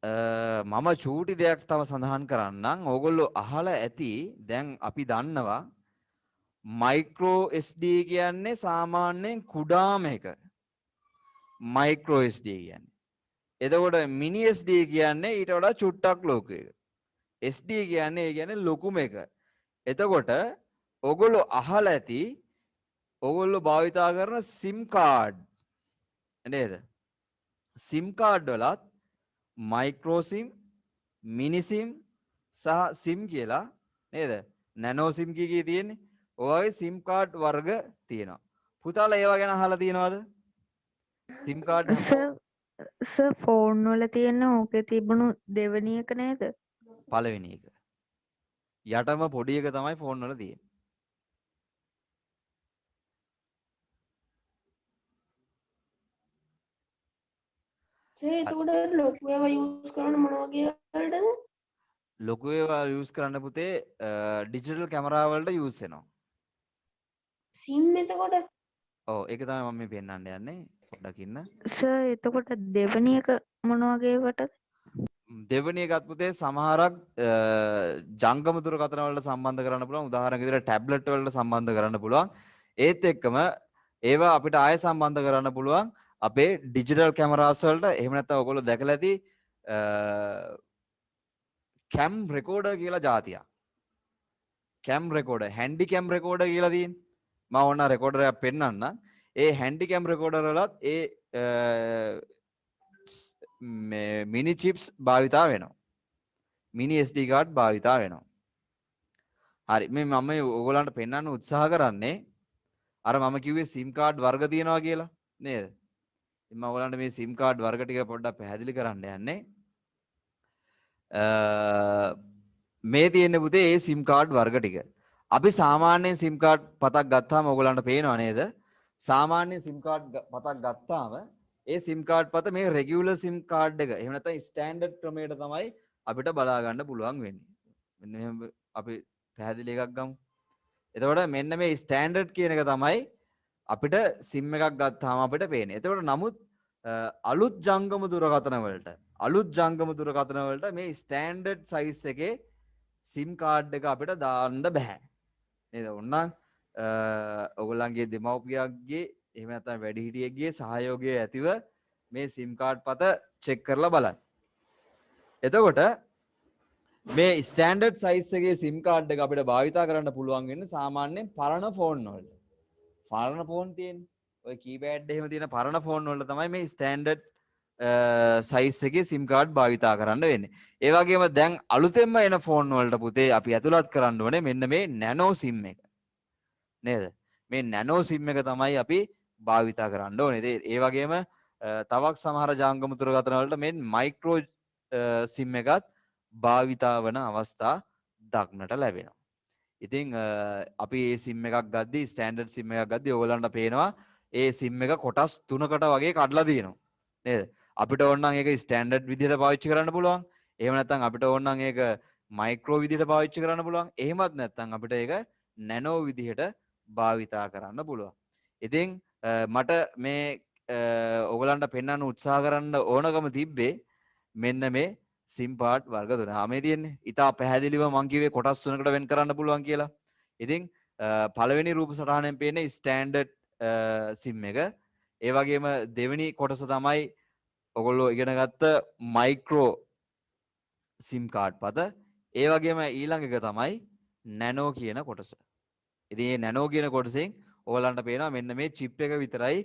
මම චූටි දෙයක් තව සඳහන් කරන්නම්. ඕගොල්ලෝ අහලා ඇති දැන් අපි දන්නවා මයික්‍රෝ SD කියන්නේ සාමාන්‍යයෙන් කුඩාම එක. මයික්‍රෝ SD කියන්නේ. එතකොට මිනි SD කියන්නේ ඊට වඩා චුට්ටක් ලොකු එක. SD කියන්නේ ඒ කියන්නේ ලොකුම එක. එතකොට ඕගොල්ලෝ අහලා ඇති ඕගොල්ලෝ භාවිතා කරන SIM කාඩ් නේද? SIM කාඩ් වලත් මයික්‍රෝ SIM, මිනි SIM සහ SIM කියලා නේද? නැනෝ SIM කී තියෙන්නේ. ඔය වගේ SIM කාඩ් වර්ග තියෙනවා. පුතාලා ඒවා ගැන අහලා තියෙනවද? SIM කාඩ් සර් ෆෝන් වල තියෙන ඕකේ තිබුණු දෙවෙනි එක නේද? පළවෙනි එක. යටම පොඩි එක තමයි ෆෝන් වල තියෙන්නේ. එතකොට ලොකු ඒවා යූස් කරන්න මොන වගේ වලටද? ලොකු ඒවා යූස් කරන්න පුතේ ඩිජිටල් කැමරා වලට යූස් වෙනවා. සිම් එතකොට ඔව් ඒක තමයි මම මේ පෙන්නන්න යන්නේ. පොඩ්ඩක් ඉන්න. සර් එතකොට දෙවෙනි එක මොන වගේ වටද? දෙවෙනි එකත් පුතේ සමහරක් ජංගම දුරකථන වලට සම්බන්ධ කරන්න පුළුවන්. උදාහරණයක් විදිහට ටැබ්ලට් වලට සම්බන්ධ කරන්න පුළුවන්. ඒත් එක්කම ඒවා අපිට ආයෙ සම්බන්ධ කරන්න පුළුවන් අපේ ඩිජිටල් කැමරාස් වලට. එහෙම නැත්නම් ඔයගොල්ලෝ දැකලා ඇති කැම් රෙකෝඩර් කියලා જાතියක්. කැම් රෙකෝඩර්, හැන්ඩි කැම් රෙකෝඩර් කියලා තියෙන්නේ. මම ඕන රෙකෝඩර් එකක් පෙන්නන්නම්. ඒ හැන්ඩි කැම් රෙකෝඩර් වලත් ඒ මිනි චිප්ස් භාවිතා වෙනවා. මිනි SD කාඩ් භාවිතා වෙනවා. හරි මේ මම ඔයගොල්ලන්ට පෙන්වන්න උත්සාහ කරන්නේ අර මම කිව්වේ SIM කාඩ් වර්ග තියෙනවා කියලා නේද? ඉතින් මම ඔයගොල්ලන්ට මේ SIM කාඩ් වර්ග ටික පොඩ්ඩක් පැහැදිලි කරන්න යන්නේ. මේ තියෙන පුතේ ඒ SIM කාඩ් වර්ග ටික. අපි සාමාන්‍යයෙන් SIM කාඩ් පතක් ගත්තාම ඔයගොල්ලන්ට පේනවා නේද? සාමාන්‍ය SIM කාඩ් පතක් ගත්තාම ඒ SIM කාඩ් පත මේ රෙගියුලර් SIM කාඩ් එක. එහෙම නැත්නම් ස්ටෑන්ඩඩ් ක්‍රමයට තමයි අපිට බලා ගන්න පුළුවන් වෙන්නේ. මෙන්න මෙහෙම අපි පැහැදිලි එකක් ගමු. එතකොට මෙන්න මේ ස්ටෑන්ඩඩ් කියන එක තමයි අපිට SIM එකක් ගත්තාම අපිට පේන්නේ. එතකොට නමුත් අලුත් ජංගම දුරකථන වලට මේ ස්ටෑන්ඩඩ් සයිස් එකේ SIM කාඩ් එක අපිට දාන්න බෑ. නේද? ඕනනම් ඔයගොල්ලන්ගේ දෙමව්පියන්ගේ එහෙම නැත්නම් වැඩිහිටියෙක්ගේ සහයෝගය ඇතිව මේ SIM කාඩ් පත චෙක් කරලා බලන්න. එතකොට මේ ස්ටෑන්ඩඩ් සයිස් එකේ SIM කාඩ් එක අපිට භාවිතා කරන්න පුළුවන් වෙන්නේ සාමාන්‍යයෙන් පරණ ෆෝන් වලට. පරණ ෆෝන් තියෙන්නේ. ඔය කීපෑඩ් එහෙම තියෙන පරණ ෆෝන් වලට තමයි මේ ස්ටෑන්ඩඩ් සයිස් එකේ SIM කාඩ් භාවිතා කරන්න වෙන්නේ. ඒ වගේම දැන් අලුතෙන්ම එන ෆෝන් වලට පුතේ අපි ඇතුළත් කරන්න ඕනේ මෙන්න මේ නැනෝ SIM එක. නේද? මේ නැනෝ SIM එක තමයි අපි භාවිතා කරන්න ඕනේ. ඒ වගේම තවක් සමහර ජංගම දුරකථන වලට මේ මයික්‍රෝ SIM එකත් භාවිතා වන අවස්ථා දක්නට ලැබෙනවා. ඉතින් අපි මේ SIM එකක් ගද්දී ස්ටෑන්ඩඩ් SIM එකක් ගද්දී ඔයගලන්ට පේනවා ඒ SIM එක කොටස් 3කට වගේ කඩලා තියෙනවා. නේද? අපිට ඕන නම් ඒක ස්ටෑන්ඩඩ් විදිහට පාවිච්චි කරන්න පුළුවන්. එහෙම නැත්නම් අපිට ඕන නම් ඒක මයික්‍රෝ විදිහට පාවිච්චි කරන්න පුළුවන්. එහෙමත් නැත්නම් අපිට ඒක නැනෝ විදිහට භාවිතා කරන්න පුළුවන්. ඉතින් මට මේ ඔයගලන්ට පෙන්වන්න උත්සාහ කරන්න ඕනකම තිබ්බේ මෙන්න මේ SIM කාඩ් වර්ග තුන. මේ තියෙන්නේ. ඊටා පැහැදිලිව මම කිව්වේ කොටස් 3කට වෙන් කරන්න පුළුවන් කියලා. ඉතින් පළවෙනි රූප සටහනෙන් පේන්නේ ස්ටෑන්ඩඩ් SIM එක. ඒ වගේම දෙවෙනි කොටස තමයි ඔයගොල්ලෝ ඉගෙන ගත්ත මයික්‍රෝ SIM කාඩ් පත. ඒ වගේම ඊළඟ එක තමයි නැනෝ කියන කොටස. ඉතින් මේ නැනෝ කියන කොටසෙන් ඔයගලන්ට පේනවා මෙන්න මේ චිප් එක විතරයි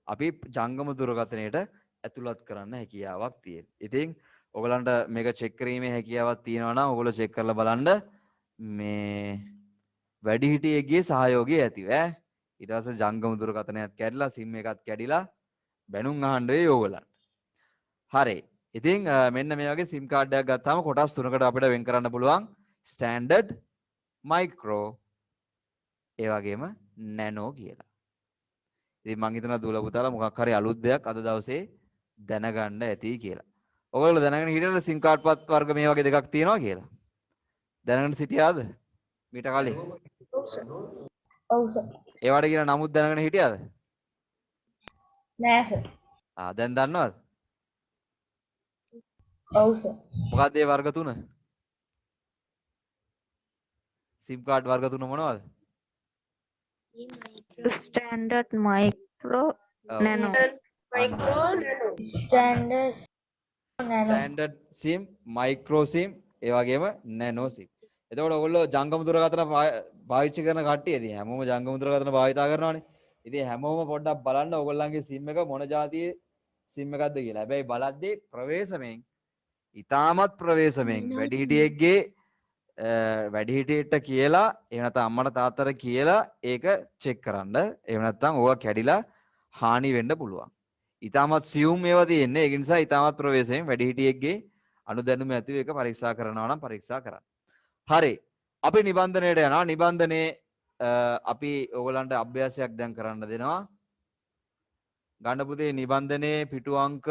අපි ජංගම දුරකථනයට ඇතුළත් කරන්න හැකියාවක් තියෙන. ඉතින් ඔයගලන්ට මේක චෙක් කිරීමේ හැකියාවක් තියෙනවා නම් ඔයගොල්ලෝ චෙක් කරලා බලන්න මේ වැඩිහිටියෙක්ගේ සහයෝගය ඇතිව ඊට පස්සේ ජංගම දුරකථනයත් කැඩිලා SIM එකත් කැඩිලා බැනුම් අහන්න වෙයි ඕගලන්ට. හරි. ඉතින් මෙන්න මේ වගේ SIM කාඩ් එකක් ගත්තාම කොටස් 3කට අපිට වෙන් කරන්න පුළුවන්. ස්ටෑන්ඩඩ්, මයික්‍රෝ, ඒ වගේම නැනෝ කියලා. ඉතින් මං හිතනවා දුවලා පුතාලා මොකක් හරි අලුත් දෙයක් අද දවසේ දැනගන්න ඇති කියලා. ඔයගොල්ලෝ දැනගෙන හිටියද SIM කාඩ් පත් වර්ග මේ වගේ දෙකක් තියෙනවා කියලා? දැනගෙන සිටියාද? මීට කලින්? ඔව් සර්. ඒවට කියන නමුත් දැනගෙන හිටියාද? නෑ සර්. දැන් දන්නවද? ඔව් සර්. මොකක්ද ඒ වර්ග තුන? SIM කාඩ් වර්ග තුන මොනවද? ස්ටෑන්ඩඩ් මයික්‍රෝ ඔව්. Nano micro nano. Standard nano. Standard SIM, micro SIM, ඒ වගේම නැනෝ SIM. එතකොට ඔයගොල්ලෝ ජංගම දුරකථන පාවිච්චි කරන කට්ටිය ඉතින් හැමෝම ජංගම දුරකථන භාවිතා කරනවානේ. ඉතින් හැමෝම පොඩ්ඩක් බලන්න ඔයගොල්ලන්ගේ SIM එක මොන જાතියේ SIM එකක්ද කියලා. හැබැයි බලද්දී ප්‍රවේශමෙන් ඉතාමත් ප්‍රවේශමෙන් වැඩිහිටියෙක්ගේ වැඩිහිටියට කියලා එහෙම නැත්නම් අම්මට තාත්තට කියලා ඒක චෙක් කරන්න. එහෙම නැත්නම් ඕවා කැඩිලා හානි වෙන්න පුළුවන්. ඉතාමත් සියුම් ඒවා තියෙන්නේ. ඒක නිසා ඉතාමත් ප්‍රවේශයෙන් වැඩිහිටියෙක්ගේ අනුදැනුම ඇතිව ඒක පරීක්ෂා කරනවා නම් පරීක්ෂා කරන්න. හරි. අපි නිබන්ධනයට යනවා. නිබන්ධනයේ අපි ඕගලන්ට අභ්‍යාසයක් දැන් කරන්න දෙනවා. ගන්න පුතේ නිබන්ධනයේ පිටු අංක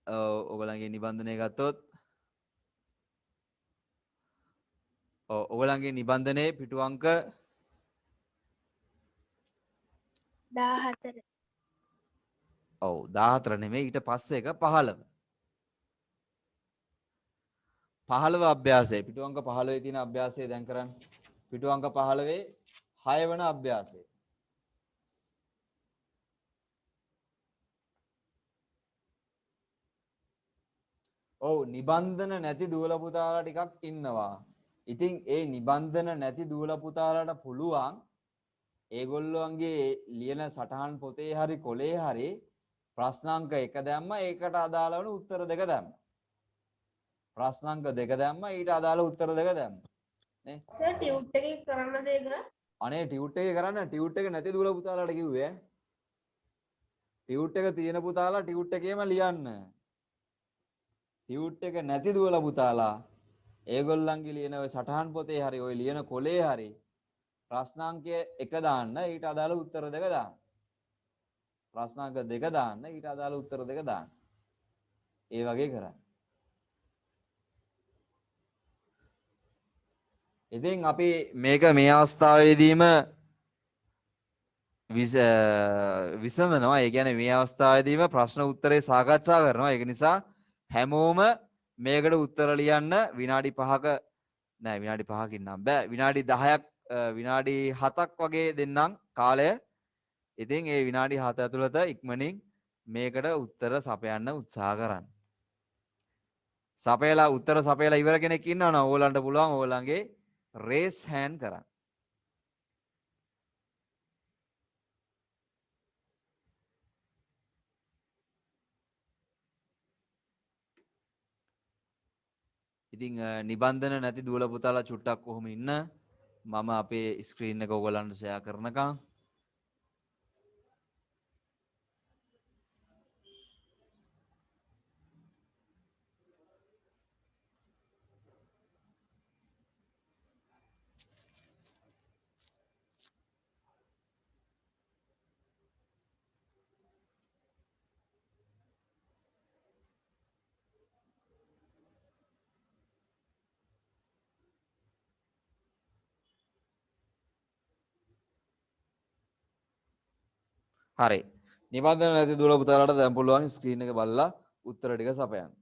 ඔයගලන්ගේ නිබන්ධනය ගත්තොත් ඔයගලන්ගේ නිබන්ධනයේ පිටු අංක 14. ඔව් 14 නෙමෙයි ඊට පස්සේ එක 15. 15 අභ්‍යාසය පිටු අංක 15 තියෙන අභ්‍යාසය දැන් කරන්න. පිටු අංක 15 6 වෙනි අභ්‍යාසය. ඔව් නිබන්ධන නැති දුවල පුතාලා ටිකක් ඉන්නවා. ඉතින් ඒ නිබන්ධන නැති දුවල පුතාලාට පුළුවන් ඒගොල්ලෝන්ගේ ලියන සටහන් පොතේ හරි කොලේ හරි ප්‍රශ්නාංක 1 දැම්ම ඒකට අදාළ වන උත්තර දෙක දැම්ම. ප්‍රශ්නාංක 2 දැම්ම ඊට අදාළ උත්තර දෙක දැම්ම. නේ? සර් ටියුට් එකේ කරන්නද ඒක? අනේ ටියුට් එකේ කරන්න ටියුට් එක නැති දුවල පුතාලාට කිව්වේ. ටියුට් එක තියෙන පුතාලා ටියුට් එකේම ලියන්න. ටියුට් එක නැති දුවල පුතාලා ඒගොල්ලන්ගේ ලියන ඔය සටහන් පොතේ හරි ඔය ලියන කොලේ හරි ප්‍රශ්නාංකය 1 දාන්න ඊට අදාළ උත්තර දෙක දාන්න. ප්‍රශ්නාංක 2 දාන්න ඊට අදාළ උත්තර දෙක දාන්න. ඒ වගේ කරන්න. ඉතින් අපි මේක මේ අවස්ථාවේදීම විසඳනවා. ඒ කියන්නේ මේ අවස්ථාවේදීම ප්‍රශ්න උත්තරේ සාකච්ඡා කරනවා. ඒක නිසා හැමෝම මේකට උත්තර ලියන්න විනාඩි 5ක නෑ විනාඩි 5කින් නම් බෑ විනාඩි 10ක් විනාඩි 7ක් වගේ දෙන්නම් කාලය. ඉතින් ඒ විනාඩි 7 ඇතුළත ඉක්මනින් මේකට උත්තර සපයන්න උත්සාහ කරන්න. සපයලා උත්තර සපයලා ඉවර කෙනෙක් ඉන්නවනම් ඕගොල්ලන්ට පුළුවන් ඕගොල්ලන්ගේ රේස් හෑන්ඩ් කරන්න. ඉතින් නිබන්ධන නැති දුවල පුතාලා චුට්ටක් කොහොම ඉන්න මම අපේ ස්ක්‍රීන් එක ඔයගොල්ලන්ට ෂෙයා කරනකම් හරි. නිබන්ධන නැති දුවල පුතාලාට දැන් පුළුවන් ස්ක්‍රීන් එක බලලා උත්තර ටික සපයන්න.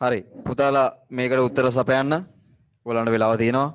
හරි පුතාලා මේකට උත්තර සපයන්න. ඔයාලන්ට වෙලාව තියෙනවා.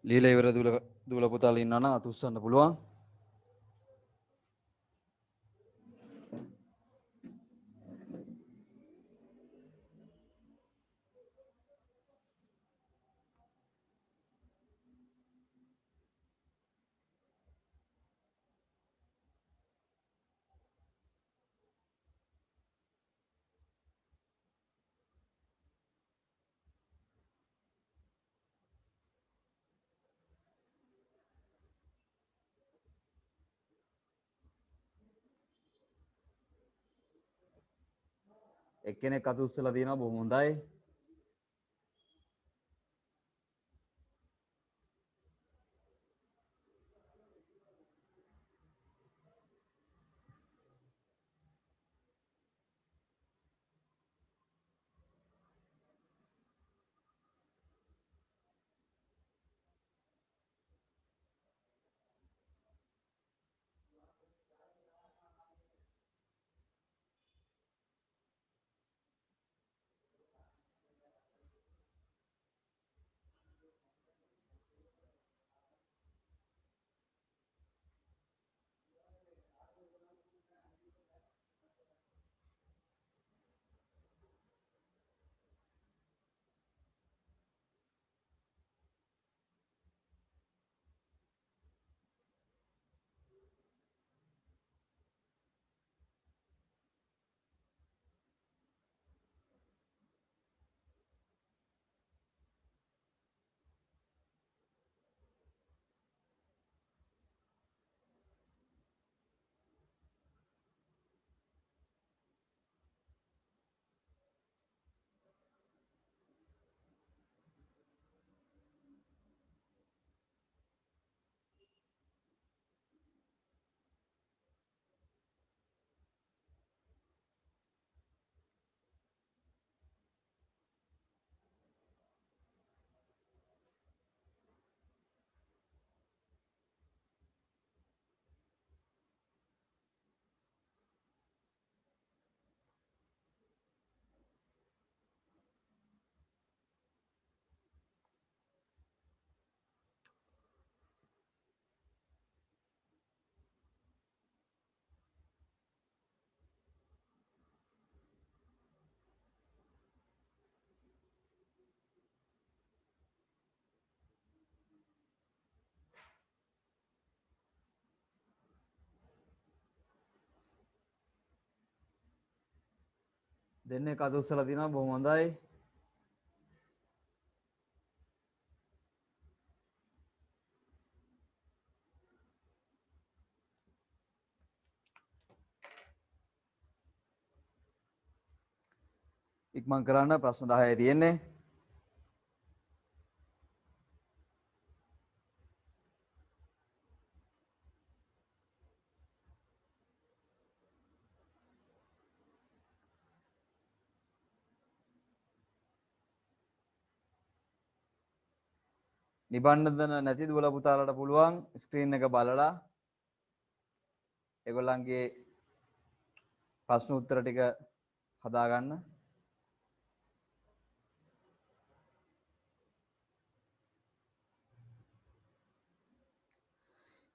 লীලා ඉවර දුවල පුතාලා ඉන්නවා නම් අත උස්සන්න පුළුවන්. එක්කෙනෙක් අත උස්සලා තියෙනවා බොහොම හොඳයි. දෙන්නේ කත උස්සලා තිනවා බොහොම හොඳයි. ඉක්මන් කරන්න ප්‍රශ්න 10යි තියෙන්නේ. නිබන්ධන නැති දුවල පුතාලට පුළුවන් ස්ක්‍රීන් එක බලලා ඒගොල්ලන්ගේ ප්‍රශ්න උත්තර ටික හදාගන්න.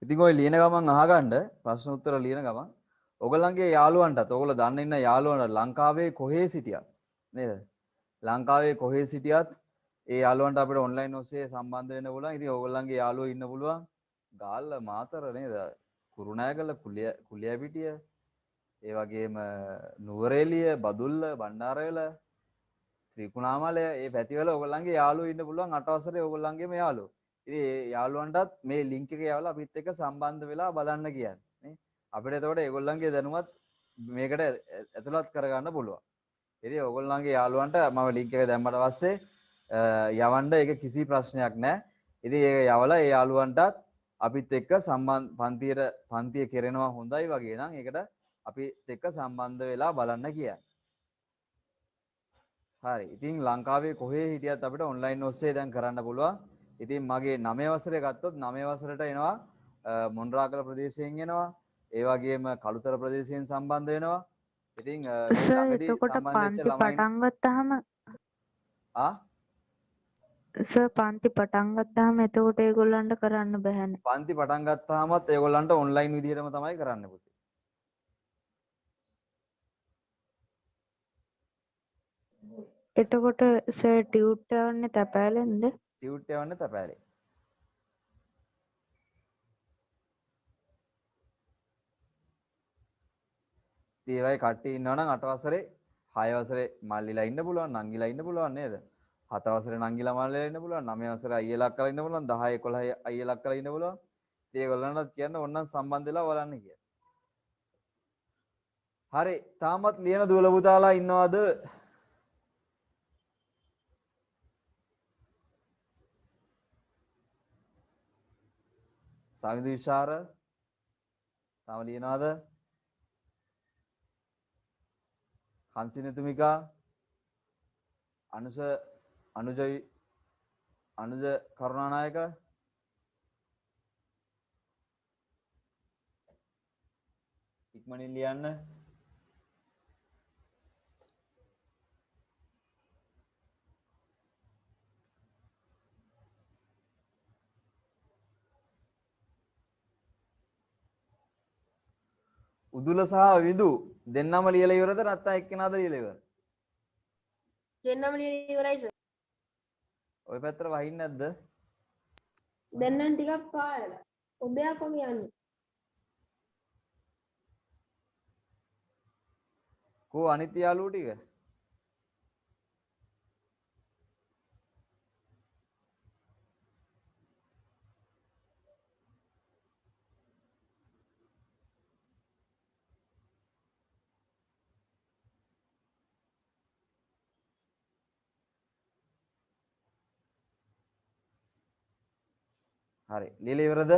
ඉතින් ඔය ලියන ගමන් අහගන්න ප්‍රශ්න උත්තර ලියන ගමන් ඔයගොල්ලන්ගේ යාළුවන්ටත් ඔයගොල්ලෝ දන්න ඉන්න යාළුවන්ට ලංකාවේ කොහේ සිටියත් නේද? ලංකාවේ කොහේ සිටියත් ඒ යාළුවන්ට අපිට ඔන්ලයින් ඔස්සේ සම්බන්ධ වෙන්න පුළුවන්. ඉතින් ඔයගොල්ලන්ගේ යාළුවෝ ඉන්න පුළුවන් ගාල්ල මාතර නේද? කුරුණෑගල කුලියපිටිය ඒ වගේම නුවරඑළිය බදුල්ල බණ්ඩාරවැල ත්‍රිකුණාමලය මේ පැතිවල ඔයගොල්ලන්ගේ යාළුවෝ ඉන්න පුළුවන් 8 වසරේ ඔයගොල්ලන්ගේම යාළුවෝ. ඉතින් ඒ යාළුවන්ටත් මේ ලින්ක් එකේ යවලා අපිත් එක්ක සම්බන්ධ වෙලා බලන්න කියන්නේ නේ. අපිට එතකොට ඒගොල්ලන්ගේ දැනුමත් මේකට ඇතුළත් කරගන්න පුළුවන්. ඉතින් ඔයගොල්ලන්ගේ යාළුවන්ට මම ලින්ක් එක දැම්මට පස්සේ යවන්න ඒක කිසි ප්‍රශ්නයක් නැහැ. ඉතින් ඒක යවලා ඒ යාළුවන්ටත් අපිත් එක්ක පන්තිය කෙරෙනවා හොඳයි වගේ නම් ඒකට අපිත් එක්ක සම්බන්ධ වෙලා බලන්න කියන්නේ. හරි. ඉතින් ලංකාවේ කොහේ හිටියත් අපිට ඔන්ලයින් ඔස්සේ දැන් කරන්න පුළුවන්. ඉතින් මගේ 9 වසරේ ගත්තොත් 9 වසරට එනවා මොණරාගල ප්‍රදේශයෙන් එනවා. ඒ වගේම කළුතර ප්‍රදේශයෙන් සම්බන්ධ වෙනවා. ඉතින් සර් එතකොට පන්ති පටන් ගත්තාම සර් පන්ති පටන් ගත්තාම එතකොට ඒගොල්ලන්ට කරන්න බෑනේ. පන්ති පටන් ගත්තාමත් ඒගොල්ලන්ට ඔන්ලයින් විදිහටම තමයි කරන්න පුතේ. එතකොට සර් ටියුට් යවන්නේ තැපෑලෙන්ද? ටියුට් යවන්නේ තැපෑලේ. ඉතින් ඒ වගේ කට්ටිය ඉන්නවා නම් 8 වසරේ 6 වසරේ මල්ලිලා ඉන්න පුළුවන් නංගිලා ඉන්න පුළුවන් නේද? 7 වසරේ නංගිලා මල්ලිලා ඉන්න පුළුවන් 9 වසරේ අයියලා අක්කලා ඉන්න පුළුවන් 10 11 අයියලා අක්කලා ඉන්න පුළුවන්. ඉතින් ඒගොල්ලන්ටත් කියන්න ඕනනම් සම්බන්ධ වෙලා බලන්න කියලා. හරි තාමත් ලියන දුවල පුතාලා ඉන්නවද? සමිඳු විශාර තාම ලියනවද? හංසිනතුමිකා අනුජ කරුණානායක ඉක්මනින් ලියන්න. උදුල සහ විදු දෙන්නම ලියලා ඉවරද නැත්නම් එක්කෙනාද ලියලා ඉවර? දෙන්නම ලියලා ඉවරයි සර්. ඔය පැත්තට වහින්නේ නැද්ද? දෙන්නන් ටිකක් පායලා. ඔබයා කොහොම යන්නේ? කෝ අනිත් යාළුවෝ ටික? හරි ලියලා ඉවරද?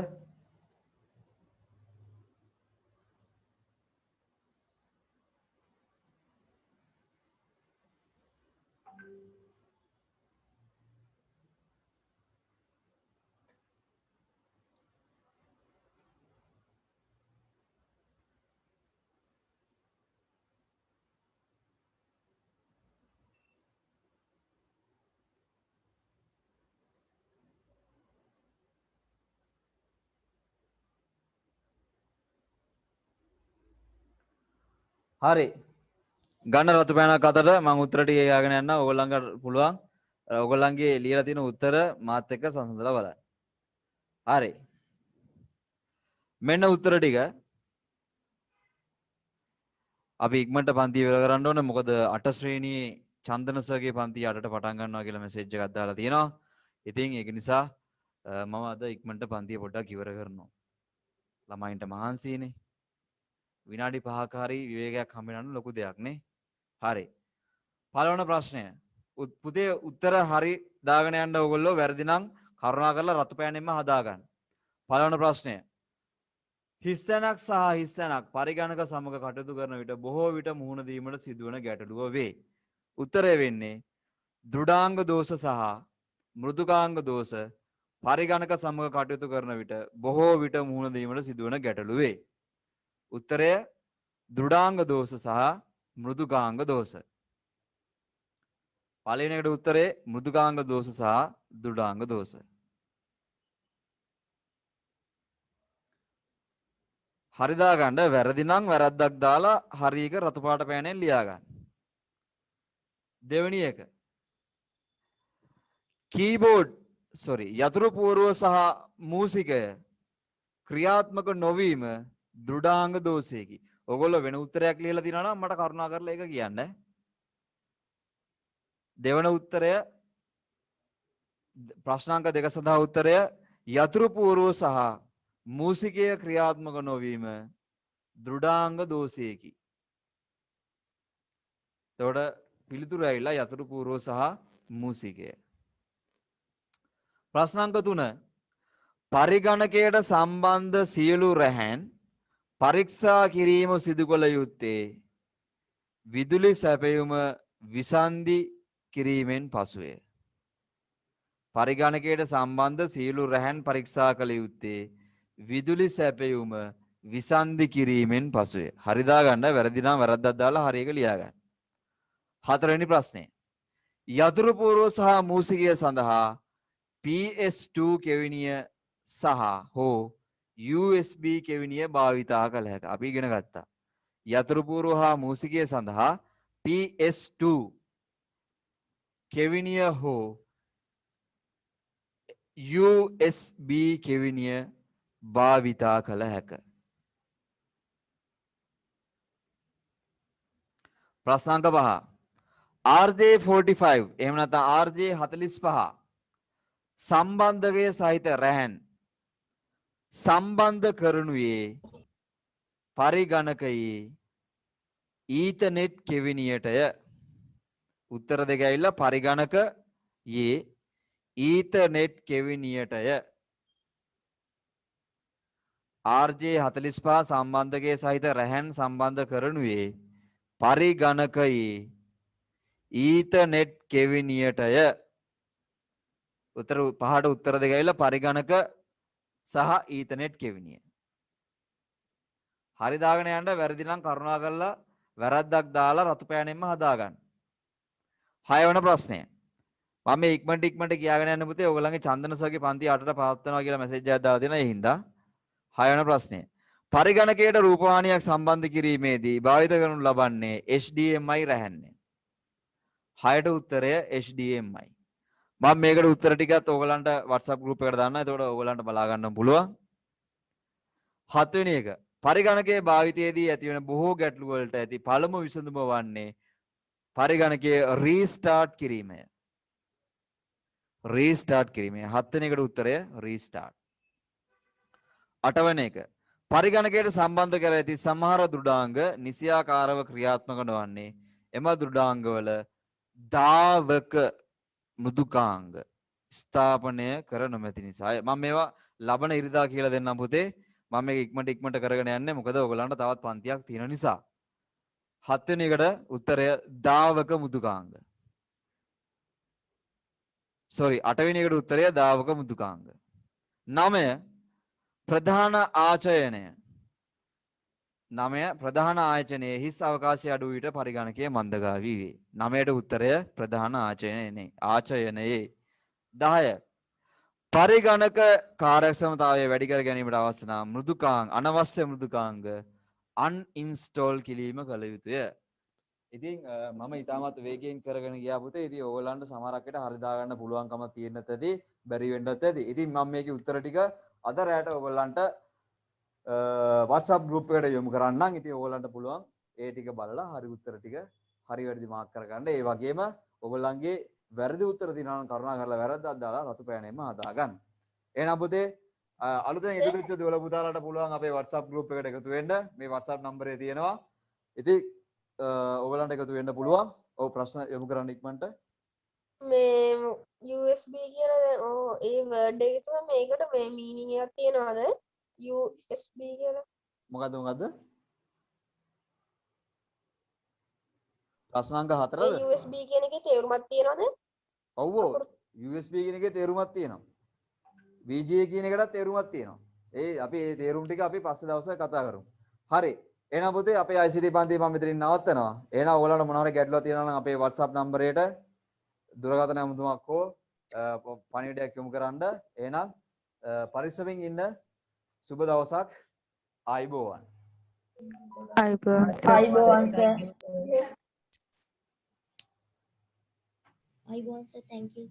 හරි ගන්න රතු පෑනක් අතට මම උත්තර ටික ගාගෙන යන්න ඕගොල්ලන්ට පුළුවන් ඕගොල්ලන්ගේ ලියලා තියෙන උත්තර මාත් එක්ක සංසඳලා බලන්න. හරි මෙන්න උත්තර ටික අපි ඉක්මනට පන්තිය ඉවර කරන්න ඕනේ. මොකද 8 ශ්‍රේණියේ චන්දන සර්ගේ පන්තිය 8ට පටන් ගන්නවා කියලා මෙසේජ් එකක් දාලා තියෙනවා. ඉතින් ඒක නිසා මම අද ඉක්මනට පන්තිය පොඩ්ඩක් ඉවර කරනවා. ළමයින්ට මහන්සියනේ. විනාඩි 5ක හරි විවේකයක් හම්බ වෙනවනම් ලොකු දෙයක් නේ. හරි. පළවෙනි ප්‍රශ්නය. පුතේ උත්තර හරි දාගෙන යන්න ඕගොල්ලෝ. වැරදි නම් කරුණාකරලා රතු පෑනෙන්ම හදාගන්න. පළවෙනි ප්‍රශ්නය. හිස්තැනක් සහ හිස්තැනක් පරිගණක සමග කටයුතු කරන විට බොහෝ විට මුහුණ දීමට සිදුවන ගැටලුව වේ. උත්තරය වෙන්නේ දෘඩාංග දෝෂ සහ මෘදුකාංග දෝෂ පරිගණක සමග කටයුතු කරන විට බොහෝ විට මුහුණ දීමට සිදුවන ගැටලුව වේ. උත්තරය දෘඩාංග දෝෂ සහ මෘදුකාංග දෝෂ. පළවෙනි එකට උත්තරේ මෘදුකාංග දෝෂ සහ දෘඩාංග දෝෂ. හරි දාගන්න. වැරදි නම් වැරද්දක් දාලා හරි එක රතු පාට පෑනෙන් ලියා ගන්න. දෙවෙනි එක. කීබෝඩ් යතුරු පුවරුව සහ මූසිකය ක්‍රියාත්මක නොවීම දෘඩාංග දෝෂයකි. ඔයගොල්ලෝ වෙන උත්තරයක් ලියලා තියනවා නම් මට කරුණාකරලා ඒක කියන්න. දෙවන උත්තරය ප්‍රශ්නාංක 2 සඳහා උත්තරය යතුරු පුවරුව සහ මූසිකය ක්‍රියාත්මක නොවීම දෘඩාංග දෝෂයකි. එතකොට පිළිතුරු ඇවිල්ලා යතුරු පුවරුව සහ මූසිකය. ප්‍රශ්නාංක 3 පරිගණකයට සම්බන්ධ සියලු රැහැන් පරීක්ෂා කිරීම සිදු කළ යුත්තේ විදුලි සැපයුම විසන්ධි කිරීමෙන් පසුය. පරිගණකයට සම්බන්ධ සියලු රැහැන් පරීක්ෂා කළ යුත්තේ විදුලි සැපයුම විසන්ධි කිරීමෙන් පසුය. හරි දාගන්න. වැරදි නම් වැරද්දක් දාලා හරි එක ලියා ගන්න. හතරවෙනි ප්‍රශ්නේ. යතුරු පුවරුව සහ මූසිකය සඳහා PS2 කෙවිනිය සහ හෝ USB කෙවිනිය භාවිතා කළ හැක. අපි ඉගෙන ගත්තා. යතුරු පුවරුව හා මූසිකය සඳහා PS2 කෙවිනිය හෝ USB කෙවිනිය භාවිතා කළ හැක. ප්‍රශ්නාංක 5. RJ45 එහෙම නැත්නම් RJ45 සම්බන්ධකයේ සහිත රැහැන් සම්බන්ධ කරනුයේ පරිගණකයේ ඊතර්නෙට් කෙවිනියටය. උත්තර දෙක ඇවිල්ලා පරිගණකයේ ඊතර්නෙට් කෙවිනියටය. RJ45 සම්බන්ධකයේ සහිත රැහැන් සම්බන්ධ කරනුයේ පරිගණකයේ ඊතර්නෙට් කෙවිනියටය. උත්තර පහට උත්තර දෙක ඇවිල්ලා පරිගණක සහ ඊතර්නෙට් කෙවිනිය. හරි දාගෙන යන්න. වැරදි නම් කරුණා කරලා වැරද්දක් දාලා රතු පෑනෙන්ම හදාගන්න. 6 වෙනි ප්‍රශ්නය. මම මේ ඉක්මනට කියාගෙන යන්න පුතේ. ඔයගොල්ලන්ගේ චන්දන සර්ගේ පන්ති 8ට පවත්වනවා කියලා මැසේජ් එකක් දාලා දෙනවා. ඒ හින්දා 6 වෙනි ප්‍රශ්නය. පරිගණකයට රූපවාහිනියක් සම්බන්ධ කිරීමේදී භාවිත කරනු ලබන්නේ HDMI රැහැන්නේ. 6ට උත්තරය HDMI. මම මේකට උත්තර ටිකත් ඔයගලන්ට WhatsApp group එකට දාන්නම්. එතකොට ඔයගලන්ට බලා ගන්න පුළුවන්. 7 වෙනි එක. පරිගණකයේ භාවිතයේදී ඇතිවන බොහෝ ගැටලු වලට ඇති පළමු විසඳුම වන්නේ පරිගණකයේ රීස්ටාර්ට් කිරීමය. රීස්ටාර්ට් කිරීමය. 7 වෙනි එකට උත්තරය රීස්ටාර්ට්. 8 වෙනි එක. පරිගණකයට සම්බන්ධ කර ඇති සමහර දෘඩාංග නිසියාකාරව ක්‍රියාත්මක නොවන්නේ එම දෘඩාංගවල දාවක මෘදුකාංග ස්ථාපනය කර නොමැති නිසා. මම මේවා ලබන ඉරිදා කියලා දෙන්නම් පුතේ. මම මේක ඉක්මනට කරගෙන යන්නේ මොකද ඔයගලන්ට තවත් පන්තියක් තියෙන නිසා. 7 වෙනි එකට උත්තරය දාවක මෘදුකාංග. 8 වෙනි එකට උත්තරය දාවක මෘදුකාංග. 9 ප්‍රධාන ආචයනය. 9 ප්‍රධාන ආයතනයේ හිස් අවකාශය අඩු විට පරිගණකයේ මන්දගාමී වේ. 9ට උත්තරය ප්‍රධාන ආචයනයේ. 10 පරිගණක කාර්යක්ෂමතාවය වැඩි කර ගැනීමට අවශ්‍ය නම් මෘදුකාංග අනවශ්‍ය මෘදුකාංග uninstall කිරීම කළ යුතුය. ඉතින් මම ඊටමත් වේගයෙන් කරගෙන ගියා පුතේ. ඉතින් ඕගොල්ලන්ට සමහරක් විට හරි දාගන්න පුළුවන්කම තියෙන්නත් ඇති, බැරි වෙන්නත් ඇති. ඉතින් මම මේකේ උත්තර ටික අද රැට ඔයගොල්ලන්ට WhatsApp group එකට යොමු කරන්නම්. ඉතින් ඕගොල්ලන්ට පුළුවන් ඒ ටික බලලා හරි උත්තර ටික හරි වැරදි මාක් කරගන්න. ඒ වගේම ඔයගොල්ලන්ගේ වැරදි උත්තර දිනන කරුණා කරලා වැරද්දක් දාලා රතු පෑනෙම හදාගන්න. එහෙනම් පුතේ අලුතෙන් එකතු වෙච්ච දුවලා පුතාලාට පුළුවන් අපේ WhatsApp group එකට එකතු වෙන්න. මේ WhatsApp නම්බරේ තියෙනවා. ඉතින් ඔයගලන්ට එකතු වෙන්න පුළුවන්. ඔව් ප්‍රශ්න යොමු කරන්න ඉක්මනට. මේ USB කියන ඒ වර්ඩ් එක තුන මේකට මේ මීනින් එකක් තියනවද? USB කියලා. මොකද්ද? ප්‍රශ්නාංක 4ද? ඒ USB කියන එකේ තේරුමක් තියනවද? ඔව් USB කියන එකේ තේරුමක් තියෙනවා. VGA කියන එකටත් තේරුමක් තියෙනවා. අපි ඒ තේරුම් ටික අපි පස්සේ දවසක කතා කරමු. හරි. එහෙනම් පුතේ අපේ ICT පන්තිය මම මෙතනින් නවත්තනවා. එහෙනම් ඔයාලට මොනවා හරි ගැටලුවක් තියෙනවා නම් අපේ WhatsApp නම්බරයට දුරකථන ඇමතුමක් හෝ පණිවිඩයක් යොමු කරන්න. එහෙනම් පරිස්සමින් ඉන්න. සුබ දවසක්. ආයුබෝවන්. ආයිබෝවන් sir. I want to thank you.